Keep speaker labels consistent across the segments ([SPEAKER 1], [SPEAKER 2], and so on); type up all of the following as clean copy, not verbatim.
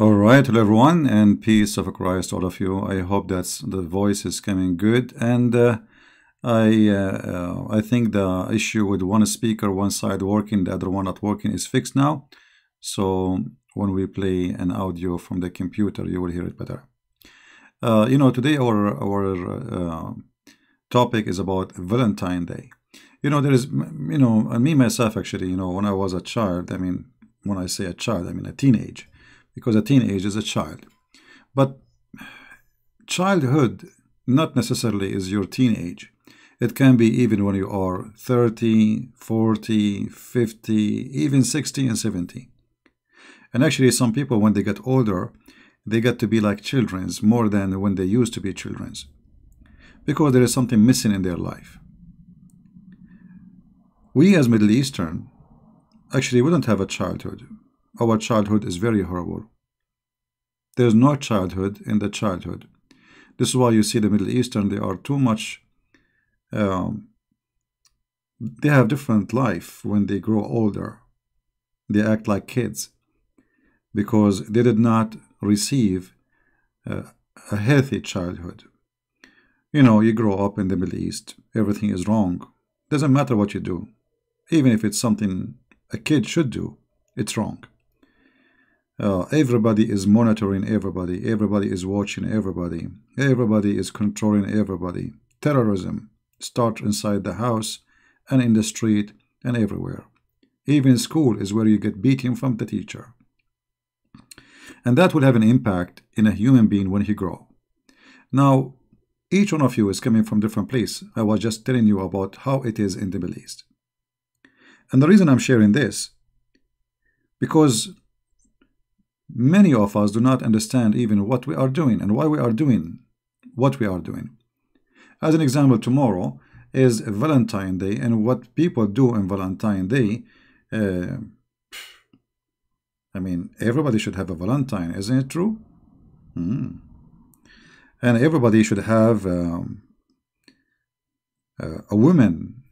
[SPEAKER 1] All right, hello everyone, and peace of Christ, all of you. I hope that the voice is coming good, and I think the issue with one speaker, one side working, the other one not working, is fixed now. So when we play an audio from the computer, you will hear it better. Today our topic is about Valentine Day. There is, and me myself actually, when I was a child, I mean, when I say a child, I mean a teenage. Because a teenage is a child. But childhood not necessarily is your teenage. It can be even when you are 30, 40, 50, even 60 and 70. And actually some people, when they get older, they get to be like children's more than when they used to be children's. Because there is something missing in their life. We as Middle Eastern, actually we don't have a childhood. Our childhood is very horrible. There's no childhood in the childhood. This is why you see the Middle Eastern, they are too much, they have different life when they grow older. They act like kids because they did not receive a healthy childhood. You grow up in the Middle East, everything is wrong. Doesn't matter what you do. Even if it's something a kid should do, it's wrong. Everybody is monitoring everybody. Everybody is watching everybody. Everybody is controlling everybody. Terrorism starts inside the house and in the street and everywhere. Even school is where you get beaten from the teacher. And that will have an impact in a human being when he grows. Now, each one of you is coming from different place. I was just telling you about how it is in the Middle East. And the reason I'm sharing this, because many of us do not understand even what we are doing and why we are doing what we are doing. As an example, tomorrow is Valentine Day, and what people do on Valentine Day, I mean, everybody should have a Valentine, isn't it true? And everybody should have a woman,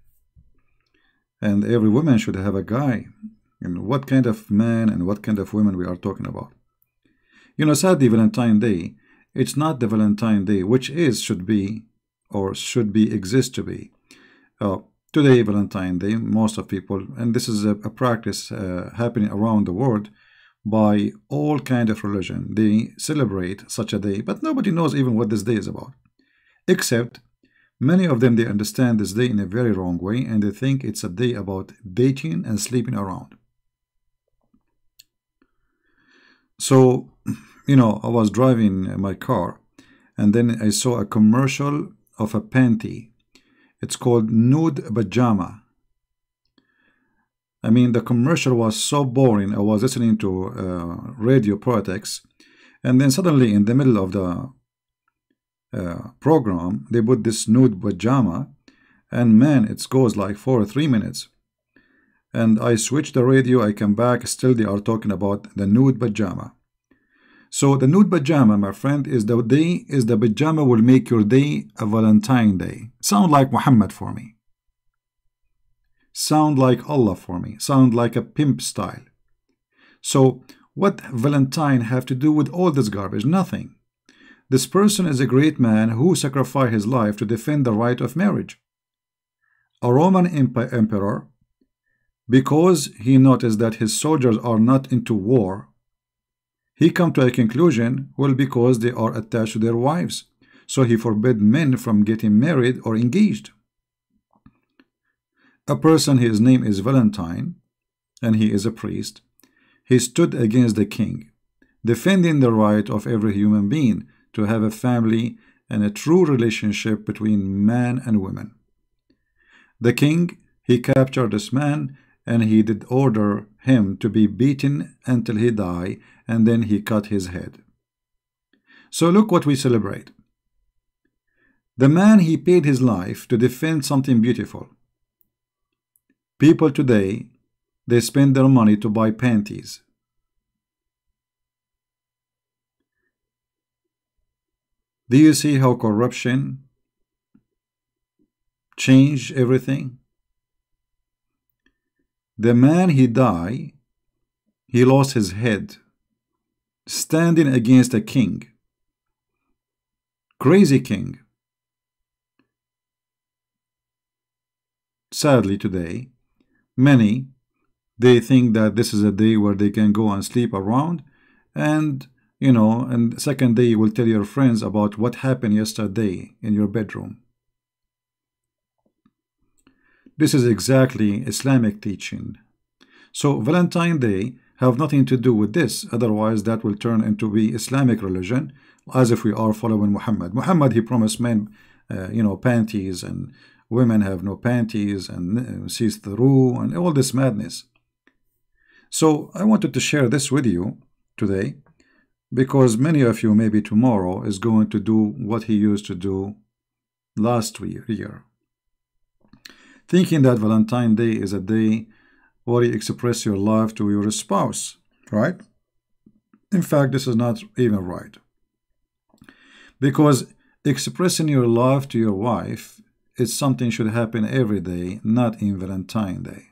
[SPEAKER 1] and every woman should have a guy. And what kind of man and what kind of women we are talking about. Sadly, Valentine Day, it's not the Valentine Day, which should be exist to be. Today, Valentine Day, most of people, and this is a practice happening around the world by all kind of religion. They celebrate such a day, but nobody knows even what this day is about. Except, many of them, they understand this day in a very wrong way, and they think it's a day about dating and sleeping around. So, I was driving my car, and then I saw a commercial of a panty. It's called Nude Pajama. I mean, the commercial was so boring. I was listening to radio politics, and then suddenly in the middle of the program, they put this nude pajama, and man, it goes like for 3 minutes. And I switch the radio, I come back, still they are talking about the nude pajama. So the nude pajama, my friend, is the pajama will make your day a Valentine Day. Sound like Muhammad for me. Sound like Allah for me. Sound like a pimp style. So what Valentine have to do with all this garbage? Nothing. This person is a great man who sacrificed his life to defend the right of marriage. A Roman emperor, because he noticed that his soldiers are not into war, he come to a conclusion, well, because they are attached to their wives. So he forbid men from getting married or engaged. A person, his name is Valentine, and he is a priest. He stood against the king, defending the right of every human being to have a family and a true relationship between man and woman. The king, he captured this man, and he did order him to be beaten until he died, and then he cut his head. So look what we celebrate. The man, he paid his life to defend something beautiful. People today, they spend their money to buy panties. Do you see how corruption changed everything? The man, he died, he lost his head. standing against a king, crazy king. Sadly, today, many, they think that this is a day where they can go and sleep around, and and second day you will tell your friends about what happened yesterday in your bedroom. This is exactly Islamic teaching. So Valentine Day have nothing to do with this. Otherwise, that will turn into be Islamic religion, as if we are following Muhammad. Muhammad, he promised men, panties, and women have no panties, and sees through, and all this madness. So I wanted to share this with you today, because many of you maybe tomorrow is going to do what he used to do last year, thinking that Valentine's Day is a day where you express your love to your spouse, right? In fact, this is not even right, because expressing your love to your wife is something should happen every day, not in Valentine's Day.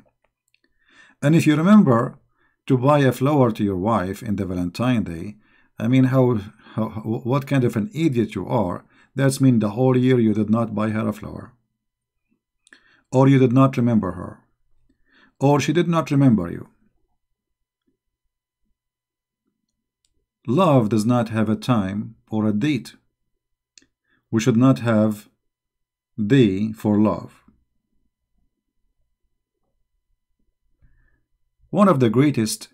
[SPEAKER 1] And if you remember to buy a flower to your wife in the Valentine's Day, I mean, what kind of an idiot you are. That's mean the whole year you did not buy her a flower, or you did not remember her, or she did not remember you. Love does not have a time or a date. We should not have day for love. One of the greatest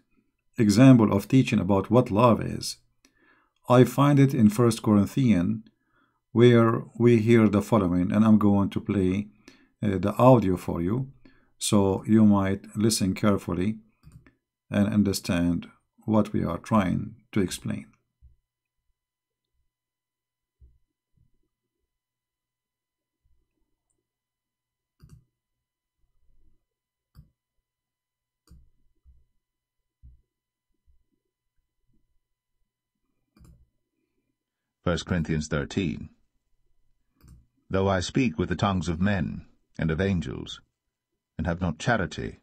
[SPEAKER 1] example of teaching about what love is, I find it in 1 Corinthians, where we hear the following, and I'm going to play the audio for you, so you might listen carefully and understand what we are trying to explain.
[SPEAKER 2] First Corinthians 13. Though I speak with the tongues of men and of angels, and have not charity,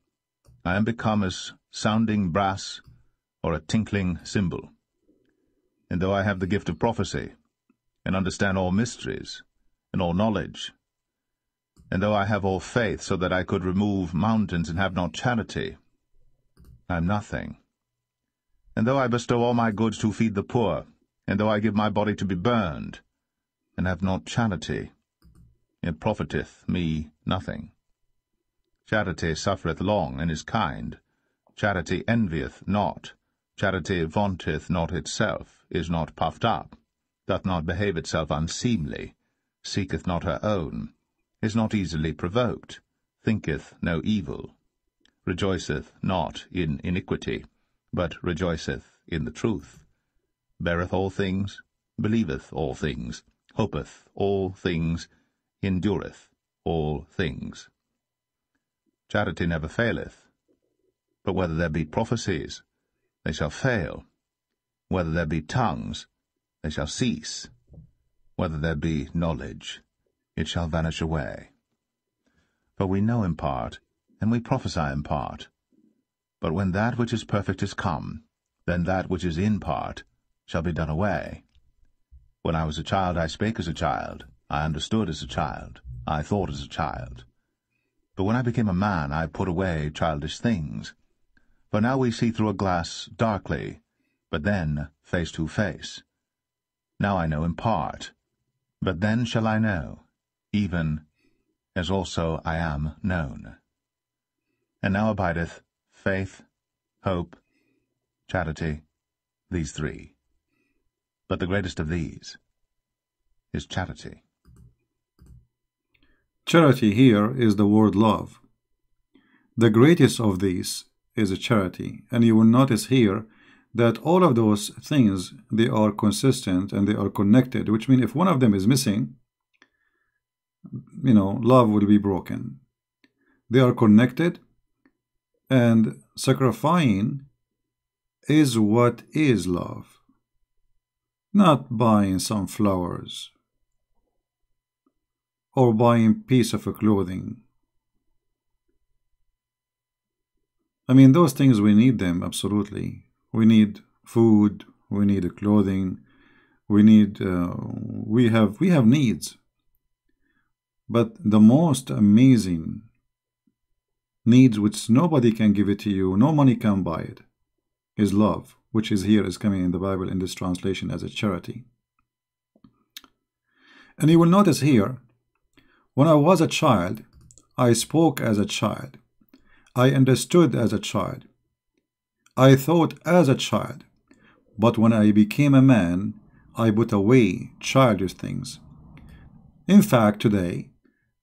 [SPEAKER 2] I am become as sounding brass or a tinkling cymbal. And though I have the gift of prophecy, and understand all mysteries, and all knowledge, and though I have all faith so that I could remove mountains and have not charity, I am nothing. And though I bestow all my goods to feed the poor, and though I give my body to be burned, and have not charity, it profiteth me nothing. Charity suffereth long, and is kind. Charity envieth not. Charity vaunteth not itself, is not puffed up, doth not behave itself unseemly, seeketh not her own, is not easily provoked, thinketh no evil, rejoiceth not in iniquity, but rejoiceth in the truth, beareth all things, believeth all things, hopeth all things, endureth all things. Charity never faileth. But whether there be prophecies, they shall fail. Whether there be tongues, they shall cease. Whether there be knowledge, it shall vanish away. For we know in part, and we prophesy in part. But when that which is perfect is come, then that which is in part shall be done away. When I was a child, I spake as a child, I understood as a child, I thought as a child. But when I became a man, I put away childish things. For now we see through a glass darkly, but then face to face. Now I know in part, but then shall I know, even as also I am known. And now abideth faith, hope, charity, these three. But the greatest of these is charity.
[SPEAKER 1] Charity here is the word love. The greatest of these is a charity, and you will notice here that all of those things, they are consistent and they are connected, which means if one of them is missing, love will be broken. They are connected, and sacrificing is what is love, not buying some flowers or buying piece of clothing. I mean, those things, we need them, absolutely. We need food, we need clothing, we need we have needs. But the most amazing needs, which nobody can give it to you, no money can buy it, is love, which is here, is coming in the Bible in this translation as a charity. And you will notice here, when I was a child, I spoke as a child, I understood as a child, I thought as a child, but when I became a man, I put away childish things. In fact, today,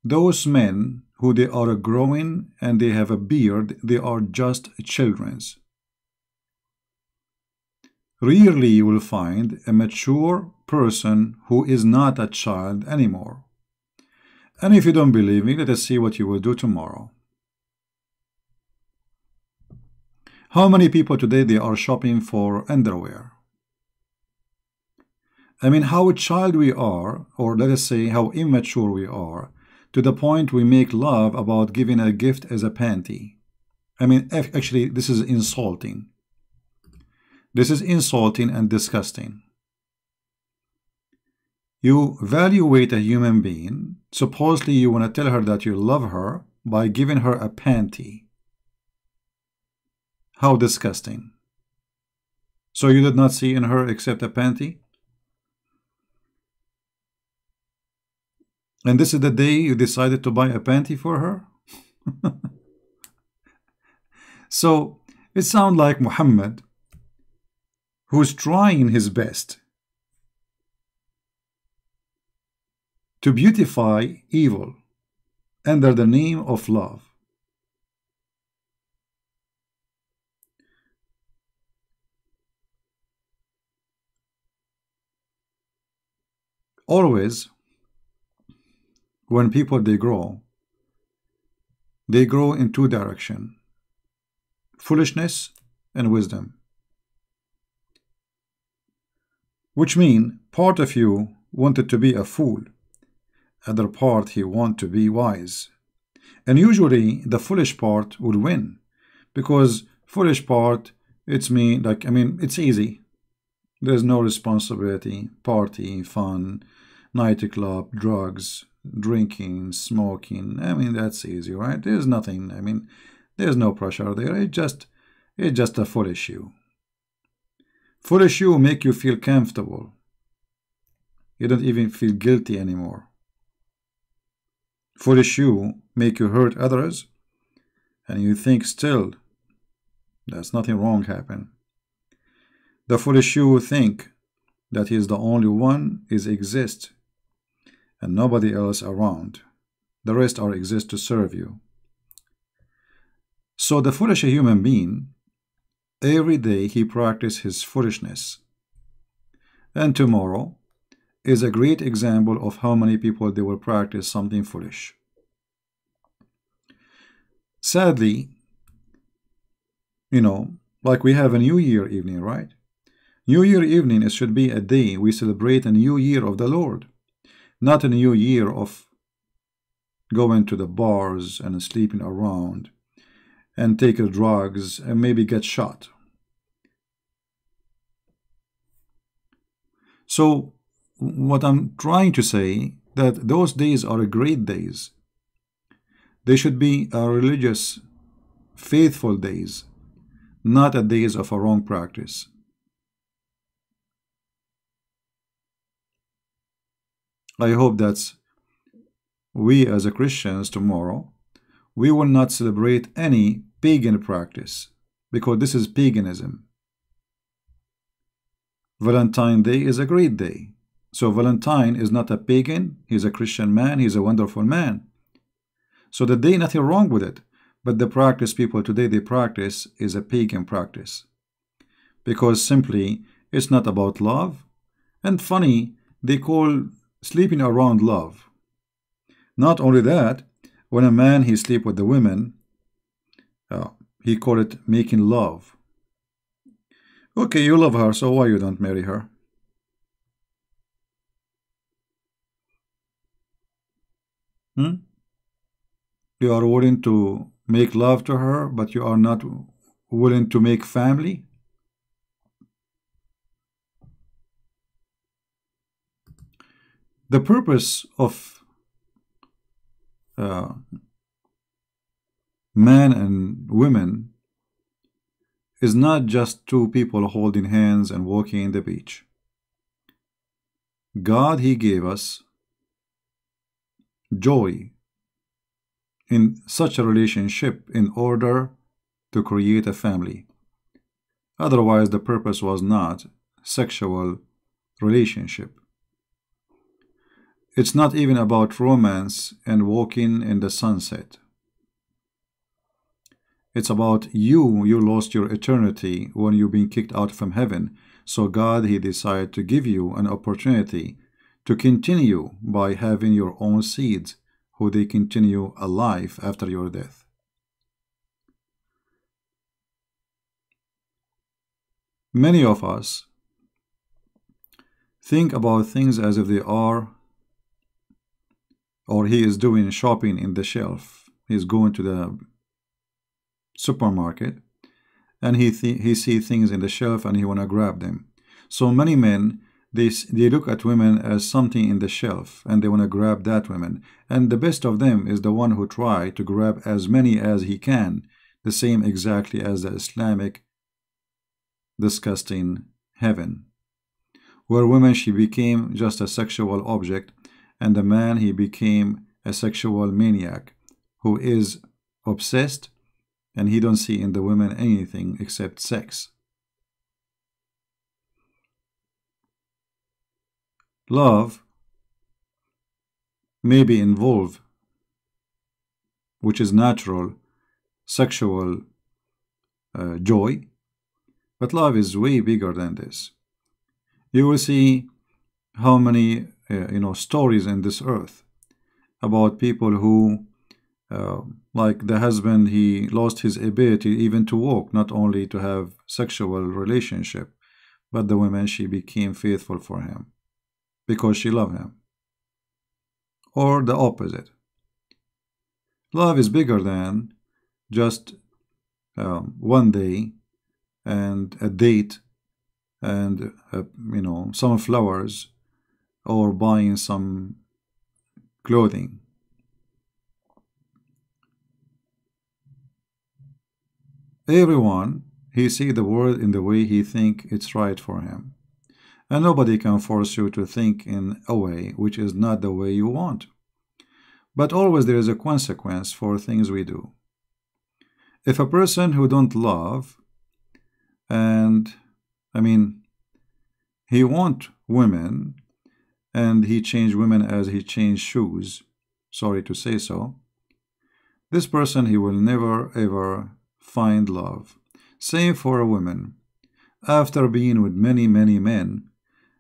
[SPEAKER 1] those men who they are growing and they have a beard, they are just children's. Rarely you will find a mature person who is not a child anymore. And if you don't believe me, let us see what you will do tomorrow. How many people today they are shopping for underwear? I mean, how a child we are, or let us say how immature we are, to the point we make love about giving a gift as a panty. I mean, actually, this is insulting. This is insulting and disgusting. You evaluate a human being, supposedly you want to tell her that you love her by giving her a panty. How disgusting. So you did not see in her except a panty? And this is the day you decided to buy a panty for her? So it sounds like Muhammad, who's trying his best to beautify evil under the name of love. Always, when people they grow in two directions: foolishness and wisdom. Which mean part of you wanted to be a fool, other part he want to be wise. And usually the foolish part would win, because foolish part, it's me, like, I mean, it's easy. There's no responsibility, party, fun, nightclub, drugs, drinking, smoking. I mean, that's easy, right? There's nothing, I mean, there's no pressure there. It's just a foolish you. Foolish you make you feel comfortable. You don't even feel guilty anymore. Foolish you make you hurt others, and you think still there's nothing wrong happen. The foolish you think that he is the only one is exist and nobody else around. The rest are exist to serve you. So the foolish human being, every day he practices his foolishness. And tomorrow is a great example of how many people they will practice something foolish. Sadly, you know, like we have a New Year evening, right? New Year evening, it should be a day we celebrate a new year of the Lord, not a new year of going to the bars and sleeping around and taking drugs and maybe get shot. So what I'm trying to say, that those days are great days. They should be religious, faithful days, not a days of a wrong practice. I hope that we as a Christians tomorrow, we will not celebrate any pagan practice, because this is paganism. Valentine Day is a great day. So Valentine is not a pagan, he's a Christian man, he's a wonderful man. So the day, nothing wrong with it. But the practice people today, they practice is a pagan practice. Because simply, it's not about love. And funny, they call sleeping around love. Not only that, when a man, he sleep with the women, he call it making love. Okay, you love her, so why you don't marry her? You are willing to make love to her, but you are not willing to make family? The purpose of uh, man and women is not just two people holding hands and walking in the beach. God, He gave us joy in such a relationship in order to create a family. Otherwise, the purpose was not sexual relationship. It's not even about romance and walking in the sunset. It's about you. You lost your eternity when you've been kicked out from heaven. So God, He decided to give you an opportunity to continue by having your own seeds, who they continue alive after your death. Many of us think about things as if they are, or he is doing shopping in the shelf. He's going to the supermarket and he see things in the shelf and he want to grab them. So many men, they look at women as something in the shelf and they want to grab that woman. And the best of them is the one who try to grab as many as he can, the same exactly as the Islamic disgusting heaven, where women, she became just a sexual object, and the man, he became a sexual maniac who is obsessed, and he don't see in the women anything except sex. Love may be involved, which is natural sexual joy, but love is way bigger than this. You will see how many stories in this earth about people who like the husband, he lost his ability even to walk, not only to have sexual relationship, but the woman, she became faithful for him because she loved him. Or the opposite. Love is bigger than just one day and a date and some flowers or buying some clothing. Everyone, he see the world in the way he think it's right for him, and nobody can force you to think in a way which is not the way you want. But always there is a consequence for things we do. If a person who don't love, and he want women, and he changed women as he changed shoes, sorry to say so, this person, he will never ever find love. Same for a woman. After being with many, many men,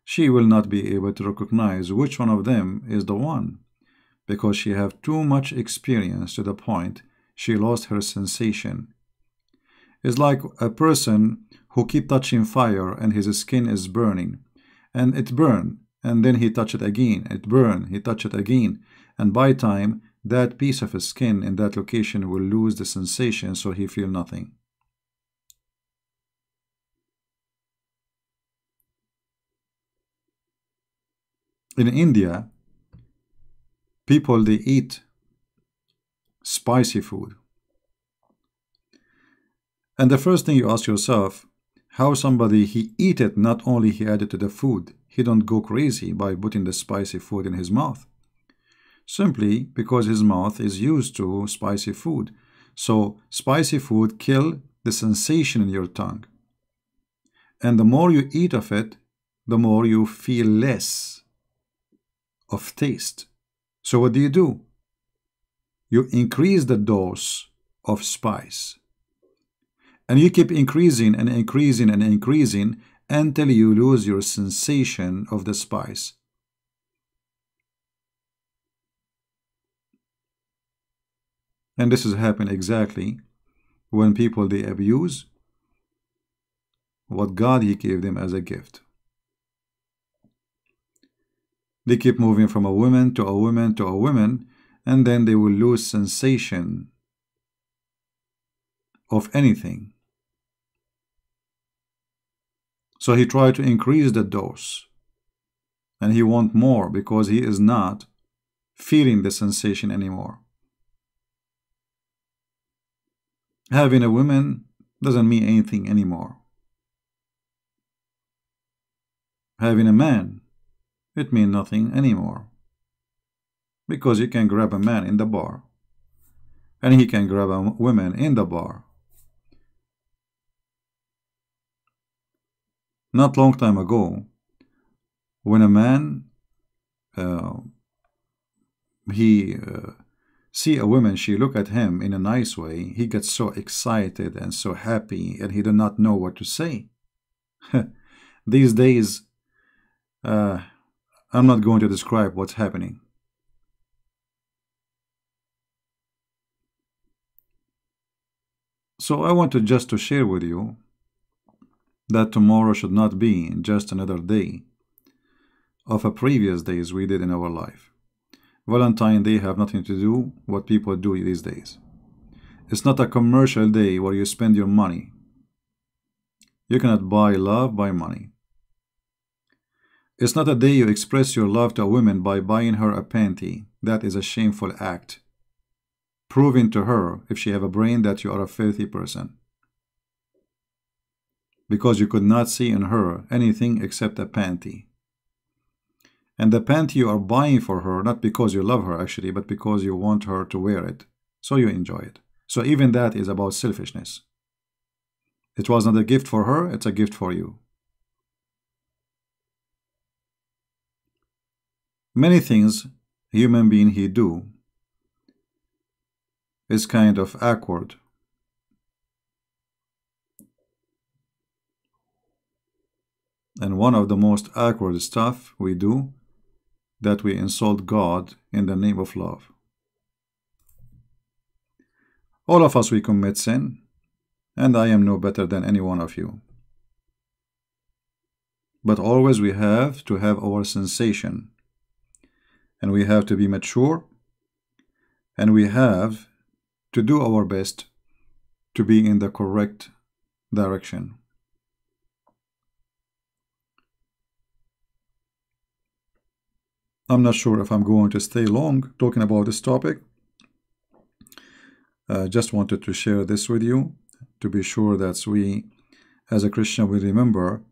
[SPEAKER 1] she will not be able to recognize which one of them is the one, because she have too much experience to the point she lost her sensation. It's like a person who keep touching fire and his skin is burning, and it burn, and then he touch it again, it burn, he touch it again, and by time that piece of his skin in that location will lose the sensation, so he feel nothing. In India, people, they eat spicy food. And the first thing you ask yourself, how somebody, he eat it, not only he add it to the food, he don't go crazy by putting the spicy food in his mouth. Simply because his mouth is used to spicy food. So spicy food kill the sensation in your tongue. And the more you eat of it, the more you feel less of taste. So what do? You increase the dose of spice. And you keep increasing and increasing and increasing until you lose your sensation of the spice. And this is happening exactly when people, they abuse what God, he gave them as a gift. They keep moving from a woman to a woman to a woman, and then they will lose sensation of anything. So he tried to increase the dose and he wants more because he is not feeling the sensation anymore. Having a woman doesn't mean anything anymore. Having a man, it means nothing anymore. Because you can grab a man in the bar, and he can grab a woman in the bar. Not long time ago, when a man he see a woman, she look at him in a nice way, he gets so excited and so happy, and he do not know what to say. These days, I'm not going to describe what's happening. So I want just to share with you that tomorrow should not be just another day of a previous days we did in our life. Valentine's Day have nothing to do what people do these days. It's not a commercial day where you spend your money. You cannot buy love by money. It's not a day you express your love to a woman by buying her a panty. That is a shameful act, proving to her, if she have a brain, that you are a filthy person, because you could not see in her anything except a panty. And the panty you are buying for her, not because you love her actually, but because you want her to wear it, so you enjoy it. So even that is about selfishness. It was not a gift for her, it's a gift for you. Many things human being he do is kind of awkward. And one of the most awkward stuff we do, that we insult God in the name of love. All of us, we commit sin, and I am no better than any one of you. But always we have to have our sensation, and we have to be mature, and we have to do our best to be in the correct direction. I'm not sure if I'm going to stay long talking about this topic. Just wanted to share this with you to be sure that we, as a Christian, we remember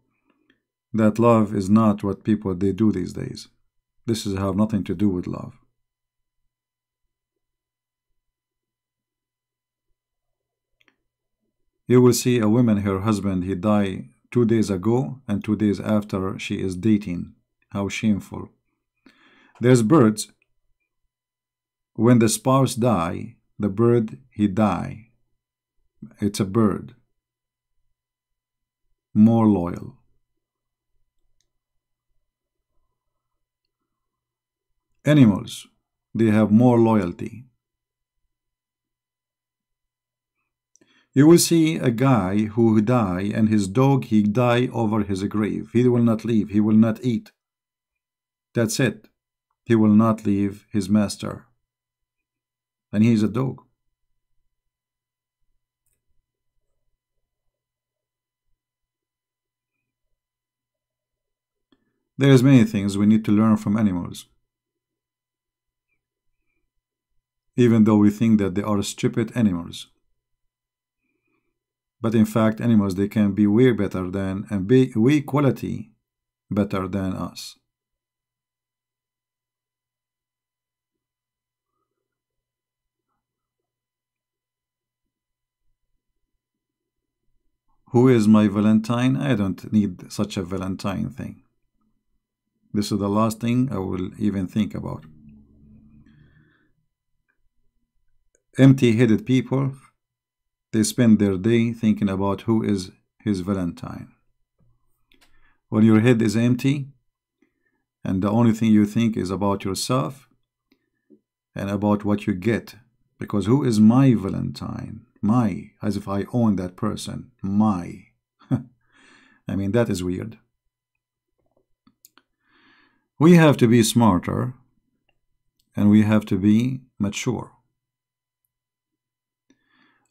[SPEAKER 1] that love is not what people they do these days. This is have nothing to do with love. You will see a woman, her husband, he died 2 days ago, and 2 days after she is dating. How shameful. There's birds. When the spouse die, the bird, he die. It's a bird. More loyal. Animals, they have more loyalty. You will see a guy who die, and his dog, he die over his grave. He will not leave. He will not eat. That's it. He will not leave his master. And he is a dog. There's many things we need to learn from animals. Even though we think that they are stupid animals. But in fact, animals, they can be way better than, and be way quality better than us. Who is my Valentine? I don't need such a Valentine thing. This is the last thing I will even think about. Empty-headed people, they spend their day thinking about who is his Valentine. When your head is empty, and the only thing you think is about yourself and about what you get, because who is my Valentine? My, as if I own that person. My. I mean, that is weird. We have to be smarter, and we have to be mature.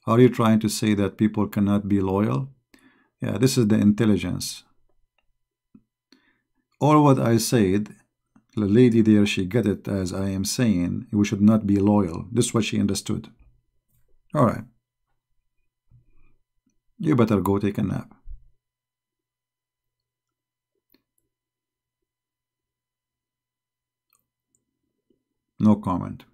[SPEAKER 1] Are you trying to say that people cannot be loyal? Yeah, this is the intelligence. All what I said The lady there, she get it as I am saying, we should not be loyal. This is what she understood. All right. You better go take a nap. No comment.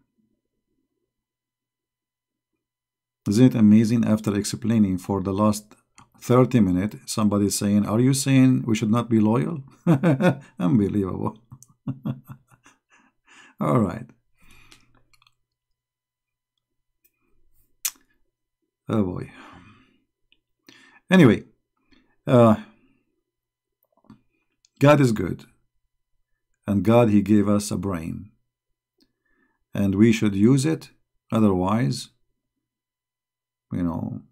[SPEAKER 1] Isn't it amazing, after explaining for the last 30 minutes, somebody saying, are you saying we should not be loyal? Unbelievable. All right. Oh boy. Anyway, God is good. And God, He gave us a brain. And we should use it. Otherwise, you know,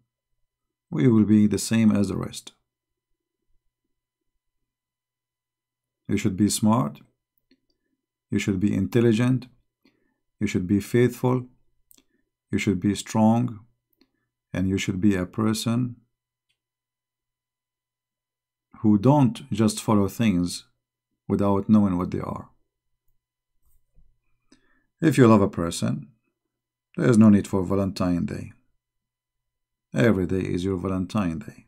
[SPEAKER 1] we will be the same as the rest. You should be smart. You should be intelligent. You should be faithful. You should be strong. And you should be a person who don't just follow things without knowing what they are. If you love a person, there is no need for Valentine's Day. Every day is your Valentine's Day.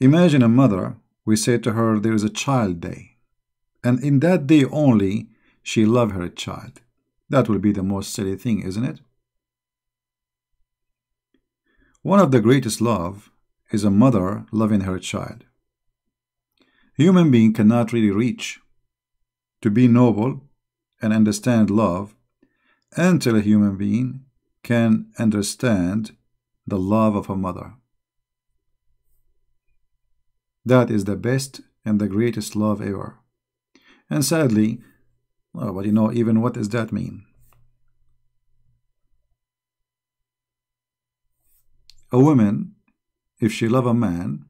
[SPEAKER 1] Imagine a mother, we say to her, there is a child day. And in that day only, she loves her child. That will be the most silly thing, isn't it? One of the greatest love is a mother loving her child. Human being cannot really reach to be noble and understand love until a human being can understand the love of a mother. That is the best and the greatest love ever. And sadly, well, but you know, even what does that mean? A woman, if she loves a man,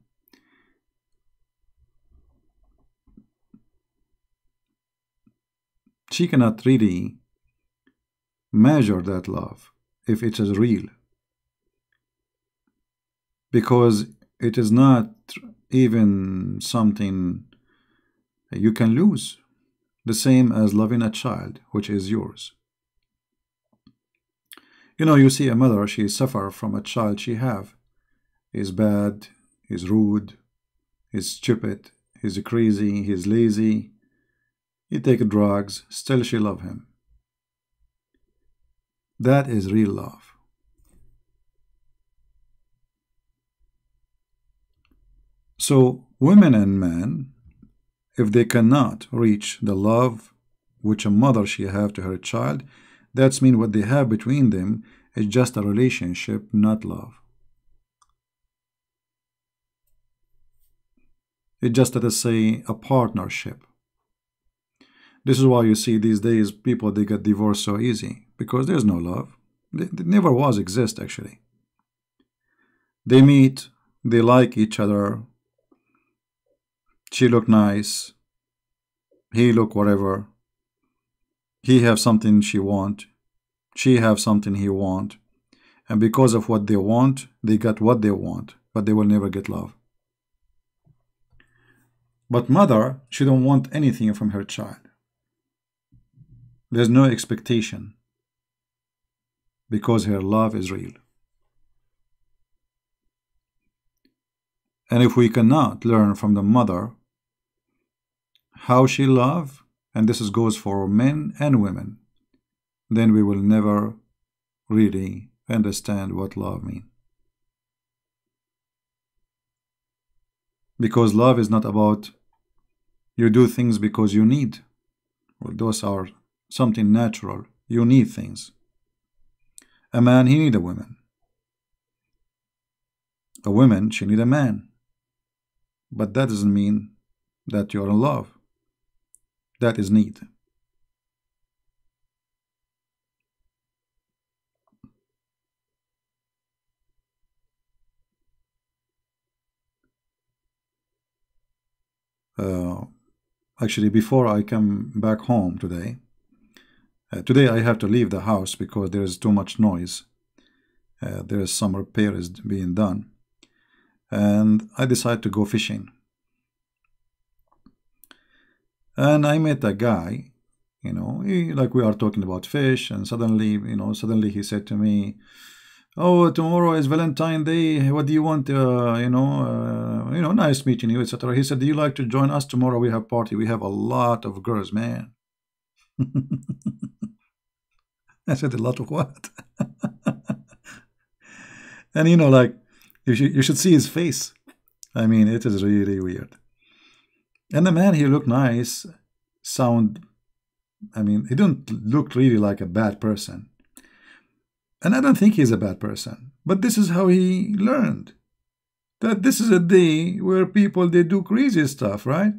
[SPEAKER 1] she cannot really measure that love if it is real, because it is not even something you can lose, the same as loving a child which is yours. You know, you see a mother, she suffers from a child she have. He's bad, he's rude, he's stupid, he's crazy, he's lazy, he take drugs, still she love him. That is real love. So women and men, if they cannot reach the love which a mother she have to her child, that's mean what they have between them is just a relationship, not love. It's just, let us say, a partnership. This is why you see these days people, they get divorced so easy, because there's no love. It never was exist, actually. They meet, they like each other. She look nice, he look whatever. He have something she want, she have something he want, and because of what they want, they got what they want, but they will never get love. But mother, she don't want anything from her child. There's no expectation, because her love is real. And if we cannot learn from the mother how she love, and this goes for men and women, then we will never really understand what love means. Because love is not about you do things because you need. Well, those are something natural. You need things. A man, he need a woman. A woman, she need a man. But that doesn't mean that you're in love. That is need. Actually, before I come back home today, today I have to leave the house because there is too much noise. There is some repairs being done. And I decided to go fishing. And I met a guy, like we are talking about fish, and suddenly he said to me, "Oh, tomorrow is Valentine Day. What do you want? Nice meeting you, etc." He said, "Do you like to join us tomorrow? We have party. We have a lot of girls, man." I said, "A lot of what?" And like you should see his face. I mean, it is really weird. And the man, he looked nice, sound. I mean, he didn't look really like a bad person. And I don't think he's a bad person. But this is how he learned. That this is a day where people, they do crazy stuff, right?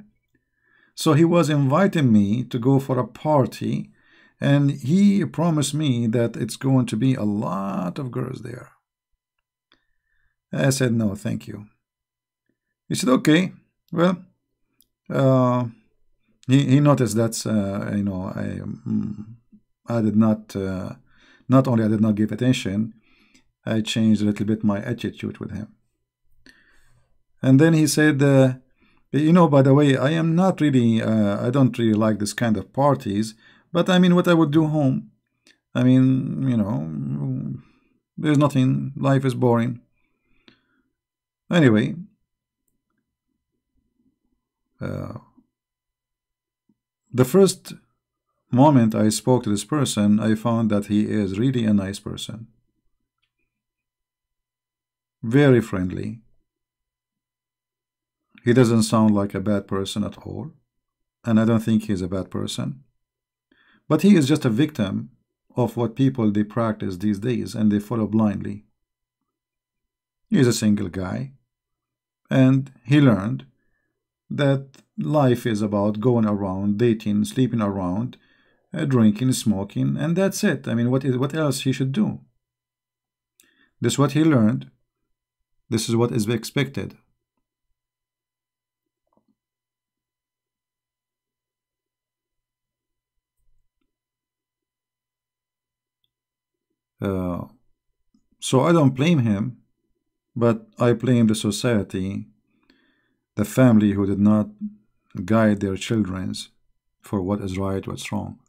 [SPEAKER 1] So he was inviting me to go for a party, and he promised me that it's going to be a lot of girls there. I said, "No, thank you." He said, "Okay, well," uh, he noticed that, I did not only I did not give attention, I changed a little bit my attitude with him. And then he said, "By the way, I am not really, I don't really like this kind of parties, but I mean, what I would do home, I mean, there's nothing, life is boring." Anyway, the first moment I spoke to this person, I found that he is really a nice person. Very friendly. He doesn't sound like a bad person at all. And I don't think he's a bad person. But he is just a victim of what people, they practice these days, and they follow blindly. He's a single guy. And he learned that life is about going around, dating, sleeping around, drinking, smoking, and that's it. I mean, what else he should do? This is what he learned. This is what is expected. So I don't blame him, but I blame the society, the family who did not guide their children for what is right, what's wrong.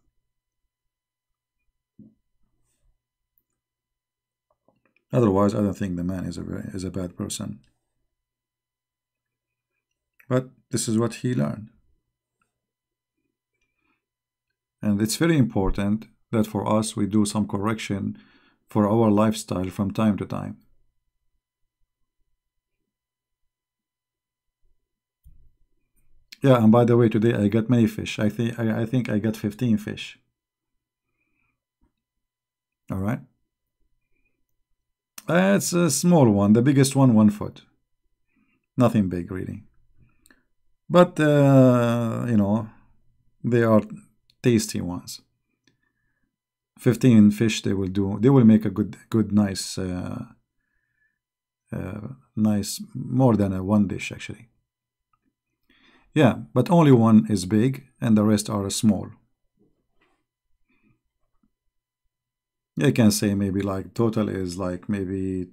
[SPEAKER 1] Otherwise, I don't think the man is a bad person. But this is what he learned. And it's very important that for us, we do some correction for our lifestyle from time to time. Yeah, and by the way, today I got many fish. I think I got 15 fish. All right. It's a small one. The biggest one, 1 foot. Nothing big, really. But, they are tasty ones. 15 fish they will do. They will make a good, nice, nice, more than a one dish, actually. Yeah, but only one is big and the rest are small. I can say maybe like total is like maybe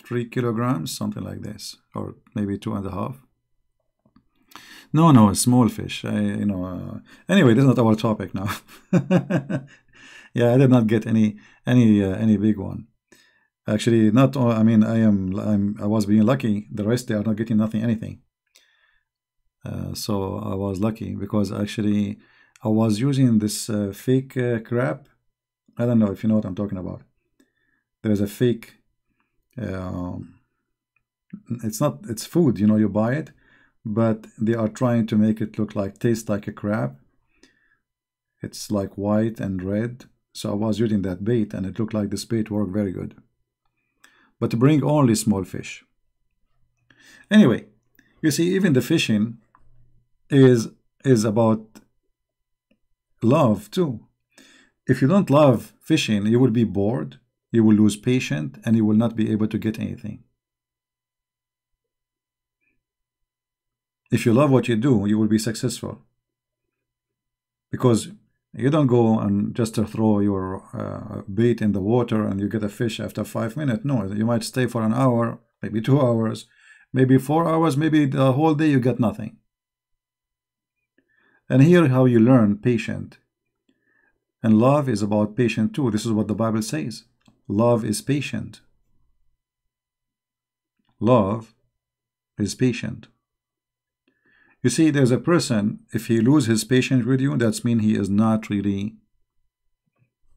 [SPEAKER 1] 3 kilograms, something like this, or maybe 2.5. No, small fish. Anyway, this is not our topic now. Yeah, I did not get any big one. Actually, not all. I mean, I was being lucky. The rest, they are not getting anything. So I was lucky because actually I was using this fake crab. I don't know if you know what I'm talking about. There's a fake. It's food. You buy it, but they are trying to make it look like, taste like a crab. It's like white and red. So I was using that bait, and it looked like this bait worked very good. But to bring only small fish. Anyway, you see, even the fishing is about love too. If you don't love fishing, you will be bored, you will lose patience, and you will not be able to get anything. If you love what you do, you will be successful. Because you don't go and just throw your bait in the water and you get a fish after 5 minutes. No, you might stay for an hour, maybe 2 hours, maybe 4 hours, maybe the whole day you get nothing. And here how you learn patient. And love is about patient too. This is what the Bible says. Love is patient. Love is patient. You see, there's a person, if he loses his patience with you, that means he is not really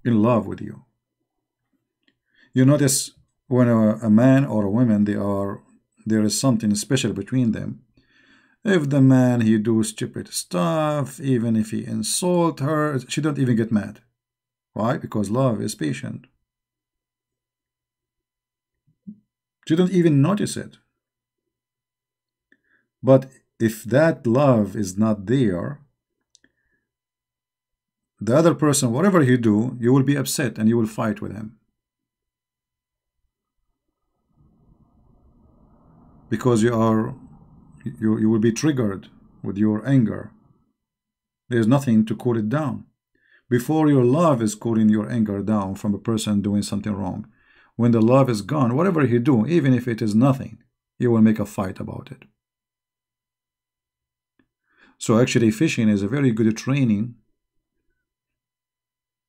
[SPEAKER 1] in love with you. You notice when a man or a woman, there is something special between them. If the man, he do stupid stuff, even if he insult her, she don't even get mad. Why? Because love is patient. She don't even notice it. But if that love is not there, the other person, whatever he do, you will be upset and you will fight with him. Because you will be triggered with your anger. There's nothing to cool it down. Before your love is cooling your anger down from a person doing something wrong. When the love is gone, whatever you do, even if it is nothing, you will make a fight about it. So actually fishing is a very good training,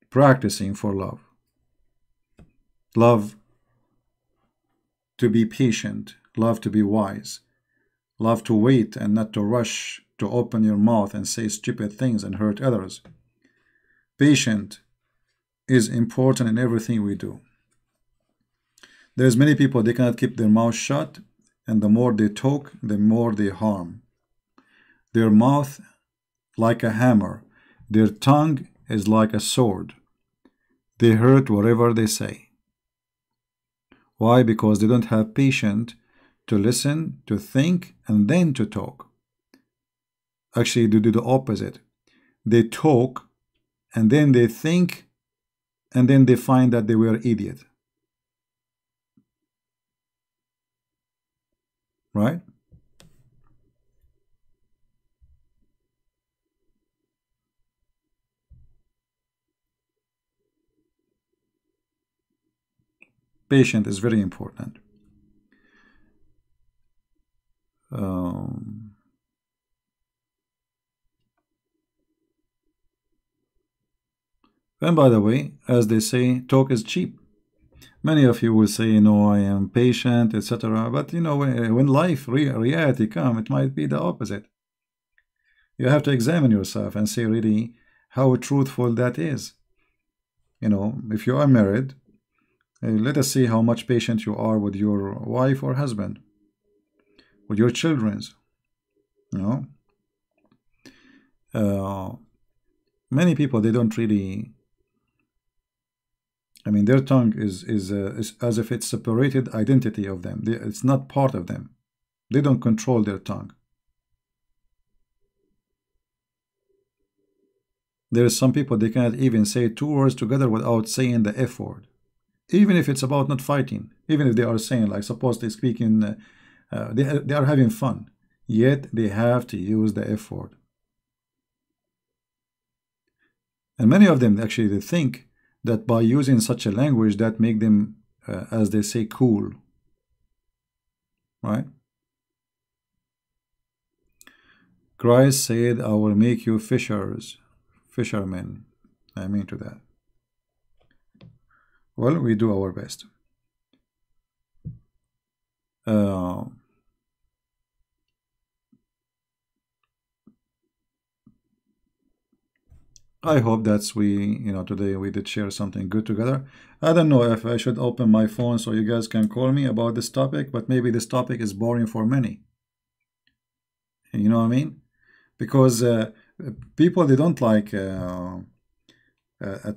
[SPEAKER 1] practicing for love. Love to be patient, love to be wise, love to wait and not to rush to open your mouth and say stupid things and hurt others. Patient is important in everything we do. There's many people, they cannot keep their mouth shut, and the more they talk, the more they harm. Their mouth like a hammer, their tongue is like a sword. They hurt whatever they say. Why? Because they don't have patience to listen, to think, and then to talk. Actually, they do the opposite. They talk, and then they think, and then they find that they were idiot. Right? Patience is very important. And by the way, as they say, talk is cheap. Many of you will say, no, I am patient, etc. But you know, when life, reality come, it might be the opposite. You have to examine yourself and see really how truthful that is. You know, if you are married, let us see how much patient you are with your wife or husband, with your children. You know, many people, they don't really. I mean, their tongue is as if it's separated identity of them. It's not part of them. They don't control their tongue. There are some people, they cannot even say 2 words together without saying the F word. Even if it's about not fighting. Even if they are saying, like, suppose they speak in, they are having fun. Yet they have to use the F word. And many of them, actually, they think that by using such a language that make them, as they say, cool. Right? Christ said, I will make you fishermen. I mean to that. Well, we do our best. I hope that today we did share something good together. I don't know if I should open my phone so you guys can call me about this topic, but maybe this topic is boring for many. You know what I mean? Because people, they don't like a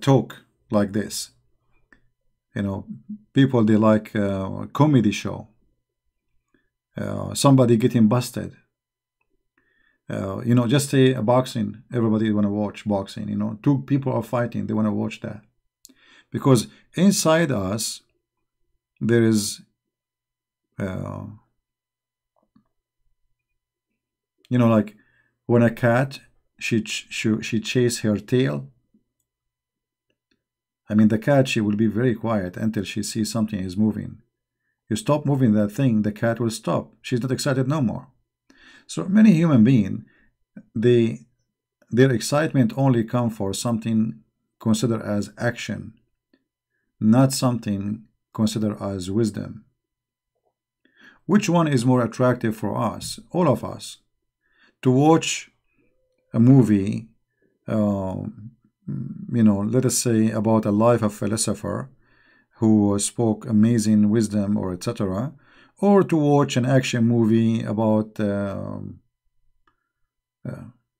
[SPEAKER 1] talk like this. You know, people, they like a comedy show. Somebody getting busted. You know, just say a boxing, everybody want to watch boxing. You know, 2 people are fighting, they want to watch that. Because inside us, there is, you know, like when a cat, she chase her tail. I mean, the cat, she will be very quiet until she sees something is moving. You stop moving that thing, the cat will stop. She's not excited no more. So many human beings, they their excitement only come for something considered as action, not something considered as wisdom. Which one is more attractive for us, all of us, to watch a movie, let us say about a life of philosopher who spoke amazing wisdom or etc., or to watch an action movie about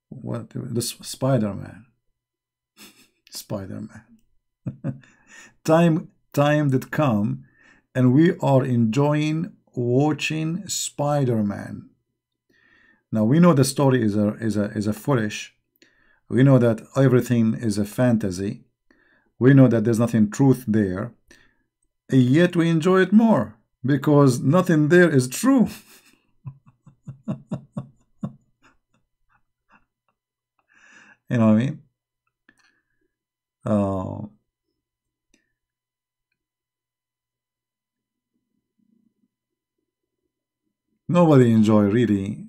[SPEAKER 1] what the Spider-Man? Spider-Man. Time did come, and we are enjoying watching Spider-Man. Now we know the story is a foolish. We know that everything is a fantasy. We know that there's nothing truth there. Yet we enjoy it more because nothing there is true. You know what I mean? Nobody enjoy really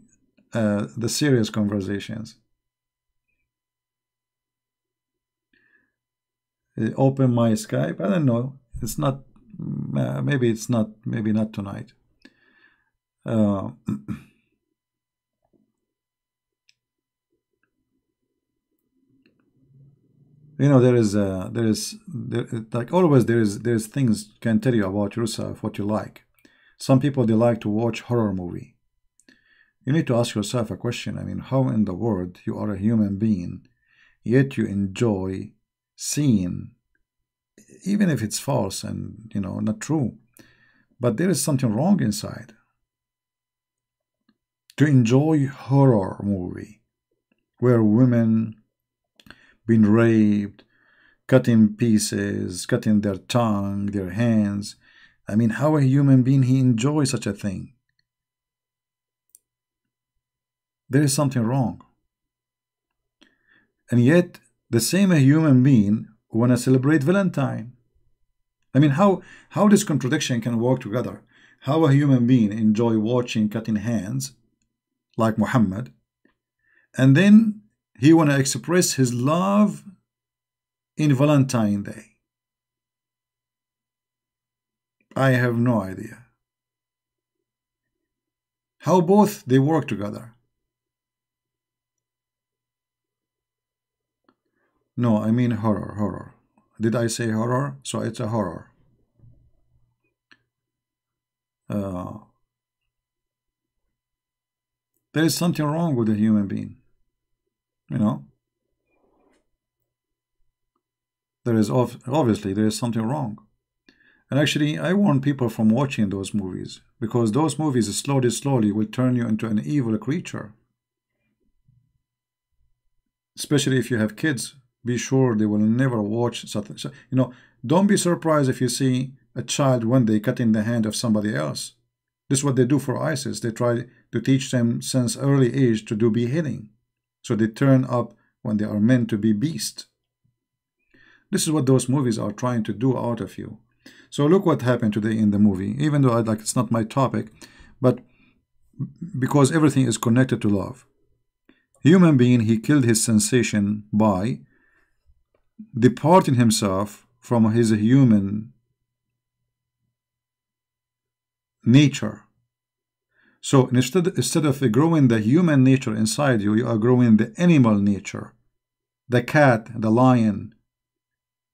[SPEAKER 1] the serious conversations. Open my Skype. I don't know. It's not. Maybe it's not. Maybe not tonight. There is like always there's things can tell you about yourself what you like. Some people, they like to watch horror movie. You need to ask yourself a question. I mean, how in the world you are a human being, yet you enjoy seeing, even if it's false and not true, but there is something wrong inside. To enjoy horror movie where women been raped, cut in pieces, cutting their tongue, their hands. I mean, how a human being he enjoys such a thing? There is something wrong. And yet, the same a human being want to celebrate Valentine. I mean, how this contradiction can work together? How a human being enjoy watching cutting hands, like Muhammad, and then he want to express his love in Valentine Day. I have no idea. How both they work together. No, I mean horror. Did I say horror? So it's a horror. There is something wrong with a human being. There is obviously there is something wrong. And actually, I warn people from watching those movies, because those movies slowly will turn you into an evil creature. Especially if you have kids, be sure they will never watch something. So, don't be surprised if you see a child one day cutting the hand of somebody else. This is what they do for ISIS. They try to teach them since early age to do beheading. So they turn up when they are meant to be beasts. This is what those movies are trying to do out of you. So look what happened today in the movie, even though it's not my topic, but because everything is connected to love. Human being, he killed his sensation by departing himself from his human nature. So instead of growing the human nature inside you, you are growing the animal nature. The cat, the lion.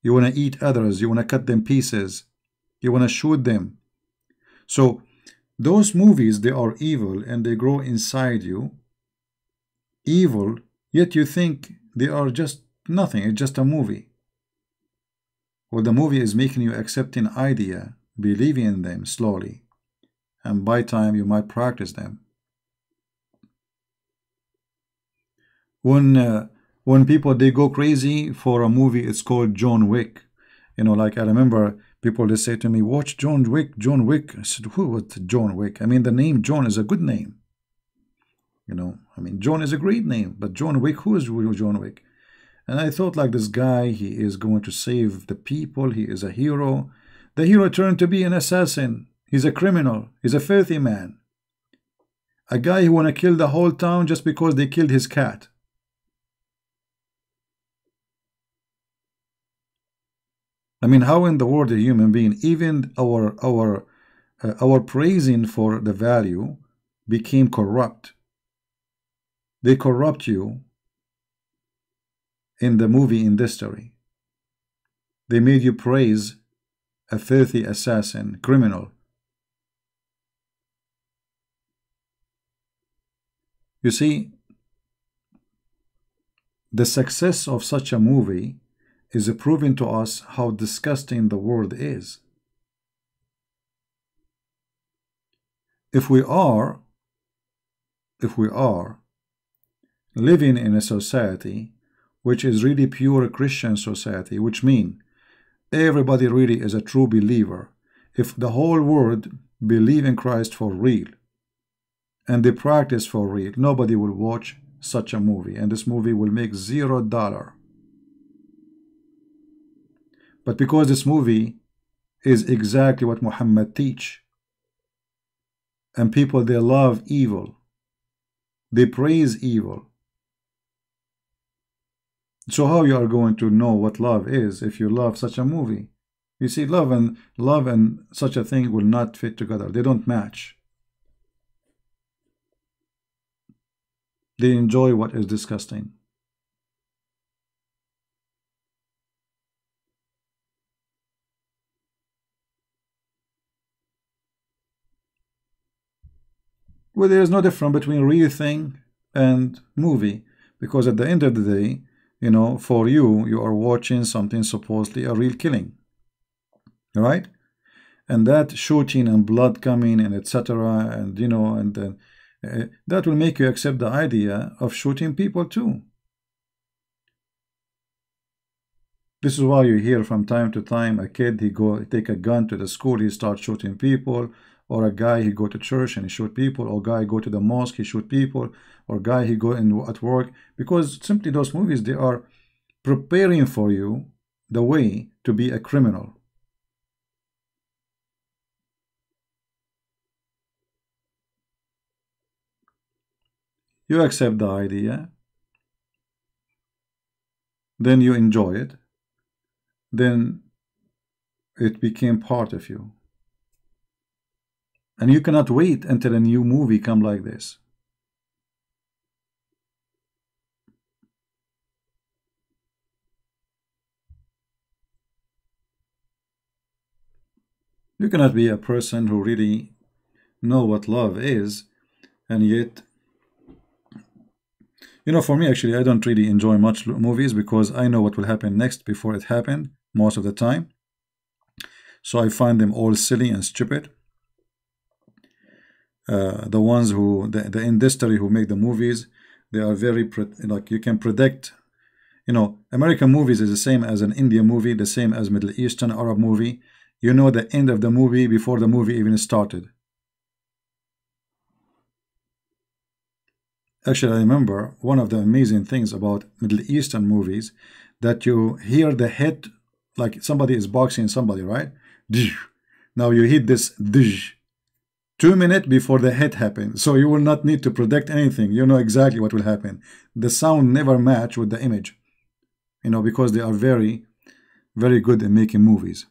[SPEAKER 1] You want to eat others. You want to cut them pieces. You want to shoot them. So those movies, they are evil and they grow inside you. Evil, yet you think they are just nothing. It's just a movie. Well, the movie is making you accept an idea, believing in them slowly. And by time you might practice them. When people, they go crazy for a movie, it's called John Wick. Like I remember people, they say to me, watch John Wick. I said, who was John Wick? I mean, the name John is a good name. I mean, John is a great name, but John Wick, who is John Wick? And I thought, like, this guy, he is going to save the people. He is a hero. The hero turned to be an assassin. He's a criminal. He's a filthy man. A guy who want to kill the whole town just because they killed his cat. I mean, how in the world a human being, even our praising for the value became corrupt. They corrupt you in the movie industry. They made you praise a filthy assassin, criminal. You see, the success of such a movie is proving to us how disgusting the world is. If we are living in a society which is really pure Christian society, which means everybody really is a true believer, if the whole world believe in Christ for real and they practice for real, nobody will watch such a movie, and this movie will make $0. But because this movie is exactly what Muhammad teach, and people, they love evil, they praise evil. So how you are going to know what love is if you love such a movie? You see, love and such a thing will not fit together. They don't match. They enjoy what is disgusting. Well, there is no difference between real thing and movie, because at the end of the day, you know, for you, you are watching something supposedly a real killing, right? And that shooting and blood coming and etc. and you know, and then that will make you accept the idea of shooting people too. This is why you hear from time to time a kid, he take a gun to the school, he starts shooting people, or a guy, he go to church and he shoot people, or a guy go to the mosque, he shoot people, or a guy, he go in at work, because simply those movies, they are preparing for you the way to be a criminal. You accept the idea, then you enjoy it, then it became part of you. And you cannot wait until a new movie come like this. You cannot be a person who really know what love is, and yet, you know, for me actually, I don't really enjoy much movies because I know what will happen next before it happened most of the time. So I find them all silly and stupid. The ones who, the industry who make the movies, they are very, like you can predict, you know, American movies is the same as an Indian movie, the same as Middle Eastern Arab movie. You know the end of the movie before the movie even started. Actually, I remember one of the amazing things about Middle Eastern movies, that you hear the hit, like somebody is boxing somebody, right? Now you hit this 2 minutes before the hit happens, so you will not need to predict anything. You know exactly what will happen. The sound never match with the image, you know, because they are very, very good in making movies.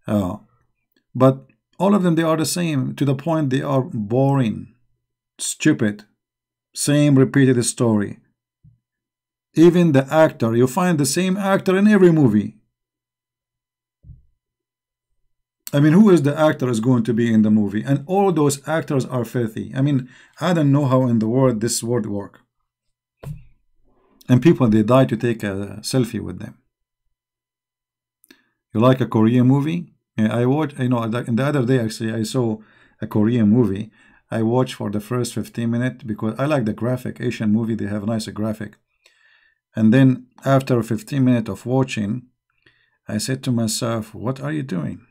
[SPEAKER 1] But all of them, they are the same, to the point they are boring, stupid, same repeated story. Even the actor, you find the same actor in every movie. I mean, who is the actor is going to be in the movie? And all those actors are filthy. I mean, I don't know how in the world this would work. And people, they die to take a selfie with them. You like a Korean movie? I watched, you know, in the other day actually, I saw a Korean movie. I watched for the first 15 minutes because I like the graphic. Asian movie, they have a nice graphic. And then after 15 minutes of watching, I said to myself, what are you doing?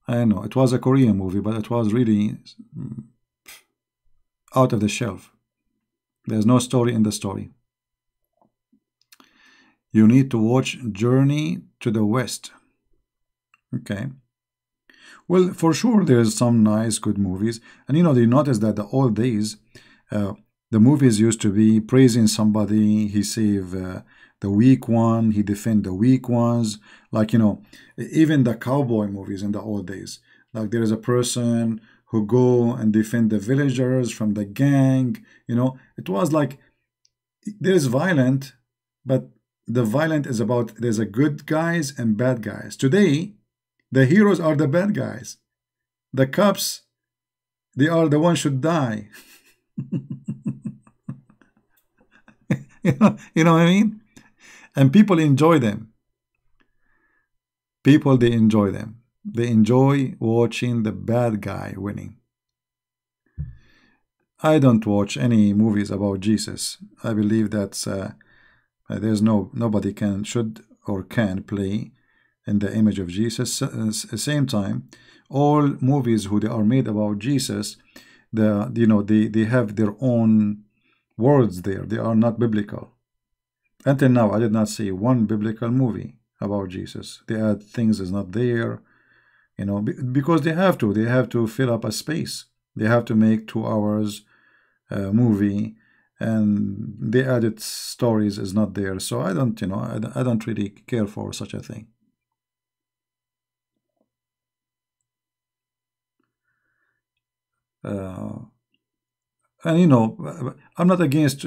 [SPEAKER 1] I know it was a Korean movie, but it was really out of the shelf. There's no story in the story. You need to watch Journey to the West. Okay. Well, for sure, there's some nice, good movies. And you know, you notice that the old days, the movies used to be praising somebody, he saved the weak one. He defend the weak ones. Like, you know, even the cowboy movies in the old days. Like there is a person who go and defend the villagers from the gang. You know, it was like there is violent, but the violent is about there's a good guys and bad guys. Today, the heroes are the bad guys. The cops, they are the ones should die. You know what I mean? And people enjoy them. People, they enjoy them. They enjoy watching the bad guy winning. I don't watch any movies about Jesus. I believe that's there's nobody should or can play in the image of Jesus. At the same time, all movies who they are made about Jesus, they have their own words there. They are not biblical. Until now, I did not see one biblical movie about Jesus. They add things is not there, you know, because they have to. They have to fill up a space. They have to make 2 hours movie, and the added stories is not there. So I don't, I don't really care for such a thing. And I'm not against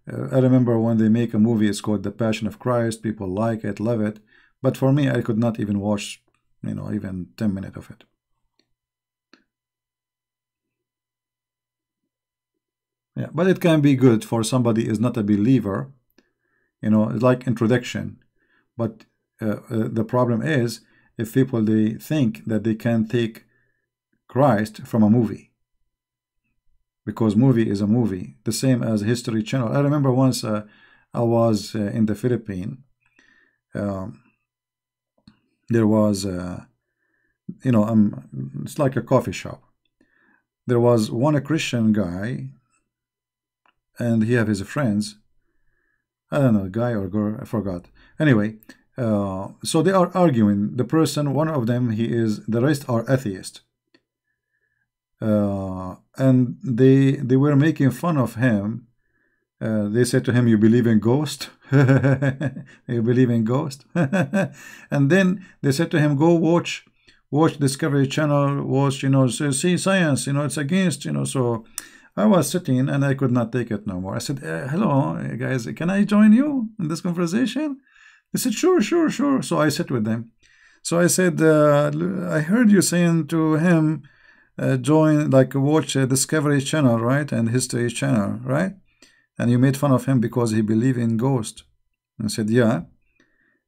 [SPEAKER 1] I remember when they make a movie, it's called The Passion of Christ. People like it, love it, but for me, I could not even watch, even 10 minutes of it. Yeah, but it can be good for somebody is not a believer, it's like introduction. But the problem is if people they think that they can take Christ from a movie, because movie is a movie, the same as History Channel. I remember once I was in the Philippines. There was, it's like a coffee shop. There was one Christian guy, and he have his friends. I don't know, guy or girl, I forgot. Anyway, so they are arguing. The person, one of them, the rest are atheists. And they were making fun of him. They said to him, "You believe in ghost? You believe in ghost?" And then they said to him, "Go watch Discovery Channel. Watch, see science. It's against, So I was sitting and I could not take it no more. I said, "Hello, guys. Can I join you in this conversation?" They said, "Sure, sure, sure." So I sit with them. So I said, "I heard you saying to him." Watch Discovery Channel, right, and History Channel, right? And you made fun of him because he believed in ghosts. And I said, yeah.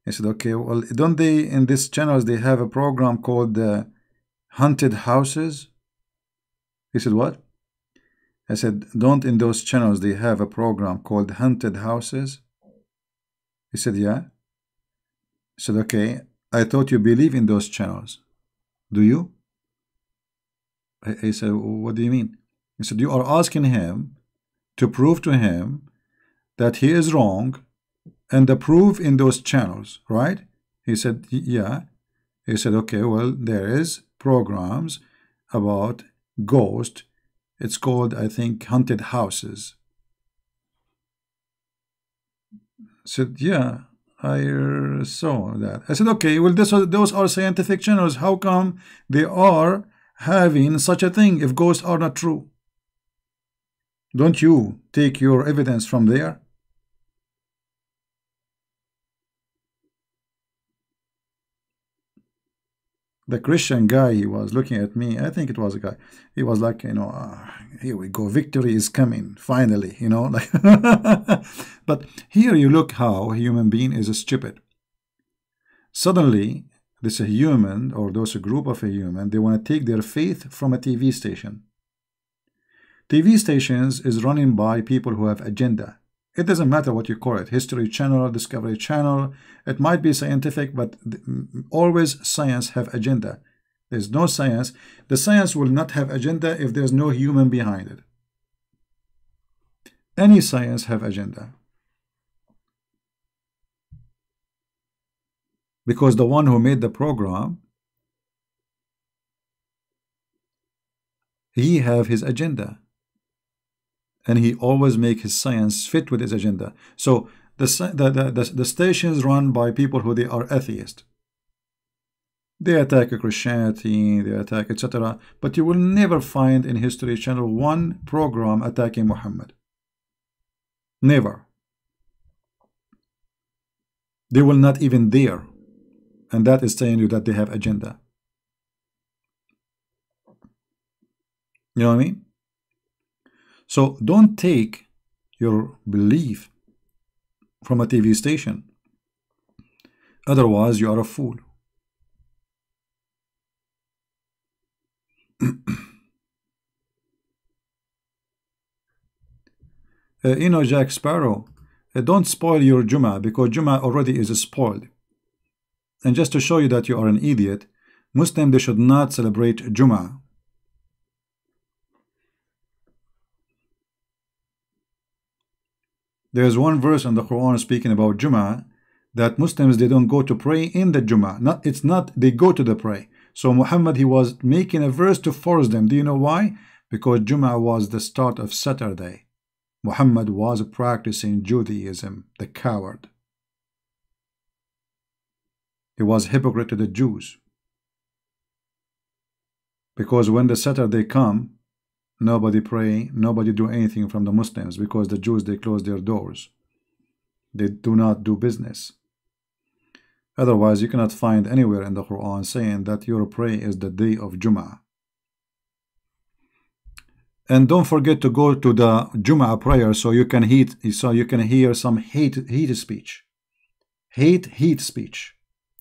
[SPEAKER 1] I said, okay, well, don't they, in these channels, they have a program called Haunted Houses? He said, what? I said, don't in those channels they have a program called Haunted Houses? He said, yeah. I said, okay, I thought you believe in those channels. Do you? He said, what do you mean? He said, you are asking him to prove to him that he is wrong and the proof in those channels, right? He said, yeah. He said, okay, well, there is programs about ghost. It's called, I think, Haunted Houses. I said, yeah, I saw that. I said, okay, well, those are scientific channels. How come they are having such a thing if ghosts are not true? Don't you take your evidence from there? The Christian guy, he was looking at me. I think it was a guy. He was like, here we go. Victory is coming, finally, like. But here you look how a human being is stupid. Suddenly, this a human, or those a group of a human, they want to take their faith from a TV station. TV stations is running by people who have agenda. It doesn't matter what you call it, History Channel, Discovery Channel. It might be scientific, but always science have agenda. There's no science. The science will not have agenda if there's no human behind it. Any science have agenda. Because the one who made the program, he have his agenda. And he always make his science fit with his agenda. So The stations run by people who they are atheists. They attack Christianity, they attack etc. But you will never find in History Channel one program attacking Muhammad. Never. They will not even dare. And that is saying you that they have agenda. You know what I mean? So don't take your belief from a TV station. Otherwise you are a fool. You know, Jack Sparrow, don't spoil your Jum'ah, because Jum'ah already is spoiled. And just to show you that you are an idiot, Muslims, they should not celebrate Jum'ah. There is one verse in the Quran speaking about Jum'ah, that Muslims, they don't go to pray in the Jum'ah. It's not they go to the pray. So Muhammad, he was making a verse to force them. Do you know why? Because Jum'ah was the start of Saturday. Muhammad was practicing Judaism, the coward. He was hypocrite to the Jews. Because when the Saturday come, nobody pray, nobody do anything from the Muslims, because the Jews, they close their doors. They do not do business. Otherwise, you cannot find anywhere in the Quran saying that your pray is the day of Jum'ah. And don't forget to go to the Jum'ah prayer so you can hear some hate speech. Hate speech.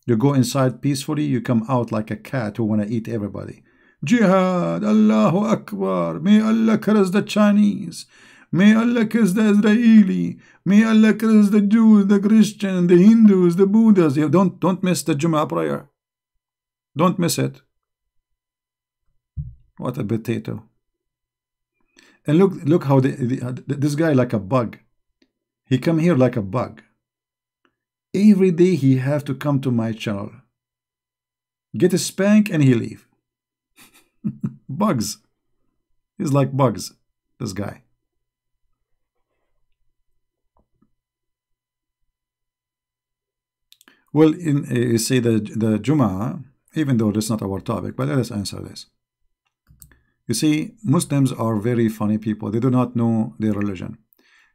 [SPEAKER 1] You go inside peacefully, you come out like a cat who want to eat everybody. Jihad, Allahu Akbar, may Allah curse the Chinese, may Allah curse the Israeli, may Allah curse the Jews, the Christians, the Hindus, the Buddhas. Don't miss the Jum'ah prayer. Don't miss it. What a potato. And look how this guy like a bug. He come here like a bug. Every day he have to come to my channel. Get a spank and he leave. Bugs. He's like bugs, this guy. Well, you see the Jum'ah, even though that's not our topic, but let us answer this. You see, Muslims are very funny people. They do not know their religion.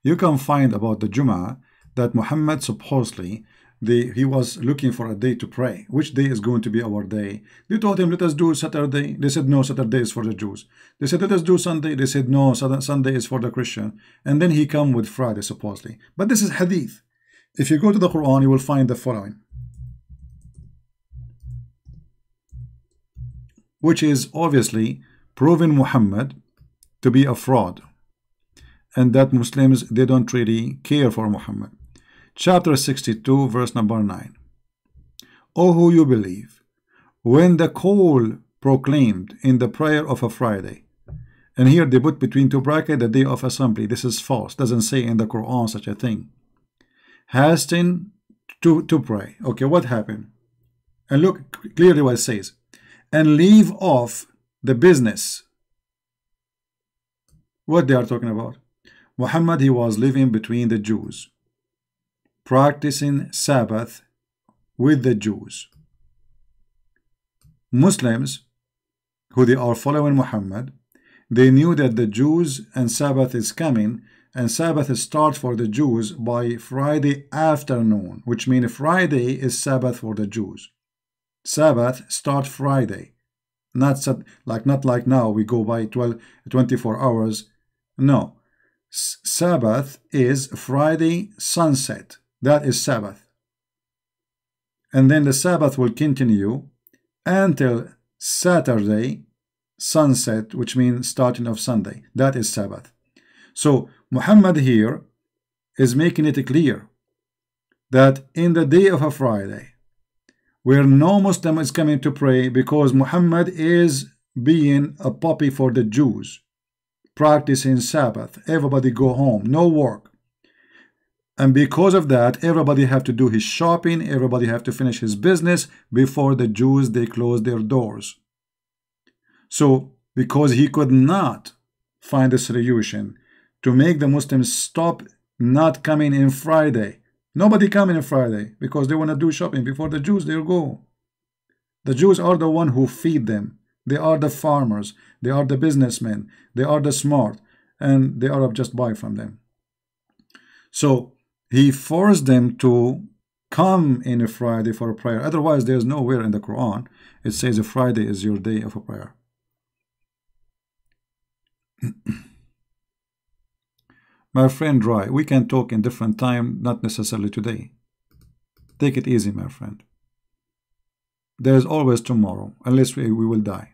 [SPEAKER 1] You can find about the Jum'ah that Muhammad supposedly, he was looking for a day to pray. Which day is going to be our day? They told him, let us do Saturday. They said, no, Saturday is for the Jews. They said, let us do Sunday. They said, no, Sunday is for the Christian. And then he come with Friday, supposedly. But this is hadith. If you go to the Quran, you will find the following, which is obviously proving Muhammad to be a fraud, and that Muslims, they don't really care for Muhammad. Chapter 62, verse number 9. O who you believe, when the call proclaimed in the prayer of a Friday, and here they put between two brackets the day of assembly. This is false. Doesn't say in the Quran such a thing. Hasten to pray. Okay, what happened? And look clearly what it says. And leave off the business. What they are talking about? Muhammad, he was living between the Jews, practicing Sabbath with the Jews. Muslims, who they are following Muhammad, they knew that the Jews and Sabbath is coming, and Sabbath starts for the Jews by Friday afternoon, which means Friday is Sabbath for the Jews. Sabbath starts Friday. Not like now we go by 24 hours. No, Sabbath is Friday sunset. That is Sabbath. And then the Sabbath will continue until Saturday sunset, which means starting of Sunday. That is Sabbath. So Muhammad here is making it clear that in the day of a Friday, where no Muslim is coming to pray, because Muhammad is being a puppy for the Jews, practicing Sabbath. Everybody go home, no work. And because of that, everybody have to do his shopping, everybody have to finish his business before the Jews, they close their doors. So, because he could not find a solution to make the Muslims stop not coming in Friday, Nobody come in on Friday because they want to do shopping. Before the Jews, they'll go. The Jews are the one who feed them. They are the farmers. They are the businessmen. They are the smart. And the Arab just buy from them. So he forced them to come in a Friday for a prayer. Otherwise, there's nowhere in the Quran it says a Friday is your day of a prayer. My friend Dry, we can talk in different time, not necessarily today. Take it easy, my friend. There is always tomorrow, unless we will die.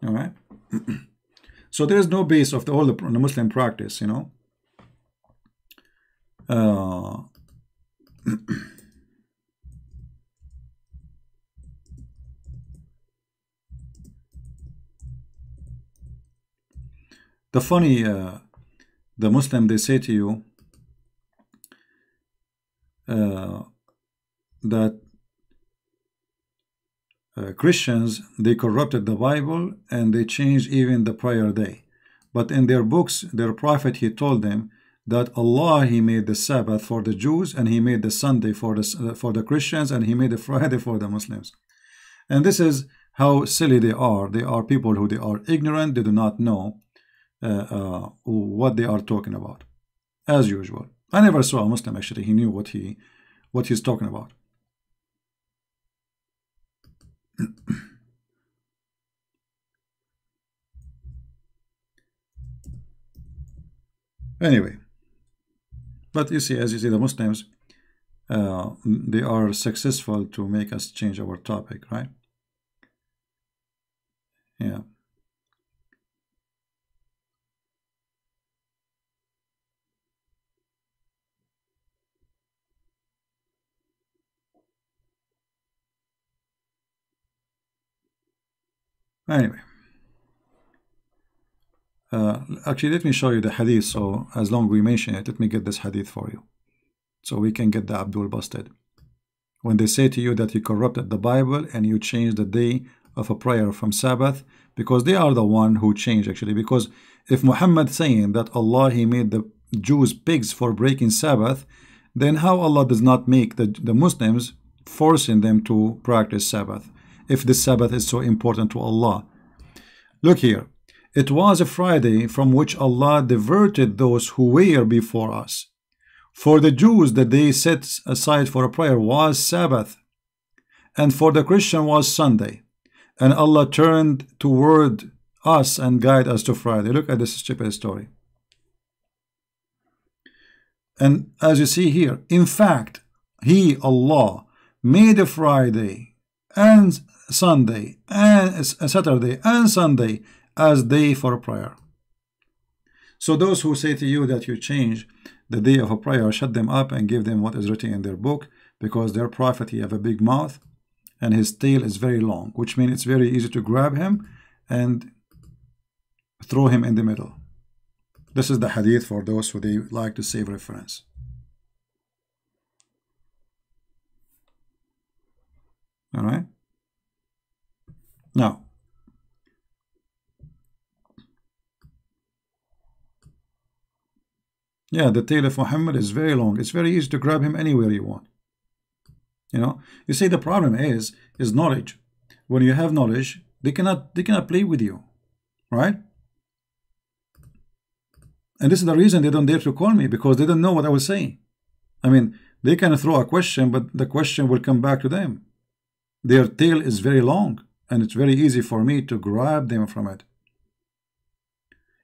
[SPEAKER 1] All right? So there is no base of all the Muslim practice, you know. The funny, the Muslim, they say to you that Christians, they corrupted the Bible and they changed even the prayer day. But in their books, their prophet, he told them that Allah, he made the Sabbath for the Jews, and he made the Sunday for the Christians, and he made the Friday for the Muslims. And this is how silly they are. They are people who they are ignorant. They do not know what they are talking about, as usual. I never saw a Muslim actually. He knew what he's talking about. Anyway, but you see, as you see, the Muslims, they are successful to make us change our topic, right? Yeah. Anyway, actually, let me show you the hadith. So as long as we mention it, let me get this hadith for you, so we can get the Abdul busted. When they say to you that you corrupted the Bible and you changed the day of a prayer from Sabbath, because they are the one who changed actually. Because if Muhammad saying that Allah, he made the Jews pigs for breaking Sabbath, then how Allah does not make the Muslims forcing them to practice Sabbath, if the Sabbath is so important to Allah? Look here. It was a Friday from which Allah diverted those who were before us. For the Jews, the day set aside for a prayer was Sabbath, and for the Christian was Sunday. And Allah turned toward us and guided us to Friday. Look at this stupid story. And as you see here, in fact, He, Allah, made a Friday and Sunday and Saturday and Sunday as day for prayer. So those who say to you that you change the day of a prayer, shut them up and give them what is written in their book, because their prophet, he have a big mouth and his tail is very long, which means it's very easy to grab him and throw him in the middle. This is the hadith for those who they like to save reference. All right. Now, yeah, the tail of Muhammad is very long. It's very easy to grab him anywhere you want. You know, you see, the problem is knowledge. When you have knowledge, they cannot play with you, right? And this is the reason they don't dare to call me, because they don't know what I will say. I mean, they can throw a question, but the question will come back to them. Their tail is very long, and it's very easy for me to grab them from it.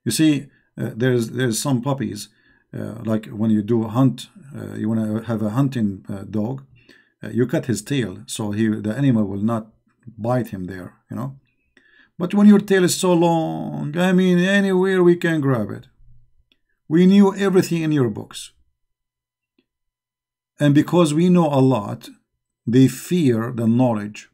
[SPEAKER 1] You see, there's some puppies, like when you do a hunt, you want to have a hunting dog, you cut his tail so the animal will not bite him there, you know. But when your tail is so long, I mean, anywhere we can grab it. We knew everything in your books. And because we know a lot, they fear the knowledge.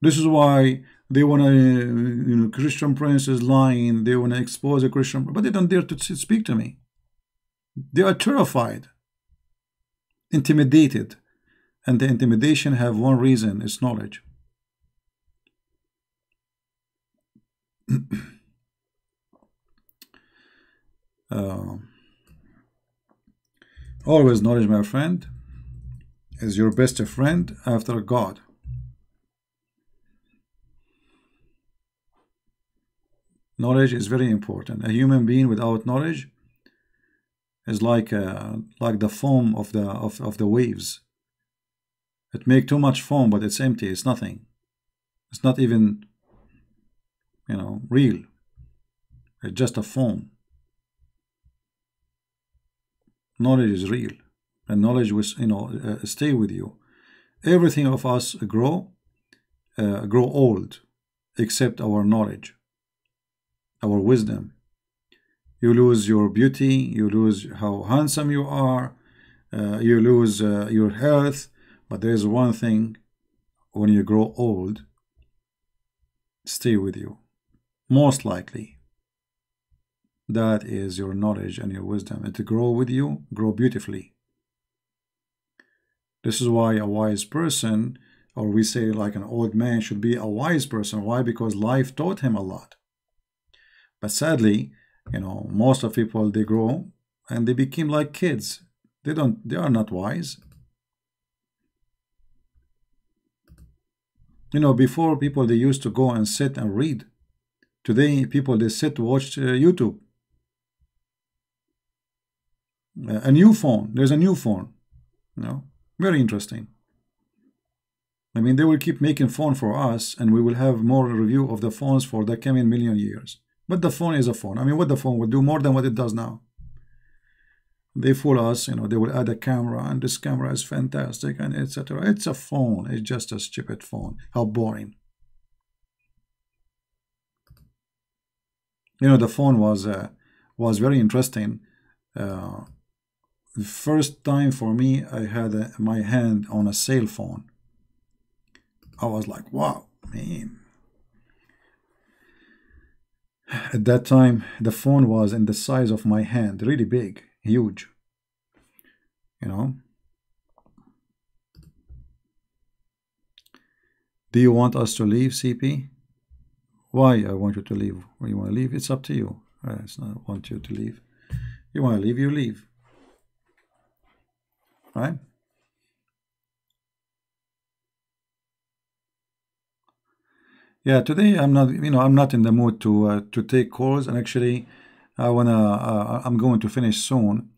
[SPEAKER 1] This is why they want to, you know, Christian Prince is lying. They want to expose a Christian, but they don't dare to speak to me. They are terrified, intimidated. And the intimidation have one reason, it's knowledge. Always knowledge, my friend, is your best friend after God. Knowledge is very important. A human being without knowledge is like the foam of the waves. It make too much foam, but it's empty. It's nothing. It's not even, real. It's just a foam. Knowledge is real, and knowledge will, stay with you. Everything of us grow old, except our knowledge, our wisdom. You lose your beauty, you lose how handsome you are, you lose your health, but there is one thing, when you grow old, stay with you, most likely. That is your knowledge and your wisdom. And to grow with you, grow beautifully. This is why a wise person, or we say like an old man, should be a wise person. Why? Because life taught him a lot. But sadly, most of people, they grow and they become like kids. They are not wise. Before, people, they used to go and sit and read. Today, people, they sit to watch YouTube. A new phone. There's a new phone. Very interesting. I mean, they will keep making phone for us, and we will have more review of the phones for the coming million years. But the phone is a phone. I mean, what the phone will do more than what it does now. They fool us, they will add a camera, and this camera is fantastic, and etc. It's a phone. It's just a stupid phone. How boring. The phone was very interesting. The first time for me, I had my hand on a cell phone. I was like, wow, man. At that time, the phone was in the size of my hand, really big, huge. Do you want us to leave, CP? Why I want you to leave? When you want to leave, it's up to you. It's not I want you to leave. You want to leave, you leave. Right? Yeah, today I'm not in the mood to take calls, and actually I'm going to finish soon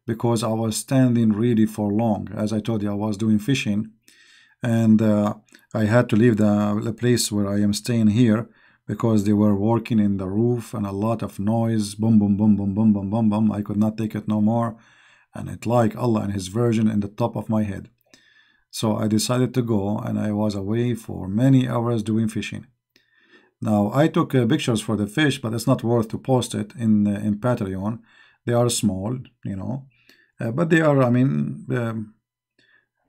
[SPEAKER 1] because I was standing really for long. As I told you, I was doing fishing, and I had to leave the place where I am staying here because they were working in the roof and a lot of noise, boom, boom, boom, boom, boom, boom, boom, boom. I could not take it no more, and it like Allah and His Virgin in the top of my head. So I decided to go, and I was away for many hours doing fishing. Now, I took pictures for the fish, but it's not worth to post it in Patreon. They are small, but they are,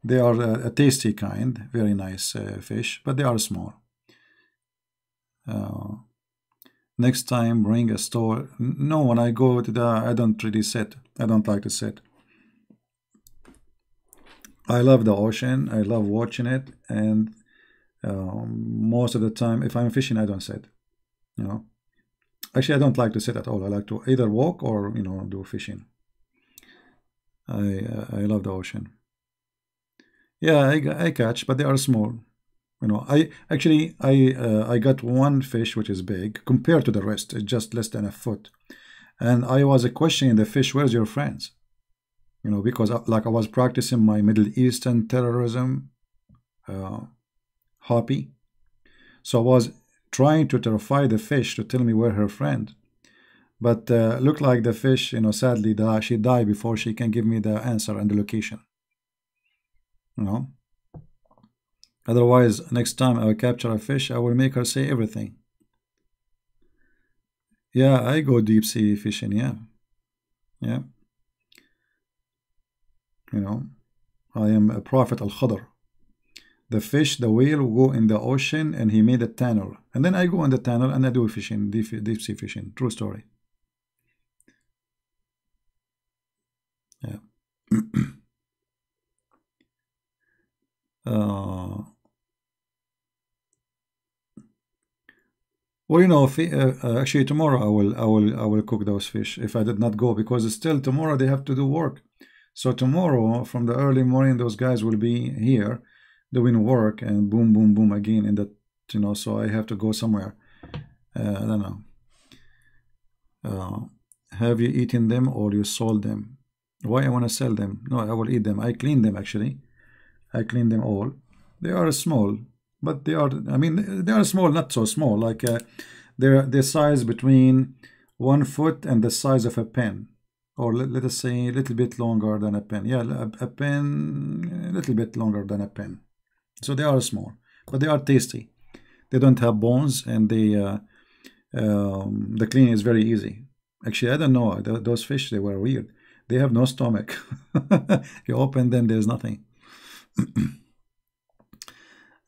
[SPEAKER 1] they are a tasty kind, very nice fish, but they are small. Next time, bring a store. No, when I go to I don't really sit. I don't like to sit. I love the ocean. I love watching it, and most of the time, if I'm fishing, I don't sit. Actually, I don't like to sit at all. I like to either walk or do fishing. I love the ocean. Yeah, I catch, but they are small. I got one fish which is big compared to the rest. It's just less than a foot, and I was questioning the fish. Where's your friends? Because like I was practicing my Middle Eastern terrorism hobby, so I was trying to terrify the fish to tell me where her friend. But looked like the fish, sadly, she died before she can give me the answer and the location. Otherwise, next time I will capture a fish, I will make her say everything. Yeah, I go deep sea fishing. Yeah. I am a prophet al-Khadr. The fish, the whale, will go in the ocean, and he made a tunnel. And then I go in the tunnel and I do fishing, deep sea fishing. True story. Yeah. Well, actually tomorrow I will cook those fish if I did not go, because still tomorrow they have to do work. So tomorrow, from the early morning, those guys will be here doing work, and boom, boom, boom again in the, so I have to go somewhere. I don't know. Have you eaten them or you sold them? Why I want to sell them? No, I will eat them. I clean them actually. I clean them all. They are small, but they are, I mean, they are small, not so small. Like they're the size between 1 foot and the size of a pen, or let us say a little bit longer than a pen. Yeah, a pen, a little bit longer than a pen. So they are small, but they are tasty. They don't have bones, and they the cleaning is very easy. Actually, I don't know. Those fish, they were weird. They have no stomach. You open them, there's nothing.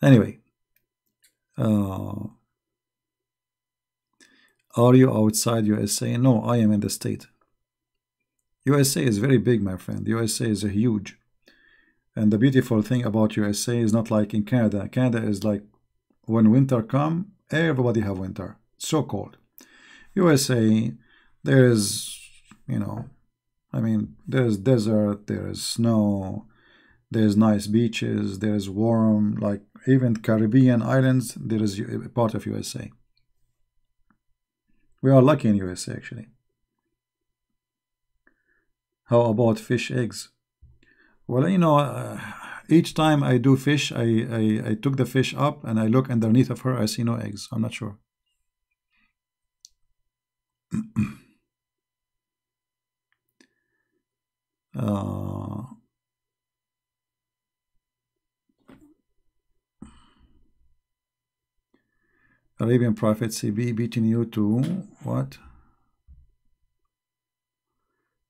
[SPEAKER 1] Anyway, are you outside USA? No, I am in the state. USA is very big, my friend. USA is huge. And the beautiful thing about USA is not like in Canada. Canada is like when winter come, everybody have winter. It's so cold. USA, there's, I mean, there's desert, there's snow, there's nice beaches, there's warm, like even Caribbean islands, there is a part of USA. We are lucky in USA, actually. How about fish eggs? Well, each time I do fish, I took the fish up and I look underneath of her, I see no eggs. I'm not sure. Arabian Prophet CB beating you to what?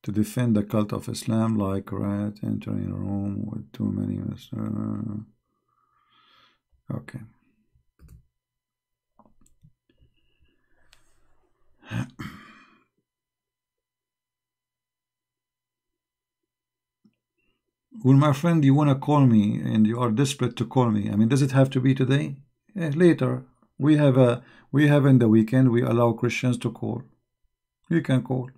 [SPEAKER 1] To defend the cult of Islam, like rat entering a room with too many. Okay. Well, my friend, you want to call me and you are desperate to call me. I mean, does it have to be today? Later. We have in the weekend, we allow Christians to call. You can call.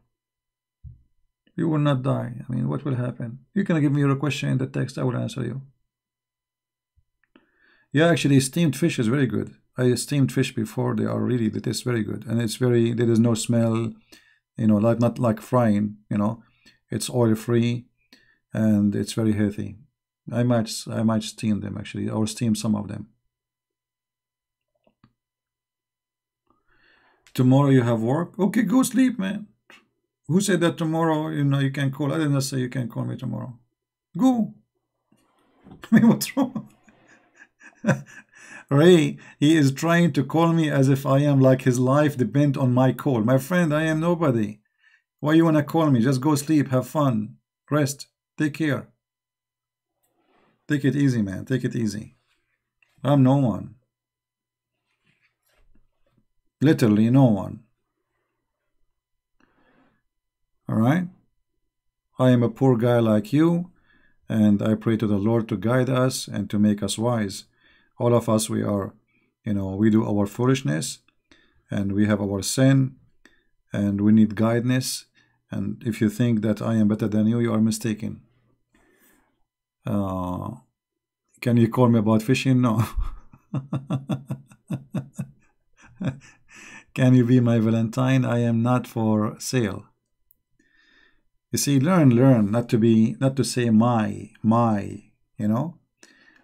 [SPEAKER 1] You will not die. I mean, what will happen? You can give me your question in the text. I will answer you. Yeah, actually, steamed fish is very good. I steamed fish before. They are really, they taste very good. And it's very, there is no smell, like not like frying, It's oil-free and it's very healthy. I might steam them actually, or steam some of them. Tomorrow you have work? Okay, go sleep, man. Who said that tomorrow, you can call? I didn't say you can call me tomorrow. Go. I mean, what's wrong? Ray, he is trying to call me as if I am like his life depends on my call. My friend, I am nobody. Why you want to call me? Just go sleep, have fun, rest, take care. Take it easy, man. Take it easy. I'm no one. Literally no one. All right? I am a poor guy like you, and I pray to the Lord to guide us and to make us wise. All of us, we are, we do our foolishness, and we have our sin, and we need guidance. And if you think that I am better than you, you are mistaken. Can you call me about fishing? No. Can you be my Valentine? I am not for sale. You see, learn not to say my,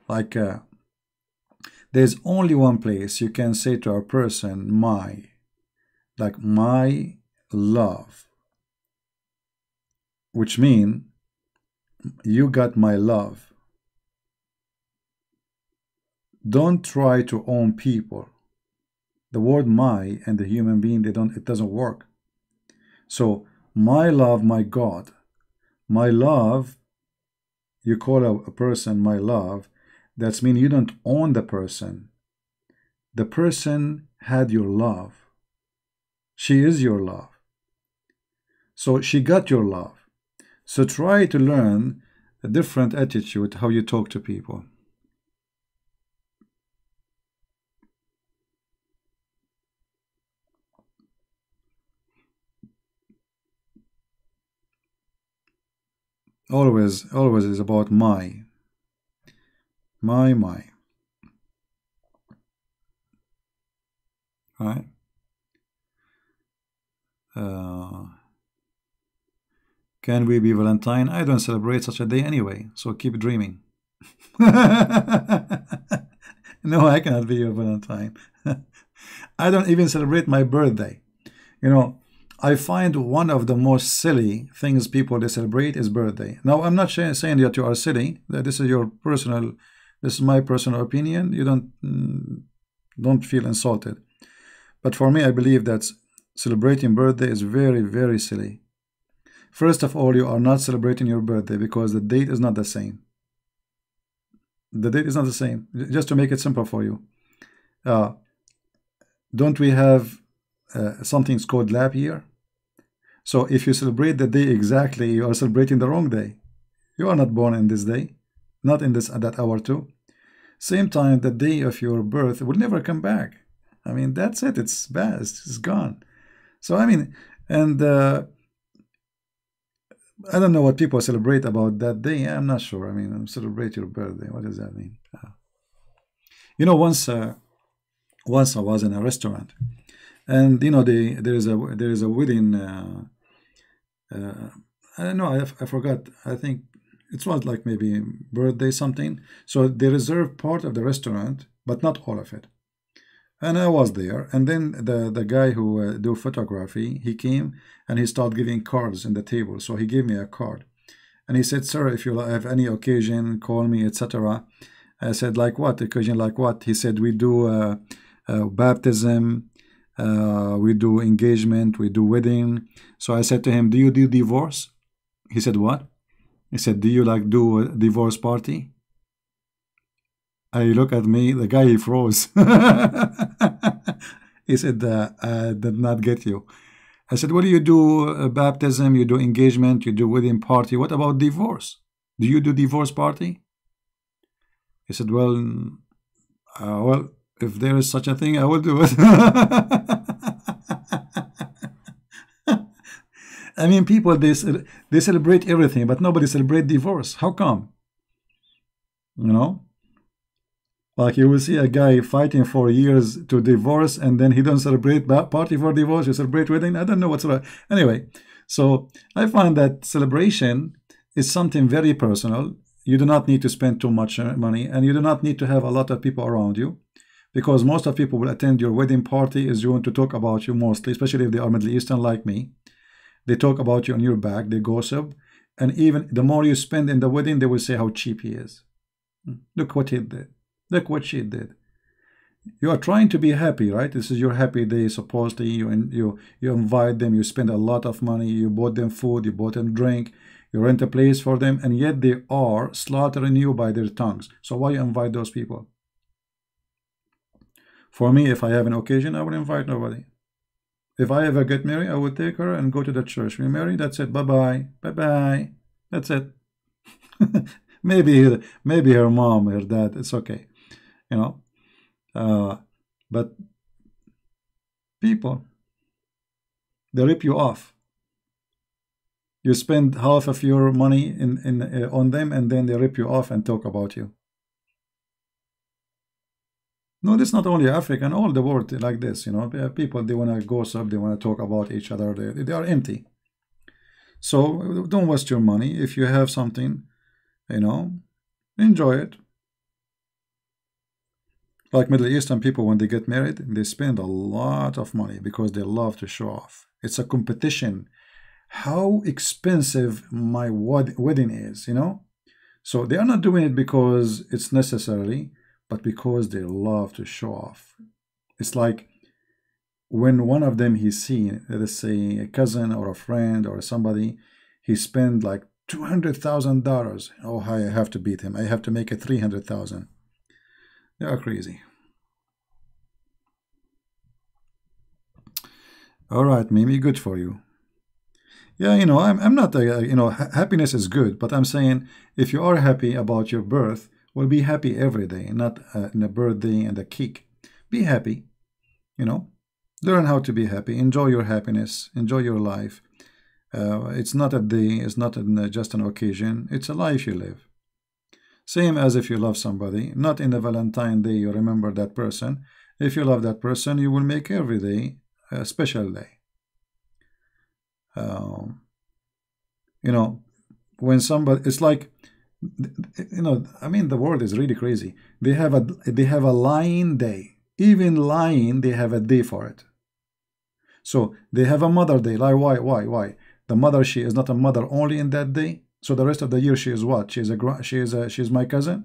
[SPEAKER 1] like there's only one place you can say to a person my, like my love, which means you got my love. Don't try to own people. The word my and the human being, it doesn't work. So my love, my God, my love, you call a person my love, that's mean you don't own the person. The person had your love. She is your love. So she got your love. So try to learn a different attitude, how you talk to people. Always is about my. Right? Can we be Valentine? I don't celebrate such a day anyway, so keep dreaming. No, I cannot be your Valentine. I don't even celebrate my birthday. You know, I find one of the most silly things people they celebrate is birthday. Now, I'm not saying that you are silly. That this is your personal, this is my personal opinion. You don't feel insulted. But for me, I believe that celebrating birthday is very, very silly. First of all, you are not celebrating your birthday because the date is not the same. The date is not the same. Just to make it simple for you. Don't we have something called lap year? So if you celebrate the day exactly, you are celebrating the wrong day. You are not born in this day, not in this at that hour too. Same time, the day of your birth will never come back. I mean, that's it. It's bad. It's gone. So I mean, and I don't know what people celebrate about that day. I'm not sure. I mean, celebrate your birthday. What does that mean? You know, once I was in a restaurant, and you know, there is a wedding. I don't know. I forgot. I think it was like maybe birthday something. So they reserved part of the restaurant, but not all of it. And I was there, and then the guy who do photography, he came and he started giving cards in the table. So he gave me a card, and he said, "Sir, if you have any occasion, call me, etc." I said, "Like what? Occasion like what?" He said, "We do baptism, we do engagement, we do wedding." So I said to him, "Do you do divorce?" He said, "What?" He said, "Do you like do a divorce party?" I look at me, the guy, he froze. He said, I did not get you. I said, what do you do? Baptism, you do engagement, you do wedding party. What about divorce? Do you do divorce party? He said, well, if there is such a thing, I will do it. I mean, people, they celebrate everything, but nobody celebrate divorce. How come? You know? Like you will see a guy fighting for years to divorce, and then he don't celebrate party for divorce. You celebrate wedding. I don't know what's about. Anyway, so I find that celebration is something very personal. You do not need to spend too much money, and you do not need to have a lot of people around you, because most of people will attend your wedding party is going to talk about you mostly, especially if they are Middle Eastern like me. They talk about you on your back. They gossip, and even the more you spend in the wedding, they will say how cheap he is. Look what he did. Look what she did. You are trying to be happy, right? This is your happy day. Supposedly, you invite them. You spend a lot of money. You bought them food. You bought them drink. You rent a place for them, and yet they are slaughtering you by their tongues. So why you invite those people? For me, if I have an occasion, I will invite nobody. If I ever get married, I will take her and go to the church. We marry. That's it. Bye bye. Bye bye. That's it. maybe her mom, her dad. It's okay. You know, but people, they rip you off. You spend half of your money on them, and then they rip you off and talk about you. No, this is not only African, all the world like this. You know, people, they want to gossip, they want to talk about each other. They are empty. So don't waste your money. If you have something, you know, enjoy it. Like Middle Eastern people, when they get married, they spend a lot of money because they love to show off. It's a competition. How expensive my wedding is, you know? So they are not doing it because it's necessary, but because they love to show off. It's like when one of them he's seen, let's say a cousin or a friend or somebody, he spent like $200,000. Oh, I have to beat him. I have to make it 300,000. They are crazy. All right, Mimi, good for you. Yeah, you know, I'm not, you know, happiness is good, but I'm saying if you are happy about your birth, well, be happy every day, not in a birthday and a cake. Be happy, you know, learn how to be happy, enjoy your happiness, enjoy your life. It's not a day, it's not just an occasion, it's a life you live. Same as if you love somebody, not in the Valentine Day you remember that person. If you love that person, you will make every day a special day. You know, when somebody, it's like, you know, I mean, the world is really crazy. They have a lying day. Even lying, they have a day for it. So they have a mother day. Like, why? The mother, she is not a mother only in that day. So the rest of the year, she is what? She's my cousin.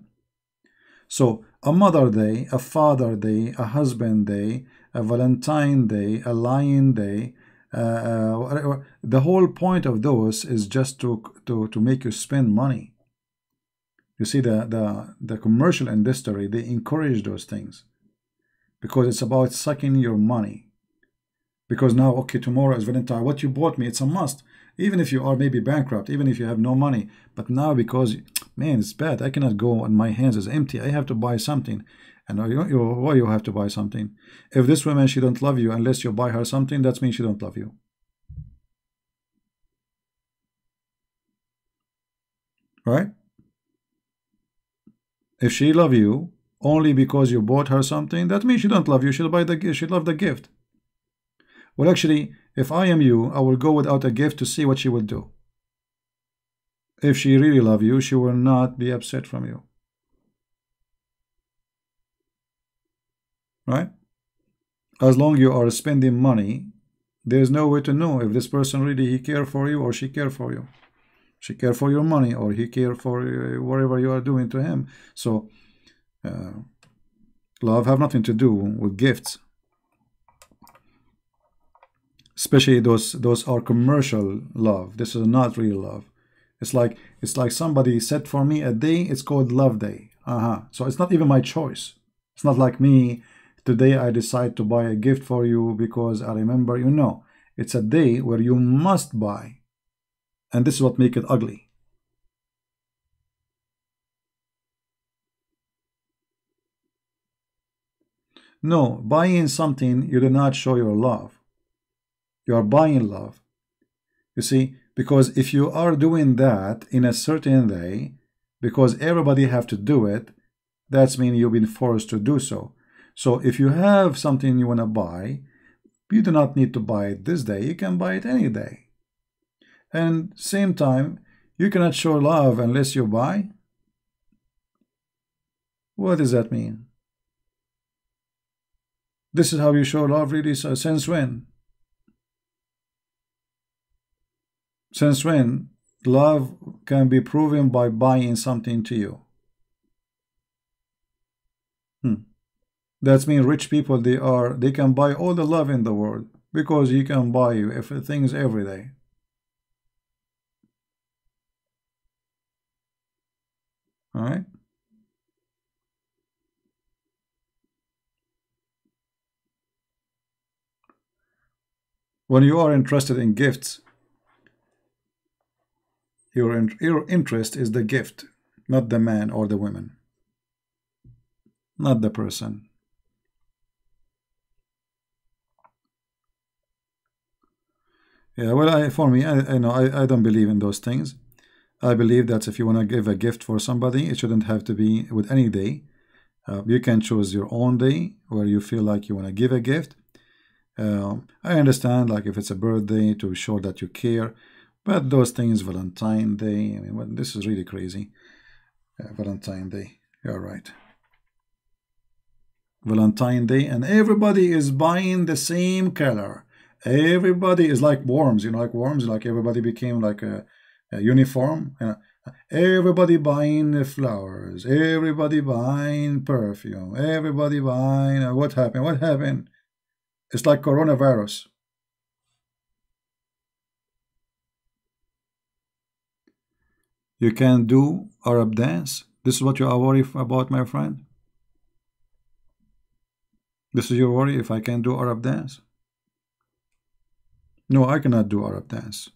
[SPEAKER 1] So a mother day, a father day, a husband day, a Valentine day, a lion day. The whole point of those is just to make you spend money. You see, the commercial industry, they encourage those things because it's about sucking your money. Because now, okay, tomorrow is Valentine. What you bought me, it's a must. Even if you are maybe bankrupt, even if you have no money. But now, because, man, it's bad. I cannot go and my hands is empty. I have to buy something. And why you have to buy something? If this woman, she don't love you unless you buy her something, that means she don't love you. Right? If she love you only because you bought her something, that means she don't love you. She'll love the gift. Well, actually, if I am you, I will go without a gift to see what she will do. If she really love you, she will not be upset from you. Right? As long you are spending money, there's no way to know if this person really he care for you or she care for you. She care for your money or he care for whatever you are doing to him. So, love have nothing to do with gifts. Especially those are commercial love. This is not real love. It's like somebody set for me a day. It's called love day. So it's not even my choice. It's not like me. Today I decide to buy a gift for you because I remember you. No, it's a day where you must buy, and this is what makes it ugly. No, buying something you do not show your love. You are buying love. You see, because if you are doing that in a certain way, because everybody have to do it, that's mean you've been forced to do so. So if you have something you want to buy, you do not need to buy it this day. You can buy it any day. And same time, you cannot show love unless you buy. What does that mean? This is how you show love, really? So since when? Since when love can be proven by buying something to you? That means rich people, they can buy all the love in the world because you can buy things every day. All right. When you are interested in gifts, your interest is the gift, not the man or the woman, not the person. Yeah, well, for me, I know I don't believe in those things. I believe that if you want to give a gift for somebody, it shouldn't have to be with any day. You can choose your own day where you feel like you want to give a gift. I understand, like if it's a birthday, to show that you care, but those things, Valentine Day, I mean, well, this is really crazy. Valentine Day, you're right. Valentine Day, and everybody is buying the same color. Everybody is like worms, like worms, like everybody became like a uniform. Everybody buying flowers, everybody buying perfume, everybody buying. What happened? What happened? It's like coronavirus. You can do Arab dance. This is what you are worried about, my friend. This is your worry, if I can do Arab dance. No, I cannot do Arab dance.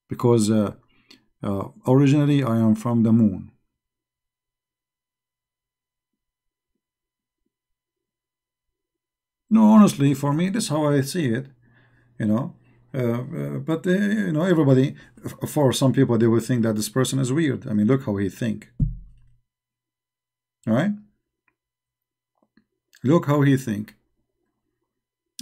[SPEAKER 1] Because originally I am from the moon. No, honestly, for me, this is how I see it. You know, but you know, everybody. For some people, they will think that this person is weird. I mean, look how he think. All right, look how he think.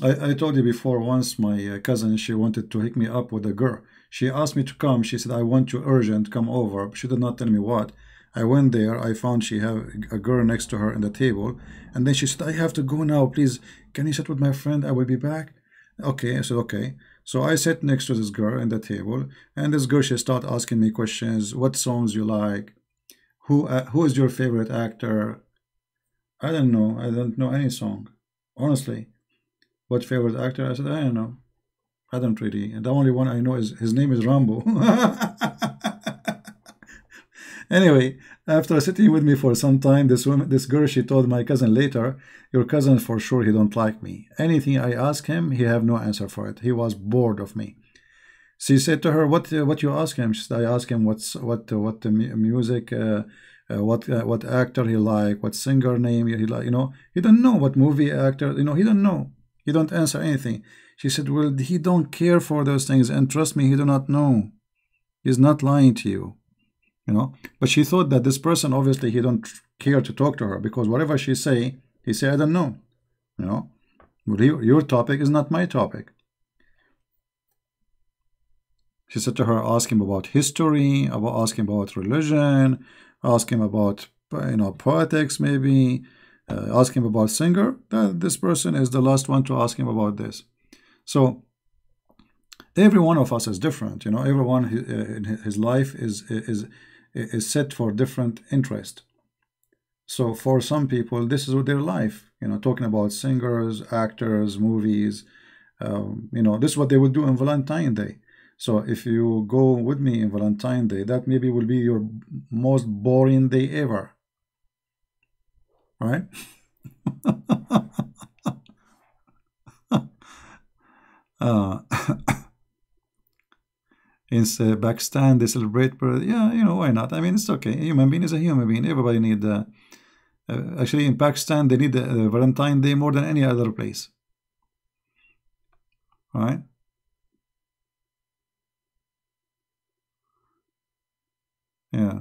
[SPEAKER 1] I told you before. Once my cousin, she wanted to hook me up with a girl. She asked me to come. She said, "I want you urgent. Come over." She did not tell me what. I went there. I found she have a girl next to her in the table, and then she said, "I have to go now. Please, can you sit with my friend? I will be back." Okay, I said okay. So I sat next to this girl in the table, and this girl she started asking me questions. What songs you like? Who is your favorite actor? I don't know. I don't know any song, honestly. What favorite actor? I said I don't know. I don't really. And the only one I know is his name is Rambo. Anyway, after sitting with me for some time, this girl, she told my cousin later, "Your cousin for sure he don't like me. Anything I ask him, he have no answer for it. He was bored of me." She said to her, "What you ask him?" She said, "I ask him what the music, what actor he like, what singer name he like. You know, he don't know what movie actor. You know, he don't know. He don't answer anything." She said, "Well, he don't care for those things, and trust me, he do not know. He's not lying to you." You know, but she thought that this person obviously he don't care to talk to her because whatever she say, he say I don't know. You know, well, your topic is not my topic. She said to her, ask him about history, ask him about religion, ask him about politics, maybe ask him about singer. This person is the last one to ask him about this. So every one of us is different. You know, everyone in his life is set for different interest. So for some people, this is their life. You know, talking about singers, actors, movies. You know, this is what they would do on Valentine's Day. So if you go with me in Valentine's Day, that maybe will be your most boring day ever, right? In Pakistan, they celebrate birth. Yeah, you know, why not? I mean, it's okay. A human being is a human being. Everybody need actually, in Pakistan, they need the Valentine's Day more than any other place. All right? Yeah.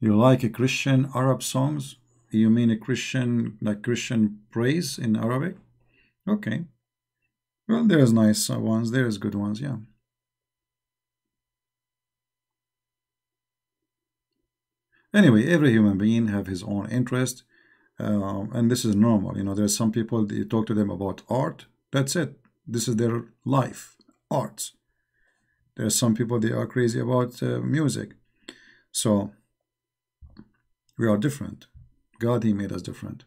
[SPEAKER 1] You like a Christian Arab songs? You mean a Christian, like Christian praise in Arabic? Okay. Well, there's nice ones. There's good ones, yeah. Anyway, every human being have his own interest, and this is normal. You know, there's some people you talk to them about art. That's it. This is their life, arts. There's some people they are crazy about music. So we are different. God, He made us different.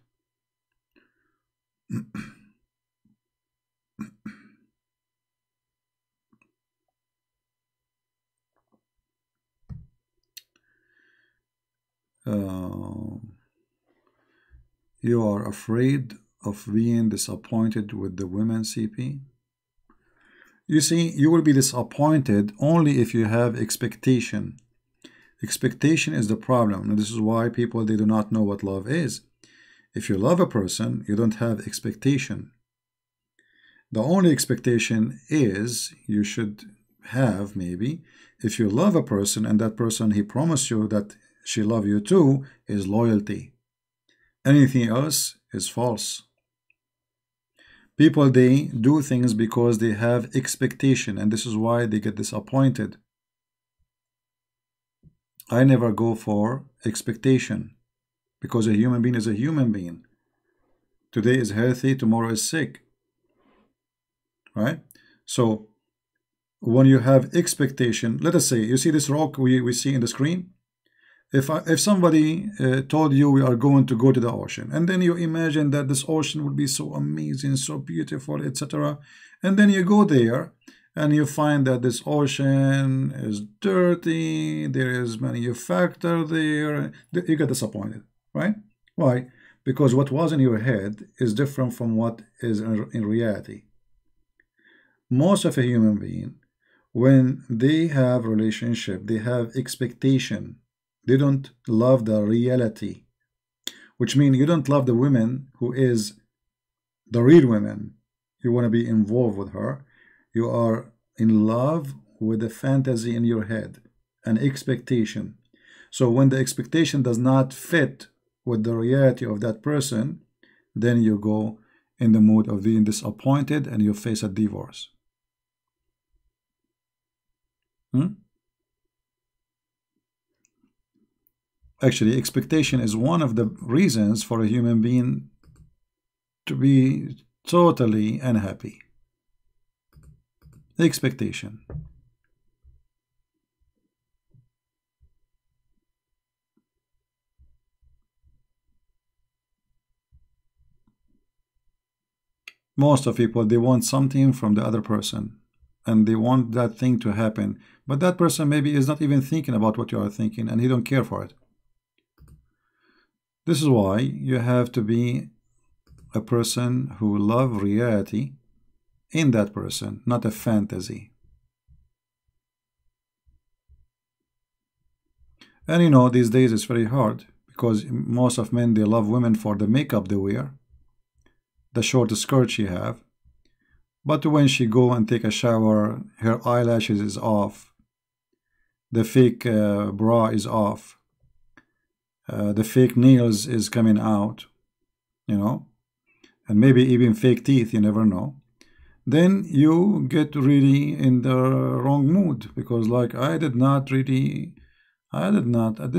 [SPEAKER 1] You are afraid of being disappointed with the women, CP? You see, you will be disappointed only if you have expectation. Expectation is the problem, and this is why people they do not know what love is. If you love a person, you don't have expectation. The only expectation is you should have maybe if you love a person and that person he promised you that she love you too is loyalty. Anything else is false. People they do things because they have expectation, and this is why they get disappointed. I never go for expectation because a human being is a human being. Today is healthy, tomorrow is sick. Right? So when you have expectation, let us say you see this rock we see in the screen. If somebody told you we are going to go to the ocean, and then you imagine that this ocean would be so amazing, so beautiful, etc., and then you go there and you find that this ocean is dirty, there is manufacture there, you get disappointed, right? Why? Because what was in your head is different from what is in reality. Most of a human being, when they have relationship, they have expectation. They don't love the reality. which means you don't love the women who is the real women. You want to be involved with her. You are in love with a fantasy in your head, an expectation. So when the expectation does not fit with the reality of that person, then you go in the mood of being disappointed and you face a divorce. Actually, expectation is one of the reasons for a human being to be totally unhappy. Expectation. Most of people, they want something from the other person, and they want that thing to happen, but that person maybe is not even thinking about what you are thinking, and he don't care for it. This is why you have to be a person who love reality in that person, not a fantasy. And you know, these days it's very hard because most of men, they love women for the makeup they wear, the short skirt she have, but when she go and take a shower, her eyelashes is off, the fake bra is off, the fake nails is coming out, you know, and maybe even fake teeth, you never know. Then you get really in the wrong mood because, like, this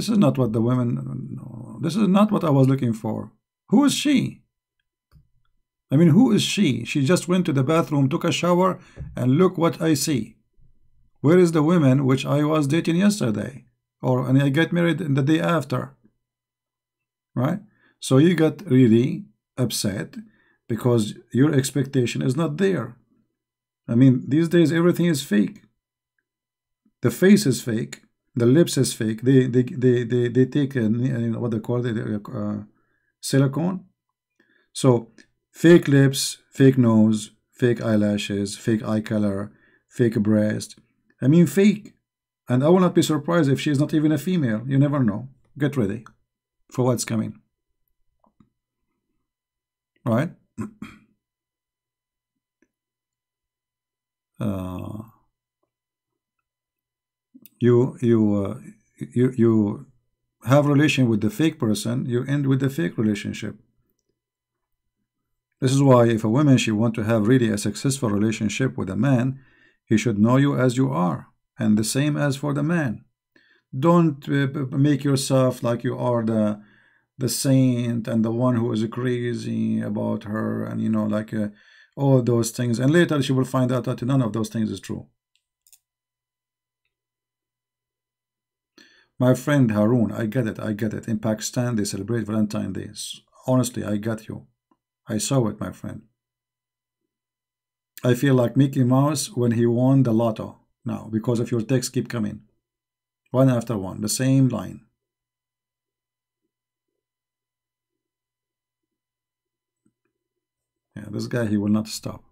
[SPEAKER 1] is not what the women, this is not what I was looking for. Who is she? I mean, who is she? She just went to the bathroom, took a shower, and look what I see. Where is the woman which I was dating yesterday? And I get married in the day after. Right? So you got really upset because your expectation is not there. I mean, these days everything is fake. The face is fake. The lips is fake. They take what they call it, silicone. So fake lips, fake nose, fake eyelashes, fake eye color, fake breast. I mean, fake. And I will not be surprised if she is not even a female. You never know. Get ready for what's coming. Right? You have relation with the fake person, you end with the fake relationship. This is why if a woman, she want to have really a successful relationship with a man, he should know you as you are, and the same as for the man. Don't make yourself like you are the saint and the one who is crazy about her, and you know, like all those things, and later she will find out that none of those things is true. My friend Harun, I get it. In Pakistan, they celebrate Valentine's Day. Honestly, I got you. I saw it, my friend. I feel like Mickey Mouse when he won the lotto now because of your texts keep coming. One after one, the same line. Yeah, this guy, he will not stop.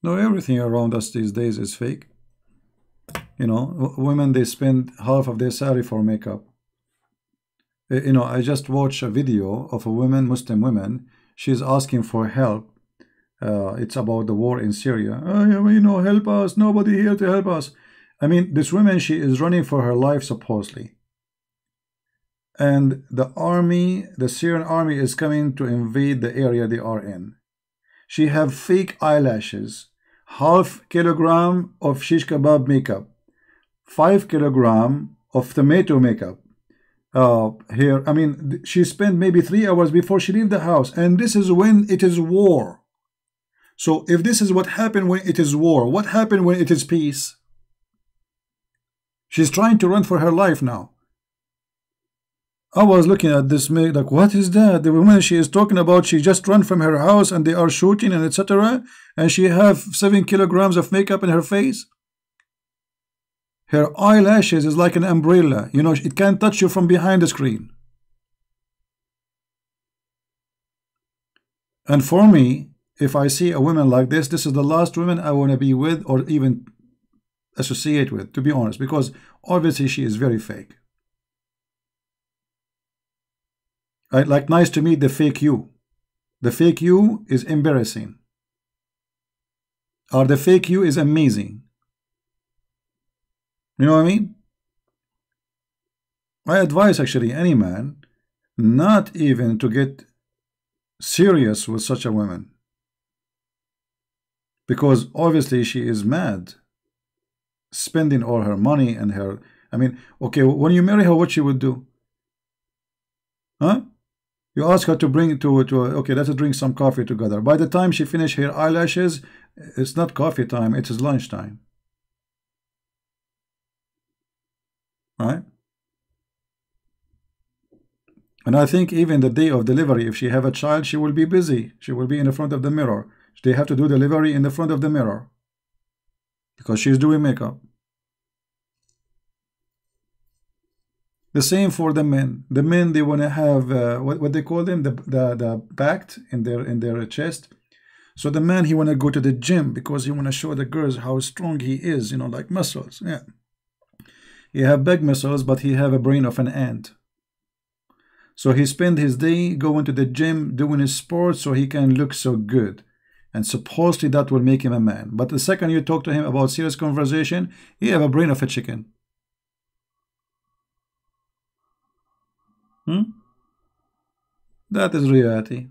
[SPEAKER 1] No, everything around us these days is fake. You know, women, they spend half of their salary for makeup. You know, I just watched a video of a woman, Muslim woman. She's asking for help. It's about the war in Syria. You know, help us. Nobody here to help us. I mean, this woman, she is running for her life, supposedly. And the army, the Syrian army is coming to invade the area they are in. She have fake eyelashes, half kilogram of shish kebab makeup, 5 kilogram of tomato makeup. Here, I mean, she spent maybe 3 hours before she leave the house, and this is when it is war. So if this is what happened when it is war, what happened when it is peace? She's trying to run for her life now. I was looking at this, like, what is that? The woman she is talking about, she just ran from her house and they are shooting and etc. And she have 7 kilograms of makeup in her face. Her eyelashes is like an umbrella. You know, it can't touch you from behind the screen. And for me, if I see a woman like this is the last woman I want to be with or even associate with, to be honest, because obviously she is very fake. Right? Like, nice to meet the fake you. The fake you is embarrassing, or the fake you is amazing. You know what I mean? I advise actually any man not even to get serious with such a woman, because obviously she is mad, spending all her money and her, I mean, okay, when you marry her, what she would do? Huh? You ask her to bring okay, let's drink some coffee together. By the time she finish her eyelashes, it's not coffee time, it is lunchtime. Right? And I think even the day of delivery, if she have a child, she will be busy. She will be in the front of the mirror. They have to do delivery in the front of the mirror because she's doing makeup. The same for the men. The men, they want to have what they call them, the pact in their chest. So the man, he want to go to the gym because he want to show the girls how strong he is, you know, like muscles. Yeah, he have big muscles, but he have a brain of an ant. So he spend his day going to the gym, doing his sports, so he can look so good. And supposedly that will make him a man. But the second you talk to him about serious conversation, he have a brain of a chicken. That is reality.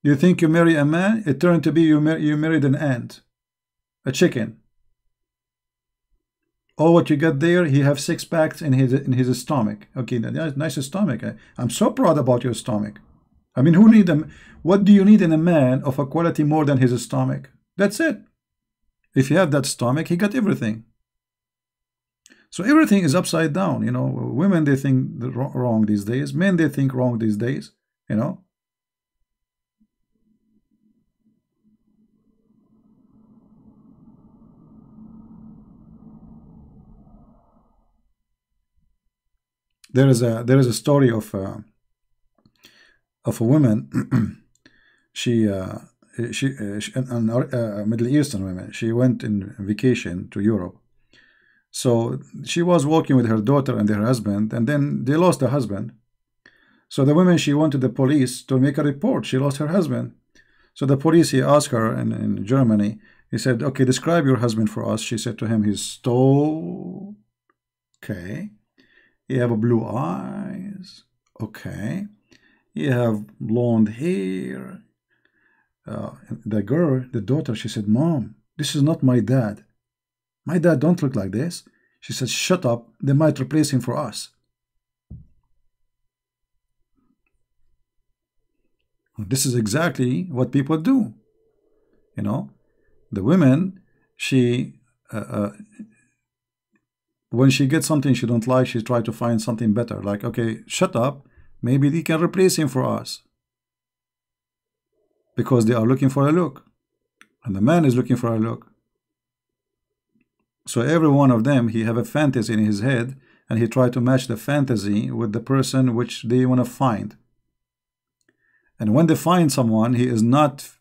[SPEAKER 1] You think you marry a man, it turned to be you married an ant, a chicken. Oh, what you got there, he have 6 packs in his stomach. Okay, that's nice stomach. I'm so proud about your stomach. I mean, who need them? What do you need in a man of a quality more than his stomach? That's it. If you have that stomach, he got everything. So everything is upside down, you know. Women, they think wrong these days. Men, they think wrong these days, you know. There is a story of a woman. she a Middle Eastern woman. She went in vacation to Europe. So she was walking with her daughter and her husband, and then they lost the husband. So the woman, she went to the police to make a report. She lost her husband. So the police, he asked her in Germany, he said, okay, describe your husband for us. She said to him, he's tall. Okay. You have blue eyes. Okay. You have blonde hair. The daughter, she said, Mom, this is not my dad. My dad don't look like this. She said, shut up. They might replace him for us. This is exactly what people do. You know, the women, when she gets something she don't like, she try to find something better. Like, okay, shut up. Maybe they can replace him for us. Because they are looking for a look. And the man is looking for a look. So every one of them, he have a fantasy in his head, and he try to match the fantasy with the person which they want to find. And when they find someone, he is not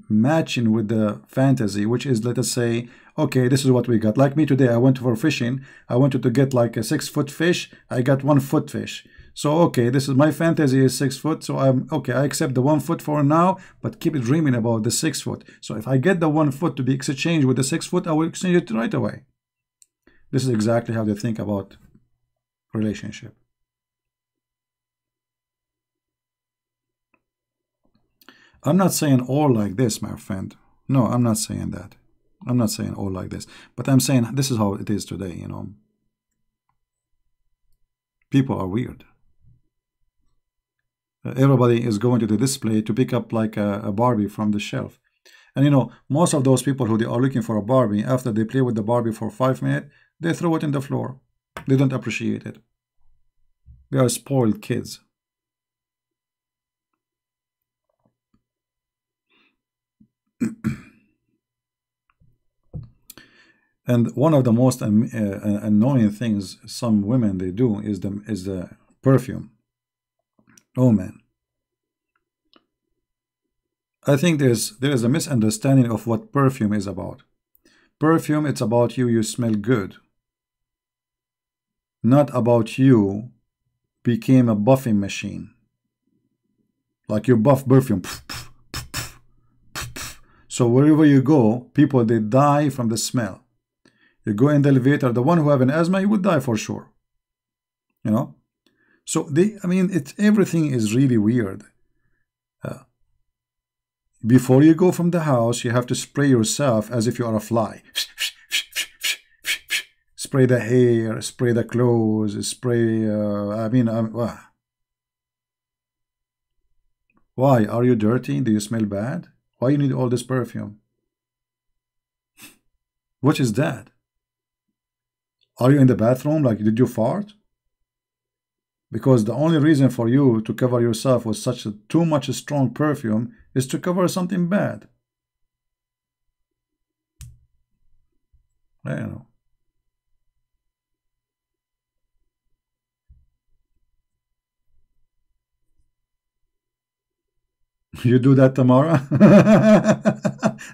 [SPEAKER 1] matching with the fantasy, which is, let us say, okay, this is what we got. Like me today, I went for fishing. I wanted to get like a 6-foot fish. I got 1-foot fish. So, okay, this is my fantasy is 6 foot. So I'm okay. I accept the 1 foot for now, but keep dreaming about the 6 foot. So if I get the 1 foot to be exchanged with the 6 foot, I will exchange it right away. This is exactly how they think about relationship. I'm not saying all like this, my friend. No, I'm not saying that. I'm not saying all like this. But I'm saying this is how it is today, you know. People are weird. Everybody is going to the display to pick up like a Barbie from the shelf. And you know, most of those people who they are looking for a Barbie, after they play with the Barbie for 5 minutes, they throw it in the floor. They don't appreciate it. They are spoiled kids. And one of the most annoying things some women they do is the perfume. Oh man, I think there is a misunderstanding of what perfume is about. Perfume, it's about you, you smell good. Not about you became a buffing machine. Like you buff perfume. So wherever you go, people, they die from the smell. You go in the elevator, the one who have an asthma, he would die for sure. You know? So I mean, everything is really weird. Before you go from the house, you have to spray yourself as if you are a fly. Spray the hair, spray the clothes, spray, why? Are you dirty? Do you smell bad? Why you need all this perfume? What is that? Are you in the bathroom? Like, did you fart? Because the only reason for you to cover yourself with such a too much strong perfume is to cover something bad. I don't know. You do that, Tamara?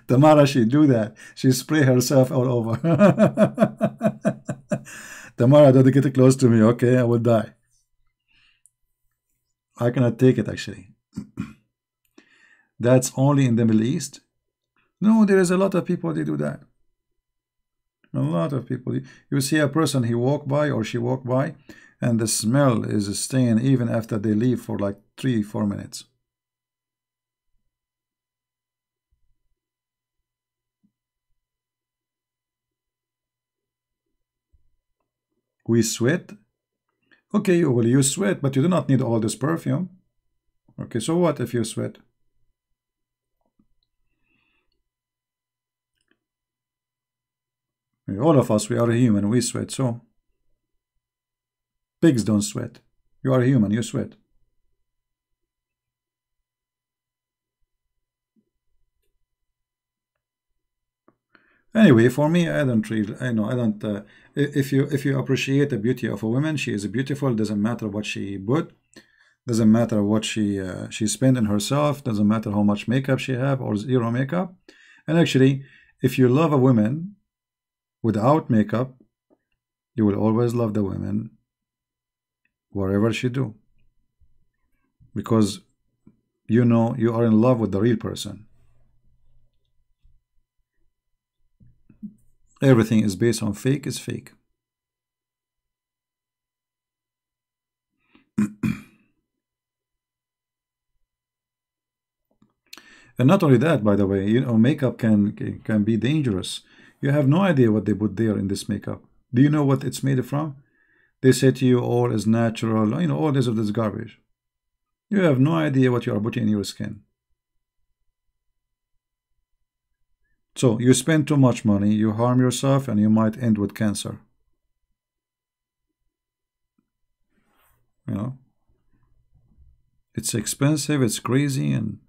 [SPEAKER 1] Tamara, she do that. She spray herself all over. Tamara, don't get close to me, okay? I will die. I cannot take it, actually. That's only in the Middle East? No, there is a lot of people, they do that. A lot of people. You see a person, he walk by or she walk by, and the smell is staying even after they leave for like 3-4 minutes. We sweat. Okay, well, you sweat, but you do not need all this perfume. Okay, so what if you sweat? All of us, we are human, we sweat, so. Pigs don't sweat. You are human, you sweat. Anyway, for me, I don't really, I know, I don't, if you appreciate the beauty of a woman, she is beautiful, doesn't matter what she put, doesn't matter what she spent on herself, doesn't matter how much makeup she have or zero makeup. And actually, if you love a woman without makeup, you will always love the woman whatever she do, because you know you are in love with the real person. Everything is based on fake is fake. And not only that, by the way, you know, makeup can be dangerous. You have no idea what they put there in this makeup. Do you know what it's made from? They say to you all is natural, you know, all this of this garbage. You have no idea what you are putting in your skin. So you spend too much money, you harm yourself, and you might end with cancer. You know, it's expensive, it's crazy, and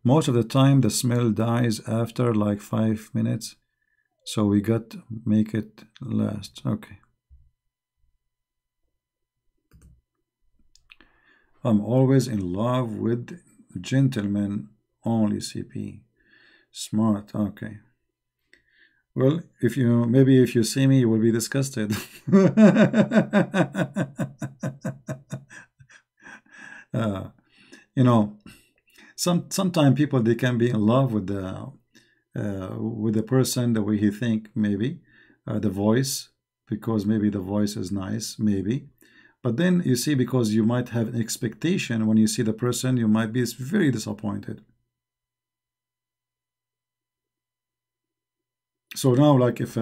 [SPEAKER 1] most of the time the smell dies after like 5 minutes. So we got to make it last. Okay. I'm always in love with gentlemen only, CP. Smart. Okay. Well, maybe if you see me, you will be disgusted. You know, sometimes people, they can be in love with the person, the way he think, maybe the voice, because maybe the voice is nice, maybe. But then you see, because you might have an expectation when you see the person, you might be very disappointed. So now, like if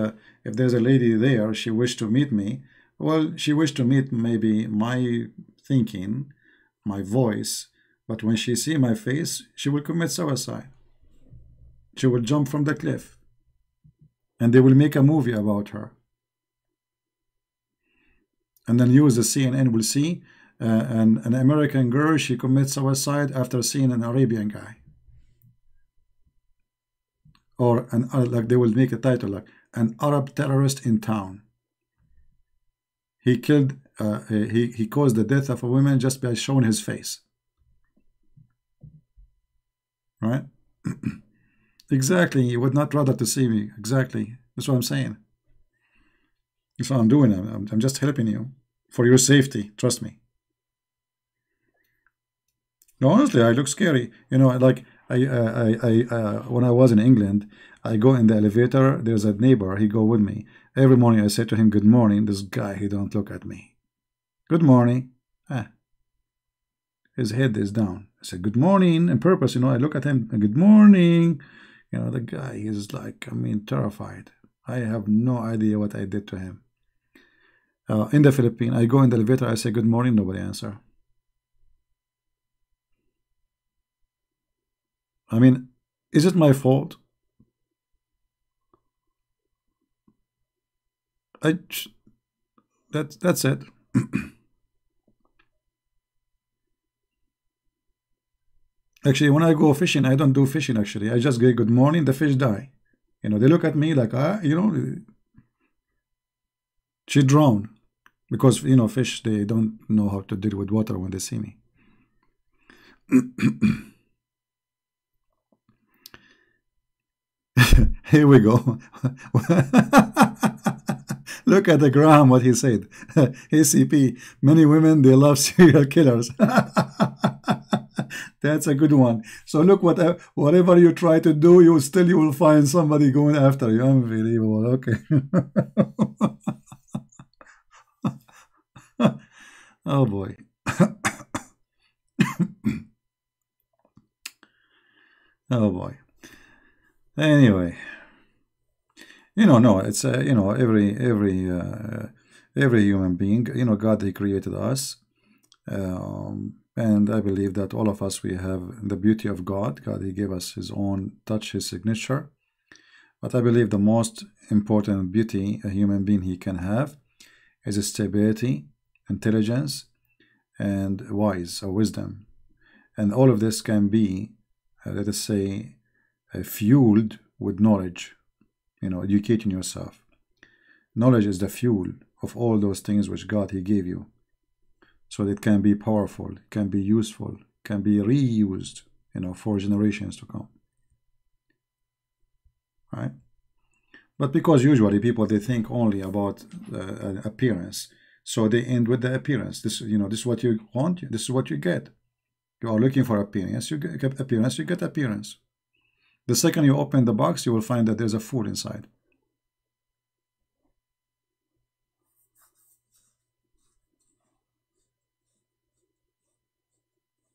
[SPEAKER 1] there's a lady there, she wished to meet me. Well, she wished to meet maybe my thinking, my voice, but when she see my face, she will commit suicide. She will jump from the cliff, and they will make a movie about her. And then use the CNN will see an American girl, she commits suicide after seeing an Arabian guy. Or like they will make a title like an Arab terrorist in town. He killed, he caused the death of a woman just by showing his face. right? Exactly. You would not rather to see me. Exactly. That's what I'm saying. That's what I'm doing. I'm just helping you for your safety. Trust me. No, honestly, I look scary. You know, like when I was in England, I go in the elevator. There's a neighbor. He go with me every morning. I say to him, "Good morning." This guy, he don't look at me. Good morning. Ah, his head is down. I said, "Good morning," on purpose. You know, I look at him. Good morning. You know, the guy is like, I mean, terrified. I have no idea what I did to him. In the Philippines, I go in the elevator. I say, "Good morning." Nobody answer. I mean, is it my fault? I that's it. Actually, when I go fishing, I don't do fishing. Actually, I just say good morning. The fish die. You know, they look at me like, ah, you know, she drown because you know, fish they don't know how to deal with water when they see me. Here we go. Look at the Graham, what he said. ACP, many women, they love serial killers. That's a good one. So look, whatever you try to do, you will find somebody going after you. Unbelievable. Okay. Oh boy. Oh boy. Anyway, you know, no, it's you know, every human being, you know, God, He created us, and I believe that all of us we have the beauty of God. God, He gave us His own touch, His signature. But I believe the most important beauty a human being he can have is stability, intelligence, and wise or wisdom. And all of this can be, let us say, fueled with knowledge, you know, educating yourself. Knowledge is the fuel of all those things which God He gave you. So that it can be powerful, it can be useful, can be reused, you know, for generations to come. Right? But because usually people they think only about appearance, so they end with the appearance. This, you know, this is what you want. This is what you get. You are looking for appearance. You get appearance. You get appearance. The second you open the box, you will find that there's a food inside.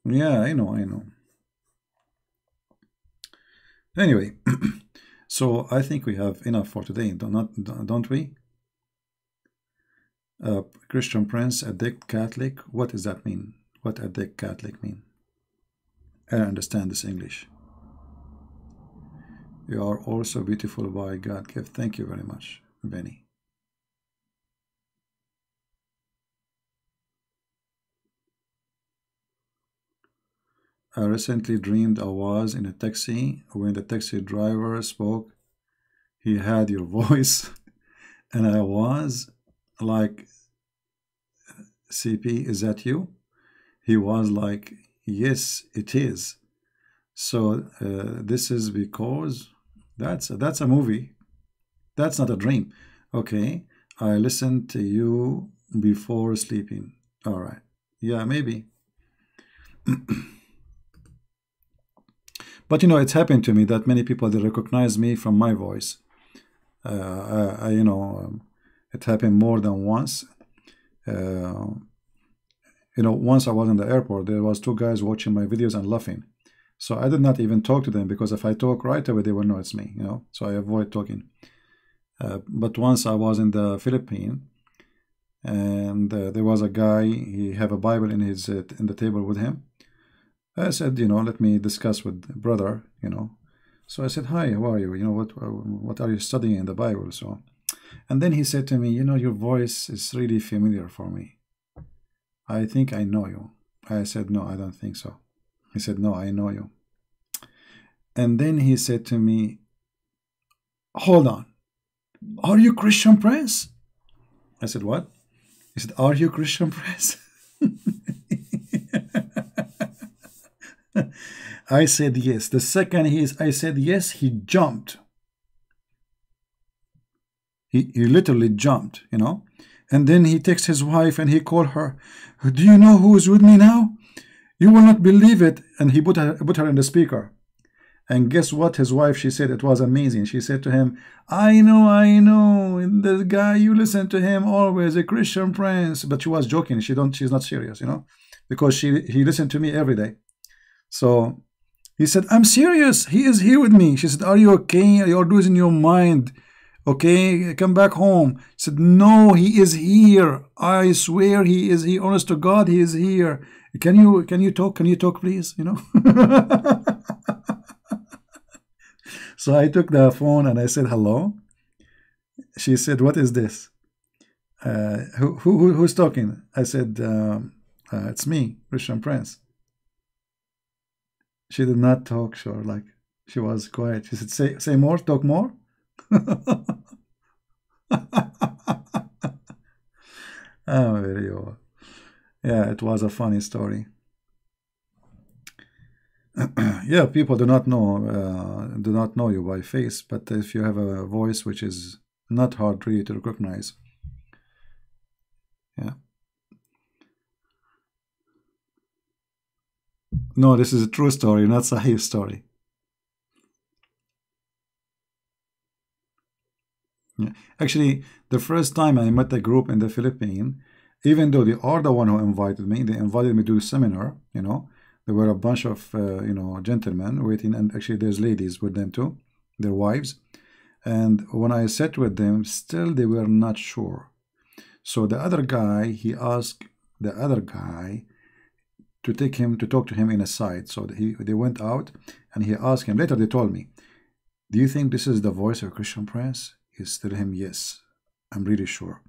[SPEAKER 1] Yeah, I know, I know. Anyway, so I think we have enough for today, don't we? Christian Prince, addict Catholic. What does that mean? What addict Catholic mean? I don't understand this English. You are also beautiful by God gift. Thank you very much, Benny. I recently dreamed I was in a taxi. When the taxi driver spoke, he had your voice, and I was like, CP, is that you? He was like, yes, it is. So this is because that's a movie. That's not a dream. Okay, I listened to you before sleeping. All right. Yeah, maybe. But you know, it's happened to me that many people they recognize me from my voice. You know, it happened more than once. You know, once I was in the airport, there was two guys watching my videos and laughing. So I did not even talk to them because if I talk right away, they will know it's me. You know, so I avoid talking. But once I was in the Philippines, and there was a guy. He have a Bible in his in the table with him. I said, you know, let me discuss with brother, you know. So I said, hi, how are you? You know, what are you studying in the Bible? So, and then he said to me, you know, your voice is really familiar for me. I think I know you. I said, no, I don't think so. He said, no, I know you. And then he said to me, hold on, are you Christian Prince? I said, what? He said, are you Christian Prince? I said yes. The second I said yes, he jumped. He literally jumped, you know. And then he texts his wife and he called her. Do you know who is with me now? You will not believe it. And he put her in the speaker. And guess what? His wife, she said it was amazing. She said to him, I know. And the guy, you listen to him always, a Christian prince. But she was joking. She's not serious, you know, because he listened to me every day. So he said, I'm serious. He is here with me. She said, are you okay? You're losing your mind. Okay, come back home. He said, no, he is here. I swear he is here. Honest to God, he is here. Can you talk? Can you talk, please? You know. So I took the phone and I said, hello. She said, what is this? Who's talking? I said, it's me, Christian Prince. She did not talk, sure, like she was quiet. She said, say more, talk more. Oh, video. Yeah, it was a funny story. Yeah, people do not know you by face, but if you have a voice which is not hard really to recognize. Yeah. No, this is a true story, not Sahih story. Yeah. Actually, the first time I met a group in the Philippines, even though they are the one who invited me, they invited me to a seminar, you know. There were a bunch of, you know, gentlemen waiting, and actually there's ladies with them too, their wives. And when I sat with them, still they were not sure. So the other guy, he asked the other guy to talk to him in a side. So they went out and he asked him, later they told me, do you think this is the voice of Christian Prince? He said to him, yes, I'm really sure.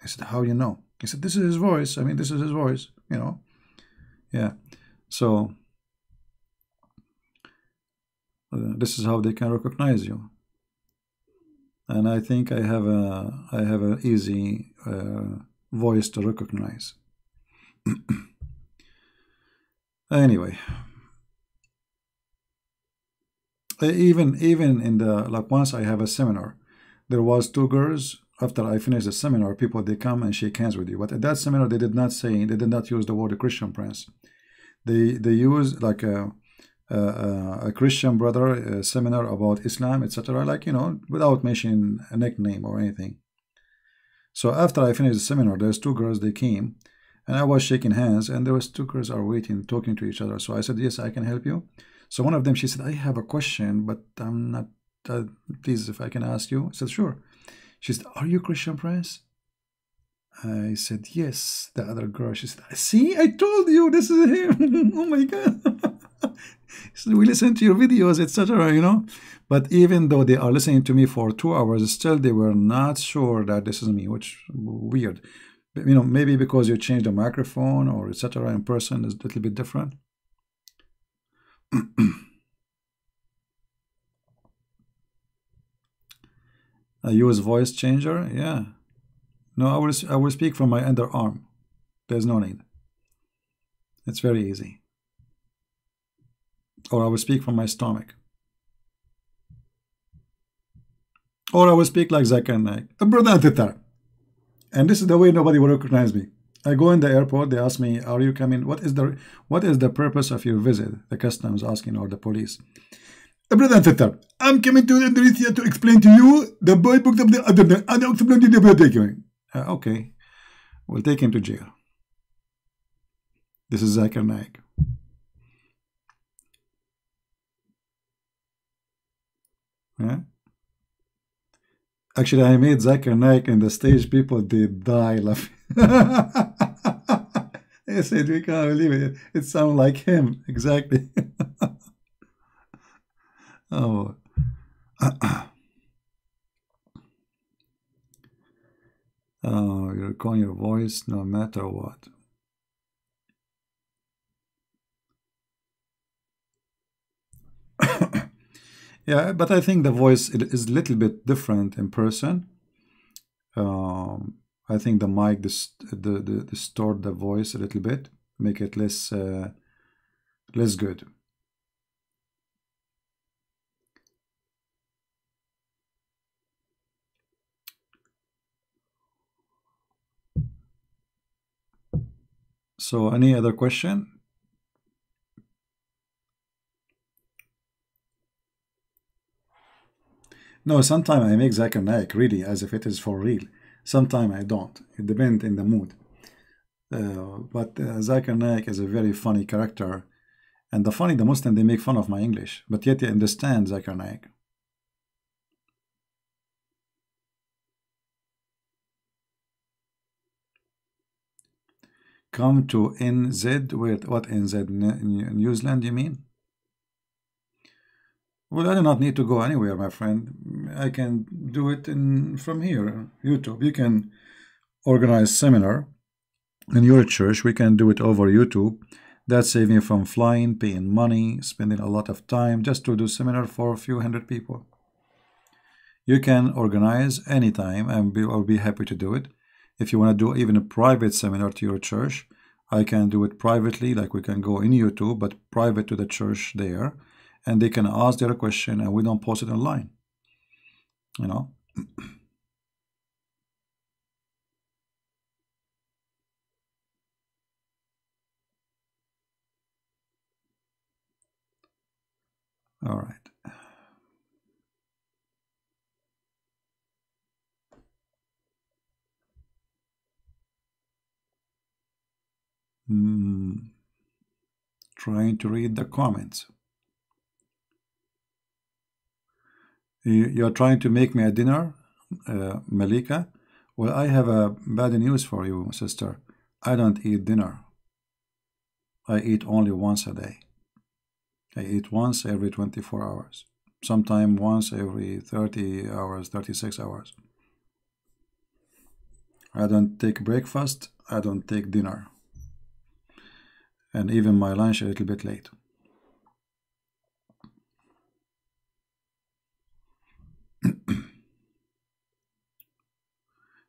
[SPEAKER 1] I said, how do you know? He said, this is his voice. I mean, this is his voice, you know. Yeah. So this is how they can recognize you. And I think I have an easy voice to recognize. Anyway, even in the, like, once I have a seminar, there was two girls. After I finished the seminar, people, they come and shake hands with you. But at that seminar, they did not use the word Christian Prince. They use like a Christian brother seminar about Islam, etc. Like, you know, without mentioning a nickname or anything. So after I finished the seminar, there's two girls, they came, and I was shaking hands, and there was two girls are waiting, talking to each other. So I said, yes, I can help you. So one of them, she said, I have a question, but I'm not, please, if I can ask you. I said, sure. She said, are you Christian Prince? I said, yes. The other girl, she said, see, I told you, this is him. Oh my God. So we listen to your videos, etc., you know. But even though they are listening to me for 2 hours, still they were not sure that this is me, which weird. You know, maybe because you changed the microphone or etc. in person is a little bit different. I use voice changer, yeah. No, I will speak from my underarm. There's no need. It's very easy. Or I will speak from my stomach. Or I will speak like Zakir Naik. And this is the way nobody will recognize me. I go in the airport, they ask me, are you coming? What is the purpose of your visit? The customs asking, or the police. I'm coming to Indonesia to explain to you the boy booked of the other day. Okay, we'll take him to jail. This is Zakir Naik. Yeah. Actually, I made Zakir Naik in the stage. People, they die laughing. They said, we can't believe it. It sounds like him. Exactly. Oh. Oh, you're recording your voice no matter what. Yeah, but I think the voice is a little bit different in person. I think the mic distort the voice a little bit, make it less good. So any other question? No, sometimes I make Zakir Naik really as if it is for real. Sometimes I don't. It depends in the mood. But Zakir Naik is a very funny character. And the Muslim, they make fun of my English. But yet they understand Zakir Naik. Come to NZ with what NZ? New Zealand, you mean? Well, I do not need to go anywhere, my friend. I can do it from here, YouTube. You can organize seminar in your church. We can do it over YouTube. That saves me from flying, paying money, spending a lot of time just to do seminar for a few hundred people. You can organize anytime, and I'll be happy to do it. If you want to do even a private seminar to your church, I can do it privately, like we can go in YouTube, but private to the church there, and they can ask their question, and we don't post it online. You know. All right. Trying to read the comments. You're trying to make me a dinner, Malika? Well, I have a bad news for you, sister. I don't eat dinner. I eat only once a day. I eat once every 24 hours. Sometime once every 30 hours, 36 hours. I don't take breakfast. I don't take dinner. And even my lunch a little bit late.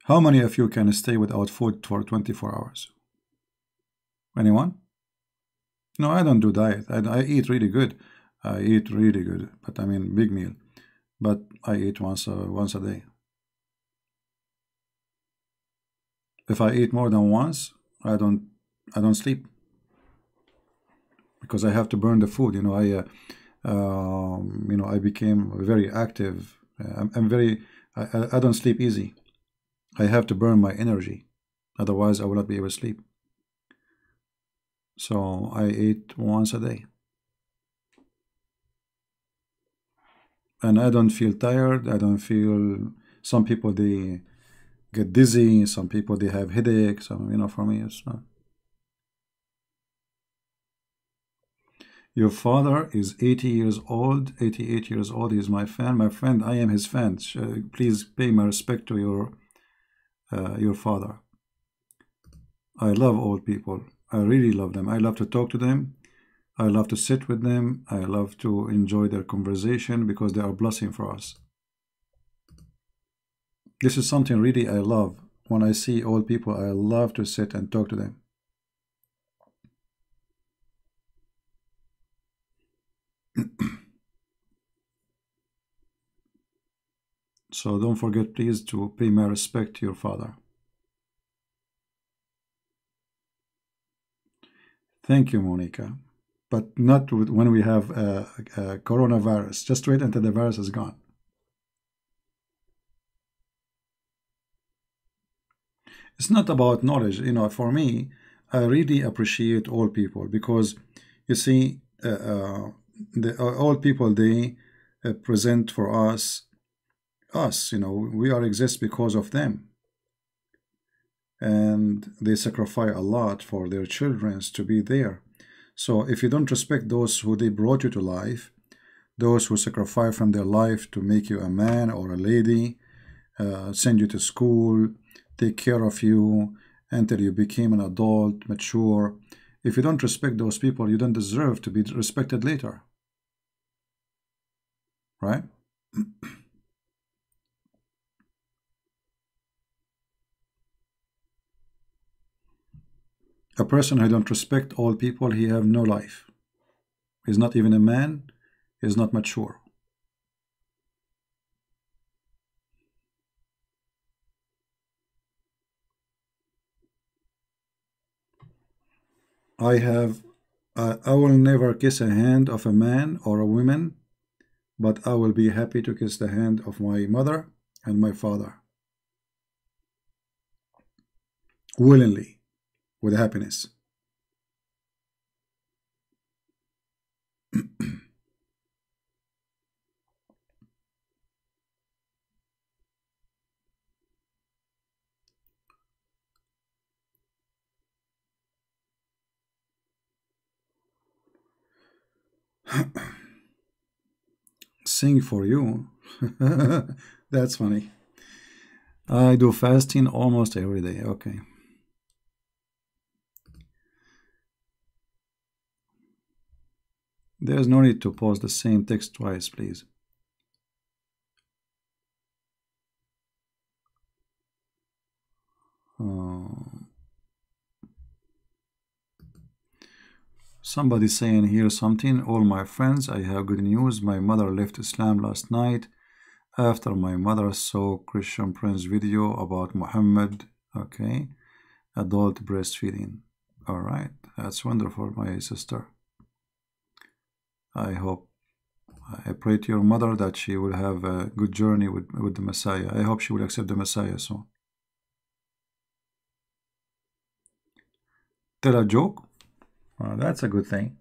[SPEAKER 1] How many of you can stay without food for 24 hours? Anyone? No, I don't do diet. I eat really good. I eat really good, but I mean big meal. But I eat once a day. If I eat more than once, I don't sleep because I have to burn the food. I became very active. I'm very. I don't sleep easy. I have to burn my energy, otherwise I will not be able to sleep. So I eat once a day. And I don't feel tired. I don't feel, some people they get dizzy, some people they have headaches. So, for me it's not. Your father is 80 years old, 88 years old. He is my fan. My friend, I am his fan. Please pay my respect to your father. I love old people. I really love them. I love to talk to them. I love to sit with them. I love to enjoy their conversation because they are a blessing for us. This is something really I love. When I see old people, I love to sit and talk to them. So don't forget, please, to pay my respect to your father. Thank you, Monica. But not when we have a coronavirus. Just wait until the virus is gone. It's not about knowledge. For me, I really appreciate old people because, you see, the old people, they present for us, we are exist because of them. And they sacrifice a lot for their children to be there. So if you don't respect those who they brought you to life, those who sacrifice from their life to make you a man or a lady, send you to school, take care of you until you became an adult, mature. If you don't respect those people, you don't deserve to be respected later. Right? A person who don't respect all people, he have no life. He's not even a man. He's not mature. I have, I will never kiss a hand of a man or a woman, but I will be happy to kiss the hand of my mother and my father willingly, with happiness. Sing for you. That's funny. I do fasting almost every day. Okay. There's no need to post the same text twice, please. Somebody saying here something. All my friends, I have good news. My mother left Islam last night after my mother saw Christian Prince video about Muhammad. Okay. Adult breastfeeding. All right. That's wonderful, my sister. I hope, I pray to your mother that she will have a good journey with the Messiah. I hope she will accept the Messiah soon. Tell a joke? That's a good thing.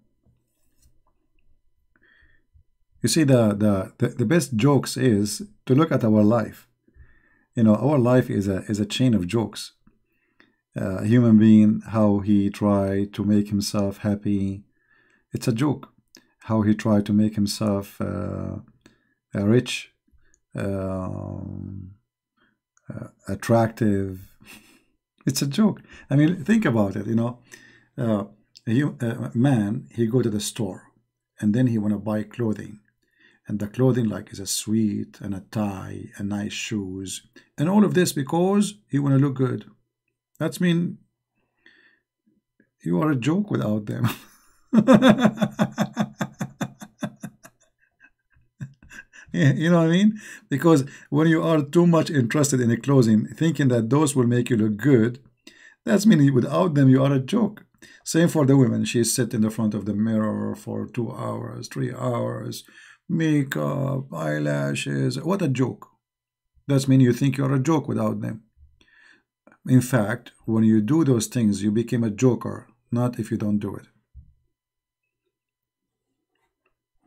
[SPEAKER 1] You see, the best jokes is to look at our life. You know, our life is a chain of jokes. A human being, how he tried to make himself happy. It's a joke. How he tried to make himself rich, attractive. It's a joke. I mean, think about it, you know. A man, he go to the store, and then he want to buy clothing. And the clothing like is a suit and a tie and nice shoes. And all of this because he want to look good. That's mean you are a joke without them. You know what I mean? Because when you are too much interested in the clothing, thinking that those will make you look good, that's meaning without them you are a joke. Same for the women. She sit in the front of the mirror for 2 hours, 3 hours, makeup, eyelashes. What a joke. That's mean you think you're a joke without them. In fact, when you do those things, you become a joker, not if you don't do it.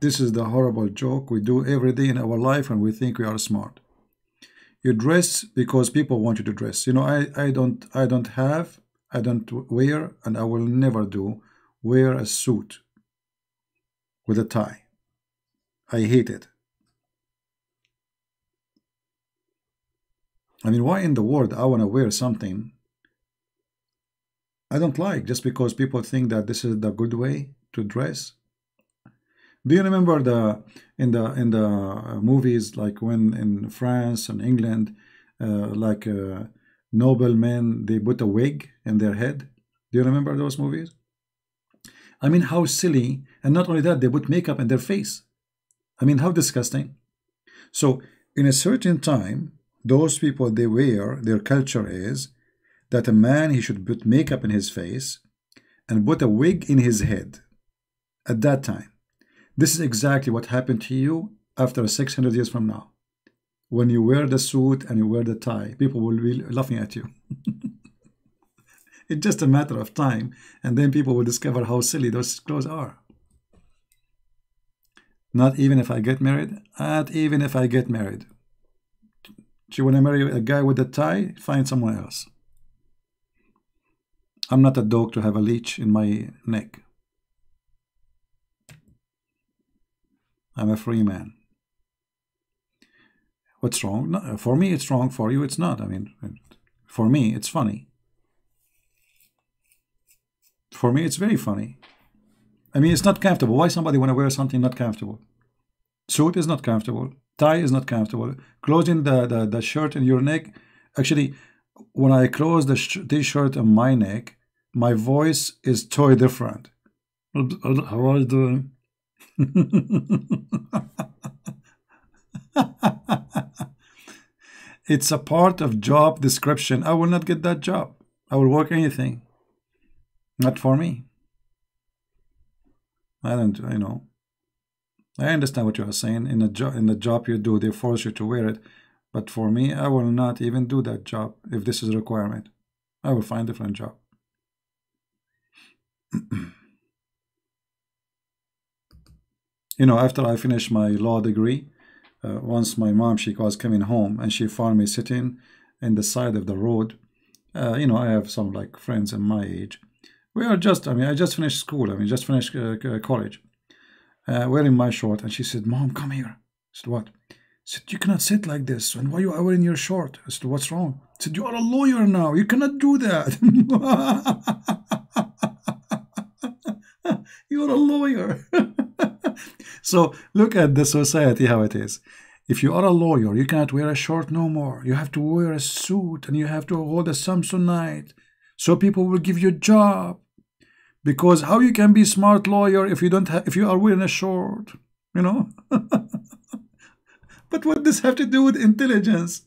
[SPEAKER 1] This is the horrible joke we do every day in our life when we think we are smart. You dress because people want you to dress. You know, I don't wear, and I will never do, wear a suit with a tie. I hate it. I mean, why in the world I want to wear something I don't like just because people think that this is the good way to dress? Do you remember in the movies, like when in France and England, like noblemen, they put a wig in their head? Do you remember those movies? I mean, how silly! And not only that, they put makeup in their face. I mean, how disgusting! So, in a certain time, those people, they wear, their culture is that a man, he should put makeup in his face and put a wig in his head at that time. This is exactly what happened to you after 600 years from now. When you wear the suit and you wear the tie, people will be laughing at you. It's just a matter of time, and then people will discover how silly those clothes are. Not even if I get married? Not even if I get married. Do you want to marry a guy with a tie? Find someone else. I'm not a dog to have a leash in my neck. I'm a free man. What's wrong? No, for me, it's wrong. For you, it's not. I mean, for me, it's funny. For me, it's very funny. I mean, it's not comfortable. Why somebody want to wear something not comfortable? Suit is not comfortable. Tie is not comfortable. Closing the shirt in your neck. Actually, when I close the t-shirt on my neck, my voice is totally different. How are you doing? It's a part of job description. I will not get that job. I will work anything. Not for me. I don't, I understand what you are saying. In the job you do, they force you to wear it. But for me, I will not even do that job if this is a requirement. I will find a different job. After I finished my law degree, once my mom, she was coming home and she found me sitting in the side of the road. I have some like friends in my age. We are just, I just finished school. Just finished college. Wearing my short, and she said, "Mom, come here." I said, "What?" She said, "You cannot sit like this. And why you are wearing your short?" I said, "What's wrong?" She said, "You are a lawyer now. You cannot do that." You're a lawyer. So look at the society, how it is. If you are a lawyer, you cannot wear a short no more. You have to wear a suit and you have to hold a Samsonite so people will give you a job. Because how you can be smart lawyer if you are wearing a short, But what does have to do with intelligence?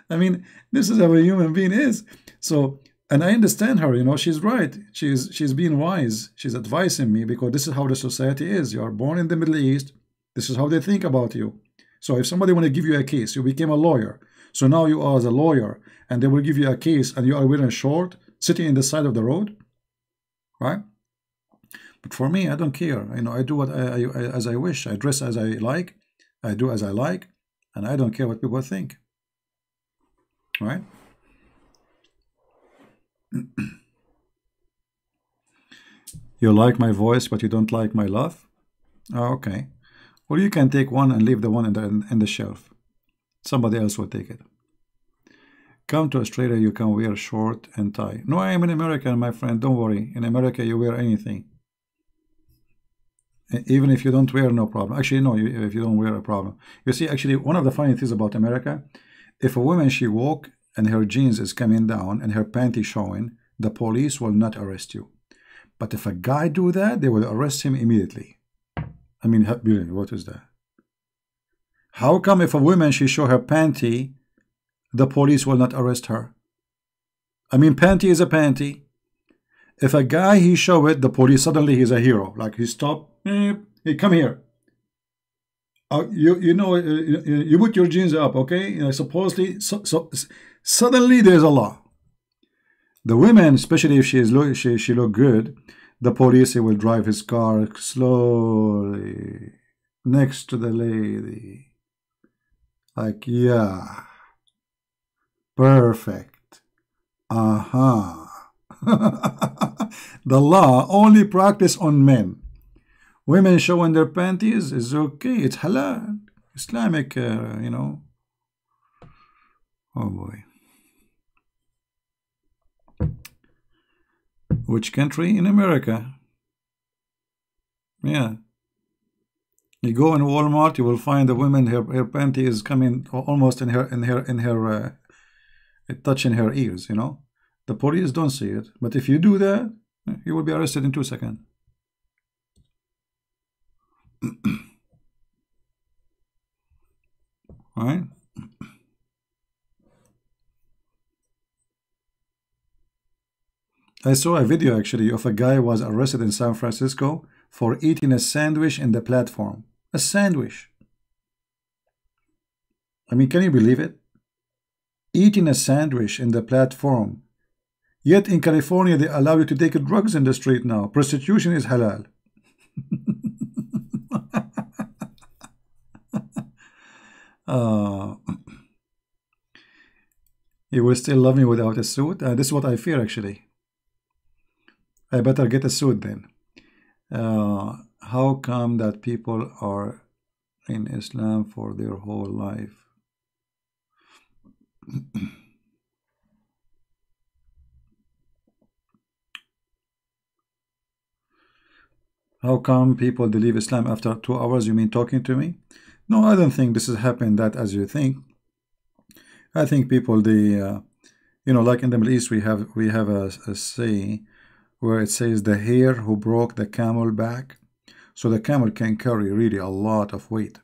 [SPEAKER 1] This is how a human being is. So, and I understand her, she's right. She's being wise. She's advising me because this is how the society is. You are born in the Middle East. This is how they think about you. So if somebody want to give you a case, you became a lawyer. So now you are a lawyer and they will give you a case and you are wearing a short, sitting in the side of the road, right? But for me, I don't care. I do what as I wish. I dress as I like. I do as I like. And I don't care what people think. Right? You like my voice, but you don't like my love? Oh, okay. Well, you can take one and leave the one in the shelf. Somebody else will take it. Come to Australia, you can wear short and tie. No, I am in America, my friend. Don't worry. In America, you wear anything. Even if you don't wear, no problem. Actually, no, if you don't wear, a problem. You see, actually, one of the funny things about America, if a woman, she walk and her jeans is coming down and her panty showing, the police will not arrest you. But if a guy do that, they will arrest him immediately. What is that? How come if a woman, she show her panty, the police will not arrest her? Panty is a panty. If a guy, he show it, the police, suddenly he's a hero. Like he stop, hey, come here. You put your jeans up, okay? Supposedly, suddenly there's a law. The women, especially if she look good, the police, he will drive his car slowly next to the lady. Like, yeah, perfect. The law only practice on men. Women showing their panties is okay. It's halal. Islamic, Oh boy. Which country? In America. Yeah. You go in Walmart, you will find a woman, her panty is coming almost in her touching her ears, The police don't see it. But if you do that, you will be arrested in 2 seconds. Right? I saw a video actually of a guy was arrested in San Francisco for eating a sandwich in the platform. A sandwich. Can you believe it? Eating a sandwich in the platform. Yet in California, they allow you to take drugs in the street now. Prostitution is halal. You will still love me without a suit? This is what I fear, actually. I better get a suit then. How come that people are in Islam for their whole life? How come people they leave Islam after 2 hours? You mean talking to me? No, I don't think this has happened that as you think. I think people they like in the Middle East we have a saying where it says the hare who broke the camel back. So the camel can carry really a lot of weight.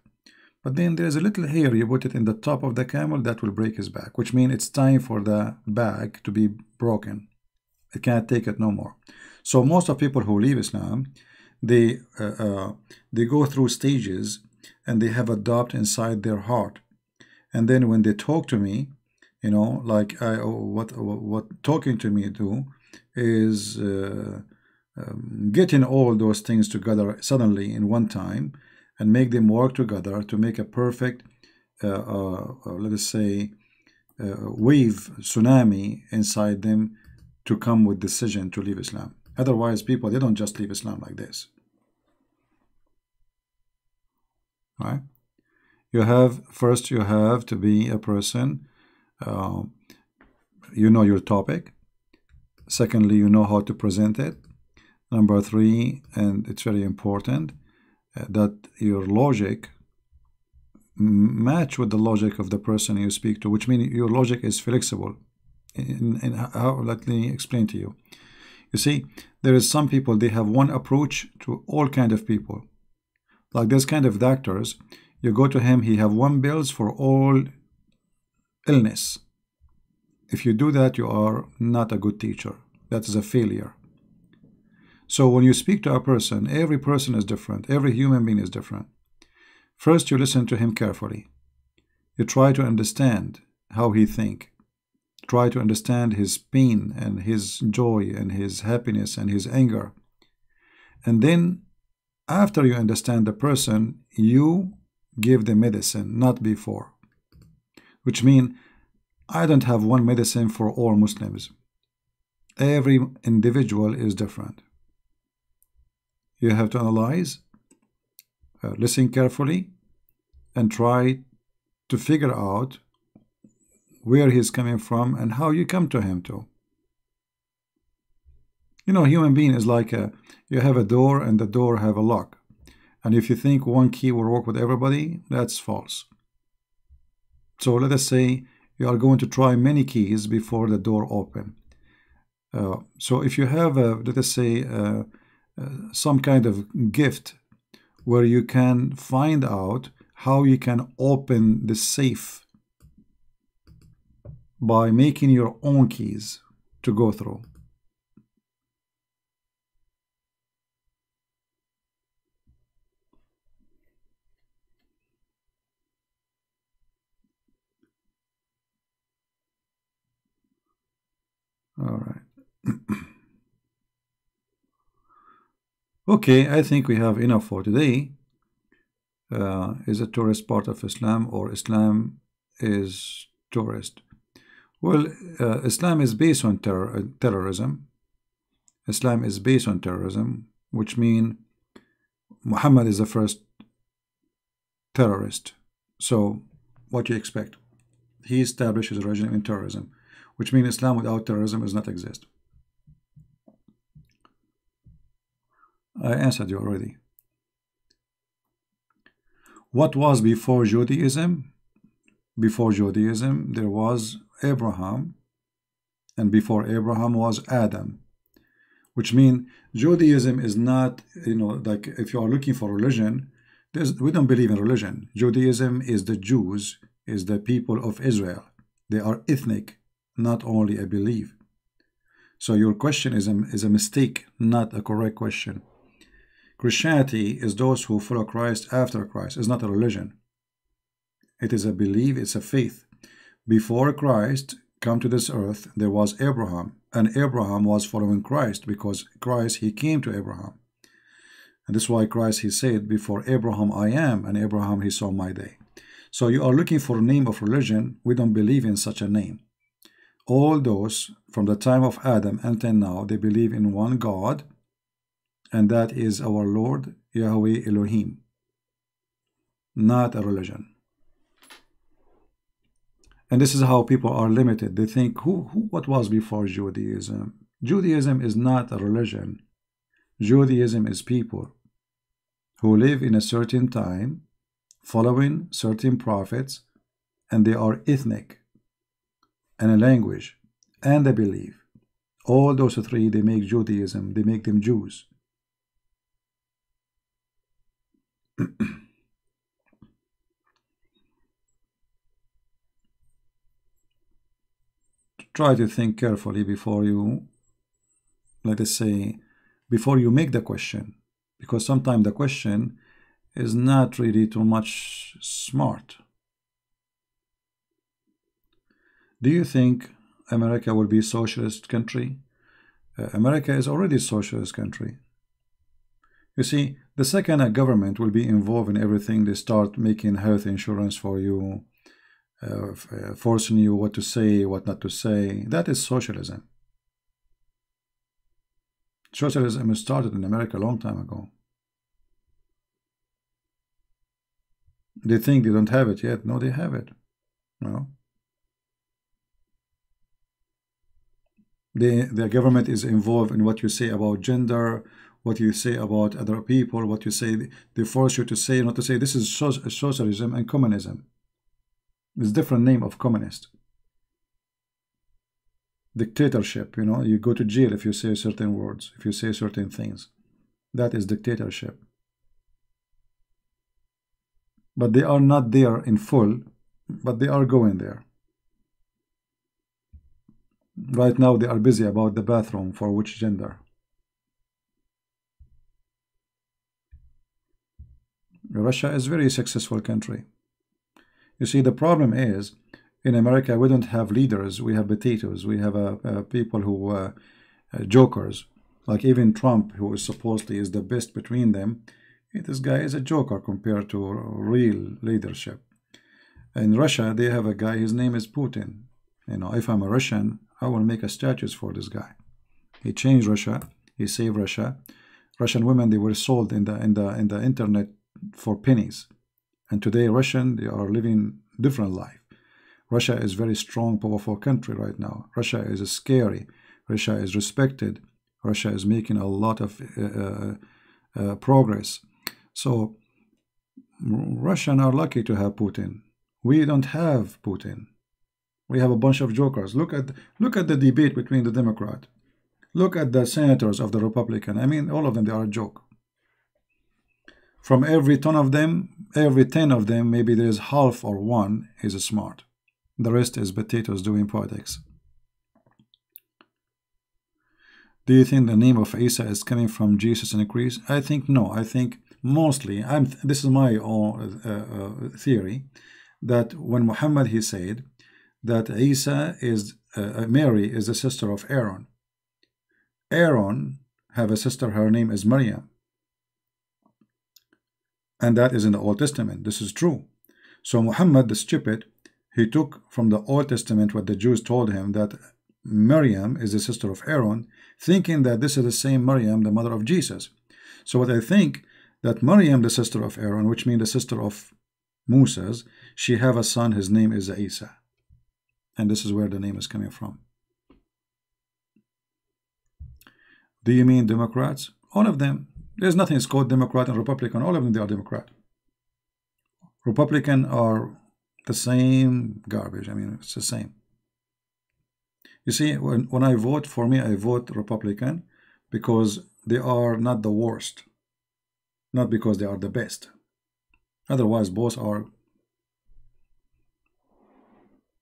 [SPEAKER 1] But then there's a little hair, you put it in the top of the camel, that will break his back, which means it's time for the bag to be broken. It can't take it no more. So most of people who leave Islam, they they go through stages, and they have a doubt inside their heart. And then when they talk to me, you know, like what talking to me do is getting all those things together suddenly in one time, and make them work together to make a perfect, let us say, wave tsunami inside them to come with decision to leave Islam. Otherwise, people, they don't just leave Islam like this. All right? First you have to be a person, you know your topic. Secondly, you know how to present it. Number three, and it's very important, that your logic match with the logic of the person you speak to, which means your logic is flexible. Let me explain to you. You see, there is some people, they have one approach to all kind of people. Like this kind of doctors, you go to him, he have one bills for all illness. If you do that, you are not a good teacher. That is a failure. So when you speak to a person, every person is different. Every human being is different. First, you listen to him carefully. You try to understand how he think. Try to understand his pain and his joy and his happiness and his anger. And then, after you understand the person, you give the medicine, not before. Which means, I don't have one medicine for all Muslims. Every individual is different. You have to analyze, listen carefully, and try to figure out where he's coming from and how you come to him too. You know, human being is like you have a door and the door have a lock. And if you think one key will work with everybody, that's false. So let us say you are going to try many keys before the door open. So if you have, let us say, some kind of gift where you can find out how you can open the safe by making your own keys to go through. All right. Okay, I think we have enough for today. Is a tourist part of Islam, or Islam is tourist? Well, Islam is based on terrorism. Islam is based on terrorism, which means Muhammad is the first terrorist. So what do you expect? He established his regime in terrorism, which means Islam without terrorism does not exist. I answered you already. What was before Judaism? Before Judaism, there was Abraham, and before Abraham was Adam, which means Judaism is not, you know, like if you are looking for religion, we don't believe in religion. Judaism is the Jews, is the people of Israel. They are ethnic, not only a belief. So your question is a mistake, not a correct question. Christianity is those who follow Christ after Christ. It's not a religion. It is a belief, it's a faith. Before Christ come to this earth, there was Abraham, and Abraham was following Christ because Christ, he came to Abraham. And this is why Christ, he said, before Abraham I am, and Abraham, he saw my day. So you are looking for a name of religion. We don't believe in such a name. All those from the time of Adam until now, they believe in one God, and that is our Lord, Yahweh Elohim, not a religion. And this is how people are limited. They think, what was before Judaism? Judaism is not a religion. Judaism is people who live in a certain time, following certain prophets, and they are ethnic, and a language, and a belief. All those three, they make Judaism, they make them Jews. Try to think carefully before you, let us say, before you make the question. because sometimes the question is not really too much smart. Do you think America will be a socialist country? America is already a socialist country. You see, the second a government will be involved in everything, they start making health insurance for you, forcing you what to say, what not to say. That is socialism. Socialism started in America a long time ago. They think they don't have it yet. No, they have it. No. The government is involved in what you say about gender, what you say about other people, what you say. They force you to say, not to say. This is socialism and communism. It's a different name of communist. Dictatorship, you know, you go to jail if you say certain words, if you say certain things. That is dictatorship. But they are not there in full, but they are going there. Right now they are busy about the bathroom for which gender. Russia is a very successful country. You see, the problem is, in America, we don't have leaders. We have potatoes. We have people who jokers. Like even Trump, who is supposedly is the best between them. This guy is a joker compared to real leadership. In Russia, they have a guy. His name is Putin. You know, if I'm a Russian, I will make a statue for this guy. He changed Russia. He saved Russia. Russian women, they were sold in the internet for pennies. And today, Russian, they are living different life. Russia is very strong, powerful country right now. Russia is scary. Russia is respected. Russia is making a lot of progress. So Russians are lucky to have Putin. We don't have Putin. We have a bunch of jokers. Look at the debate between the Democrat. Look at the senators of the Republican. I mean, all of them, they are a joke. From every 10 of them, maybe there is half or one is smart. The rest is potatoes doing politics. Do you think the name of Isa is coming from Jesus in Greece? I think no. I think mostly, this is my own theory, that when Muhammad, he said that Isa is, Mary is the sister of Aaron. Aaron have a sister, her name is Maryam. And that is in the Old Testament. This is true. So Muhammad, the stupid, he took from the Old Testament what the Jews told him, that Maryam is the sister of Aaron, thinking that this is the same Maryam, the mother of Jesus. So what I think, that Maryam, the sister of Aaron, which means the sister of Moses, she have a son, his name is Isa. And this is where the name is coming from. Do you mean Democrats? All of them. There's nothing is called Democrat and Republican. All of them, they are Democrat. Republican are the same garbage. I mean, it's the same. You see, when I vote, for me, I vote Republican because they are not the worst. Not because they are the best. Otherwise, both are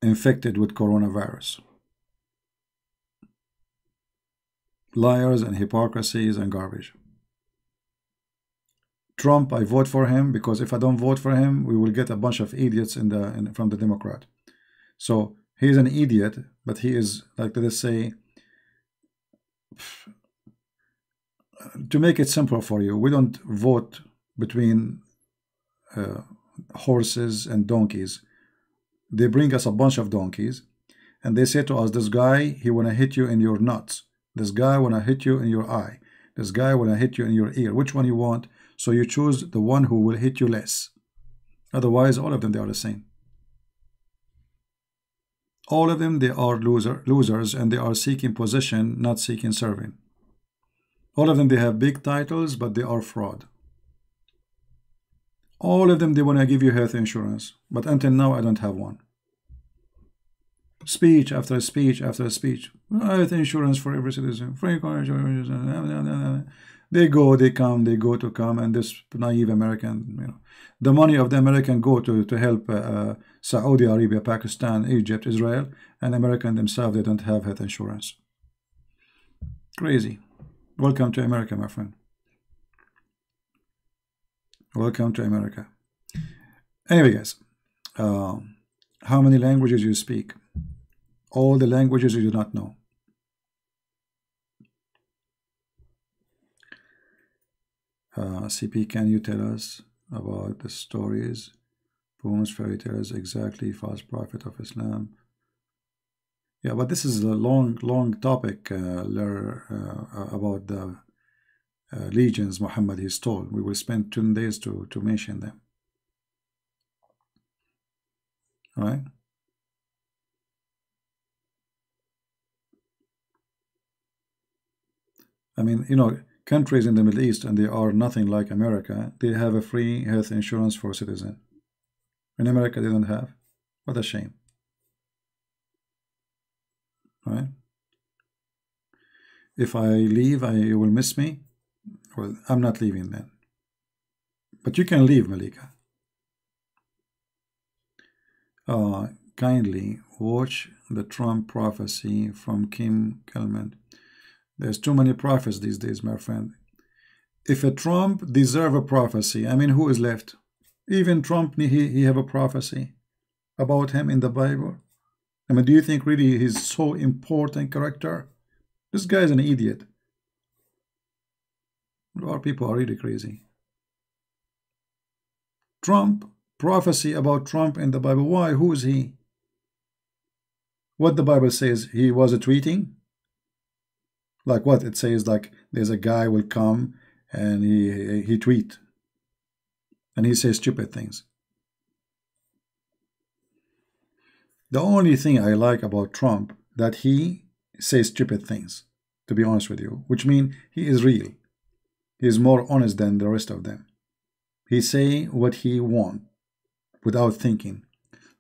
[SPEAKER 1] infected with coronavirus. Liars and hypocrisies and garbage. Trump, I vote for him because if I don't vote for him, we will get a bunch of idiots from the Democrat. So he's an idiot, but he is, like, let's say, to make it simple for you, we don't vote between horses and donkeys. They bring us a bunch of donkeys, and they say to us, this guy, he want to hit you in your nuts. This guy want to hit you in your eye. This guy want to hit you in your ear. Which one you want? So you choose the one who will hit you less. Otherwise, all of them, they are the same. All of them, they are losers, and they are seeking position, not seeking serving. All of them, they have big titles, but they are fraud. All of them, they want to give you health insurance, but until now, I don't have one. Speech after speech after speech. Health insurance for every citizen. Free insurance. They go, they come, they go to come, and this naive American, you know, the money of the American go to help Saudi Arabia, Pakistan, Egypt, Israel, and American themselves, they don't have health insurance. Crazy. Welcome to America, my friend. Welcome to America. Anyway, guys, how many languages you speak? All the languages you do not know. CP, can you tell us about the stories, poems, fairy tales, exactly, false prophet of Islam? Yeah, but this is a long topic about the legions Muhammad he stole. We will spend 10 days to mention them. All right? I mean, you know, countries in the Middle East, and they are nothing like America, they have a free health insurance for citizens. In America, they don't have. What a shame. All right? If I leave, you will miss me. Well, I'm not leaving then. But you can leave, Malika. Kindly watch the Trump prophecy from Kim Kelman. There's too many prophets these days, my friend. If a Trump deserve a prophecy, I mean, who is left? Even Trump, he have a prophecy about him in the Bible. I mean, do you think really he's so important character? This guy is an idiot. Our people are really crazy. Trump, prophecy about Trump in the Bible. Why? Who is he? What the Bible says, he was a tweeting? Like what? It says like there's a guy will come and he tweet. And he says stupid things. The only thing I like about Trump that he says stupid things, to be honest with you, which means he is real. He is more honest than the rest of them. He say what he want without thinking.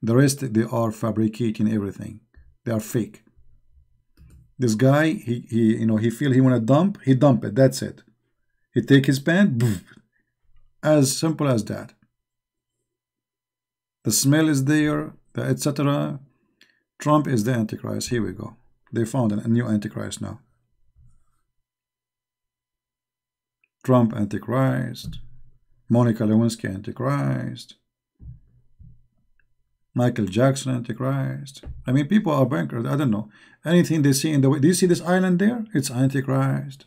[SPEAKER 1] The rest, they are fabricating everything. They are fake. This guy, he feel he want to dump, he dump it. That's it. He take his pen, as simple as that. The smell is there, etc. Trump is the Antichrist. Here we go. They found a new Antichrist now. Trump Antichrist. Monica Lewinsky Antichrist. Michael Jackson Antichrist. I mean, people are bankrupt. I don't know. Anything they see in the way. Do you see this island there? It's Antichrist.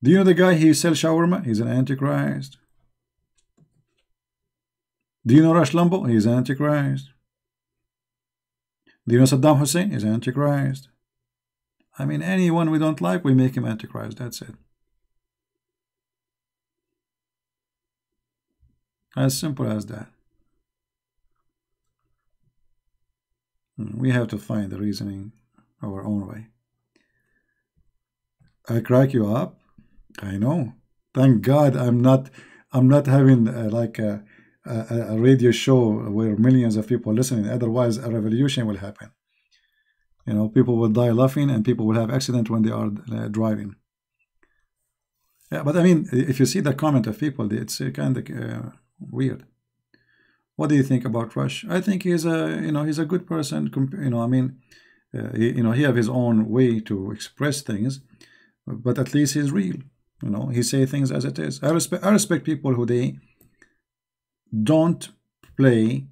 [SPEAKER 1] Do you know the guy he sells shawarma? He's an Antichrist. Do you know Rush Limbaugh? He's Antichrist. Do you know Saddam Hussein? He's Antichrist. I mean, anyone we don't like, we make him Antichrist. That's it. As simple as that. We have to find the reasoning our own way. I crack you up. I know. Thank God I'm not having like a radio show where millions of people are listening. Otherwise, a revolution will happen. You know, people will die laughing and people will have accident when they are driving. Yeah, but I mean, if you see the comment of people, it's kind of weird. What do you think about Rush? I think he's a good person. I mean, he have his own way to express things, but at least he's real. You know, he say things as it is. I respect people who they don't play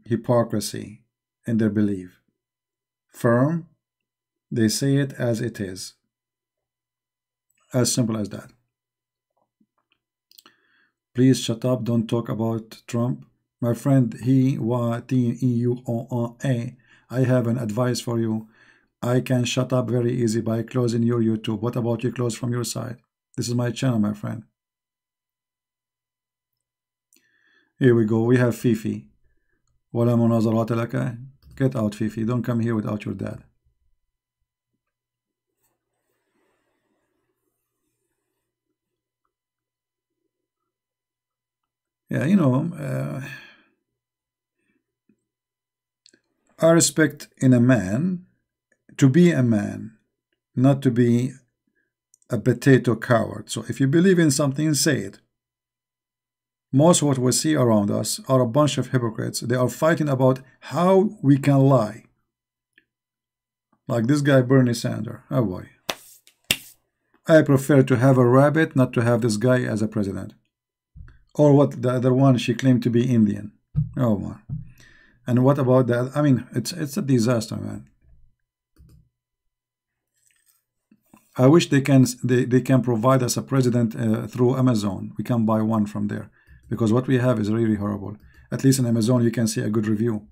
[SPEAKER 1] hypocrisy in their belief. Firm, they say it as it is. As simple as that. Please shut up. Don't talk about Trump. My friend, I have an advice for you. I can shut up very easy by closing your YouTube. What about you close from your side? This is my channel, my friend. Here we go. We have Fifi. ولا مناظرات لك. Get out, Fifi. Don't come here without your dad. Yeah, you know, I respect in a man to be a man, not to be a potato coward. So if you believe in something, say it. Most of what we see around us are a bunch of hypocrites. They are fighting about how we can lie. Like this guy, Bernie Sanders. Oh boy. I prefer to have a rabbit, not to have this guy as a president. Or what, the other one, she claimed to be Indian. Oh man. And what about that? I mean, it's a disaster, man. I wish they can provide us a president through Amazon. We can buy one from there, because what we have is really horrible. At least in Amazon you can see a good review.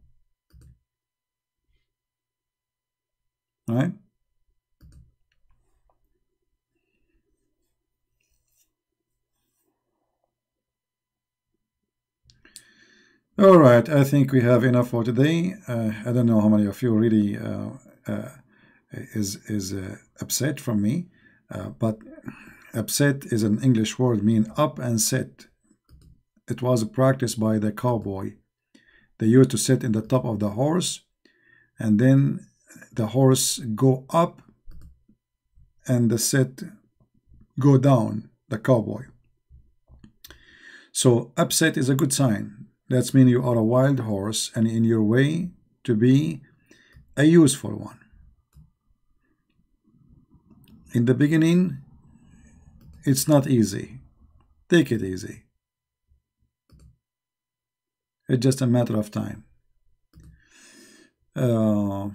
[SPEAKER 1] All right? All right, I think we have enough for today. I don't know how many of you really is upset from me, but upset is an English word, mean up and sit. It was practiced by the cowboy. They used to sit in the top of the horse, and then the horse go up and the sit go down, the cowboy. So upset is a good sign. That means you are a wild horse and in your way to be a useful one. In the beginning, it's not easy. Take it easy. It's just a matter of time. Yeah.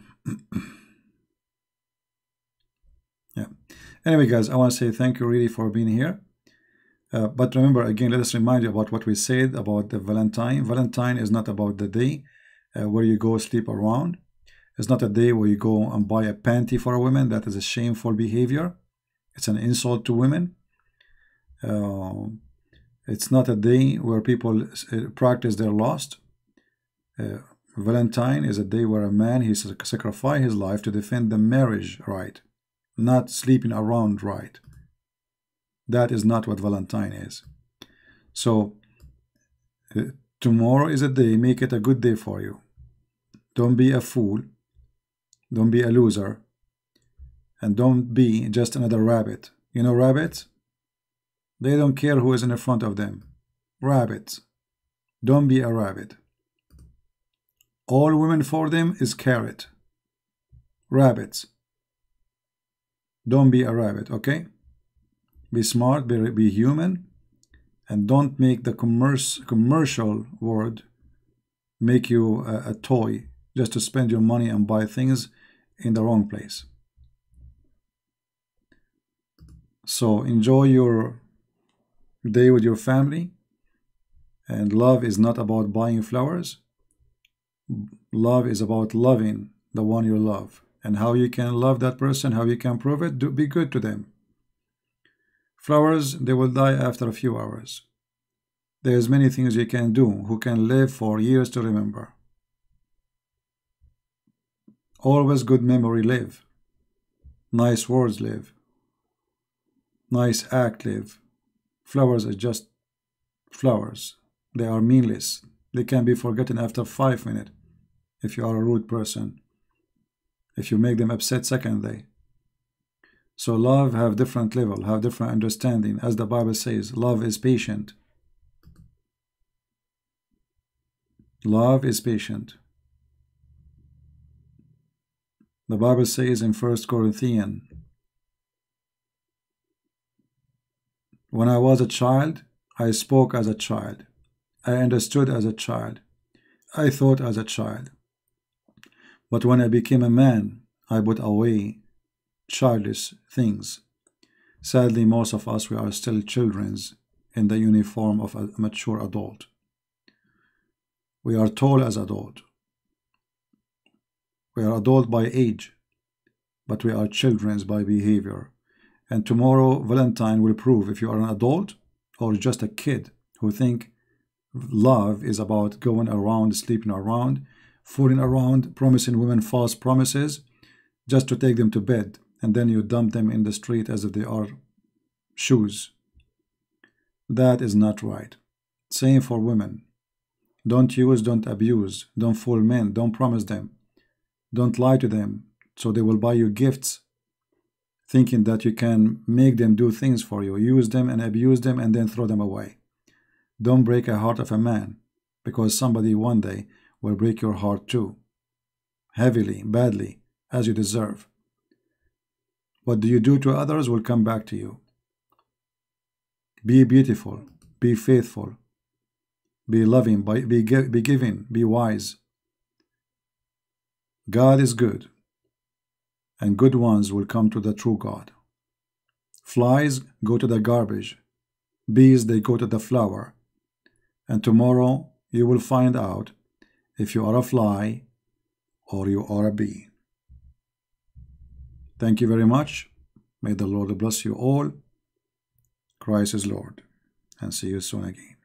[SPEAKER 1] Anyway, guys, I want to say thank you really for being here. But remember, again, let us remind you about what we said about the Valentine. Valentine is not about the day where you go sleep around. It's not a day where you go and buy a panty for a woman. That is a shameful behavior. It's an insult to women. It's not a day where people practice their lust. Valentine is a day where a man, he sacrifices his life to defend the marriage right, not sleeping around right. That is not what Valentine is. So tomorrow is a day, make it a good day for you. Don't be a fool. Don't be a loser. And don't be just another rabbit. You know rabbits? They don't care who is in the front of them. Rabbits. Don't be a rabbit. All women for them is carrot. Rabbits. Don't be a rabbit, okay? Be smart, be human, and don't make the commercial world make you a toy just to spend your money and buy things in the wrong place. So enjoy your day with your family. And love is not about buying flowers. Love is about loving the one you love. And how you can love that person, how you can prove it, be good to them. Flowers, they will die after a few hours. There's many things you can do who can live for years to remember. Always good memory live. Nice words live. Nice act live. Flowers are just flowers. They are meaningless. They can be forgotten after 5 minutes if you are a rude person. If you make them upset secondly. So love have different level, have different understanding. As the Bible says, love is patient. Love is patient. The Bible says in 1 Corinthians, when I was a child, I spoke as a child. I understood as a child. I thought as a child. But when I became a man, I put away childish things. Sadly, most of us, we are still children in the uniform of a mature adult. We are tall as adult. We are adult by age, but we are children by behavior. And tomorrow, Valentine will prove if you are an adult or just a kid who think love is about going around, sleeping around, fooling around, promising women false promises just to take them to bed, and then you dump them in the street as if they are shoes. That is not right. Same for women. Don't use, don't abuse, don't fool men, don't promise them. Don't lie to them so they will buy you gifts thinking that you can make them do things for you. Use them and abuse them and then throw them away. Don't break a heart of a man, because somebody one day will break your heart too. Heavily, badly, as you deserve. What do you do to others will come back to you. Be beautiful. Be faithful. be loving, be giving, be wise. God is good, and good ones will come to the true God. Flies go to the garbage, bees, they go to the flower, and tomorrow you will find out if you are a fly or you are a bee. Thank you very much. May the Lord bless you all. Christ is Lord, and see you soon again.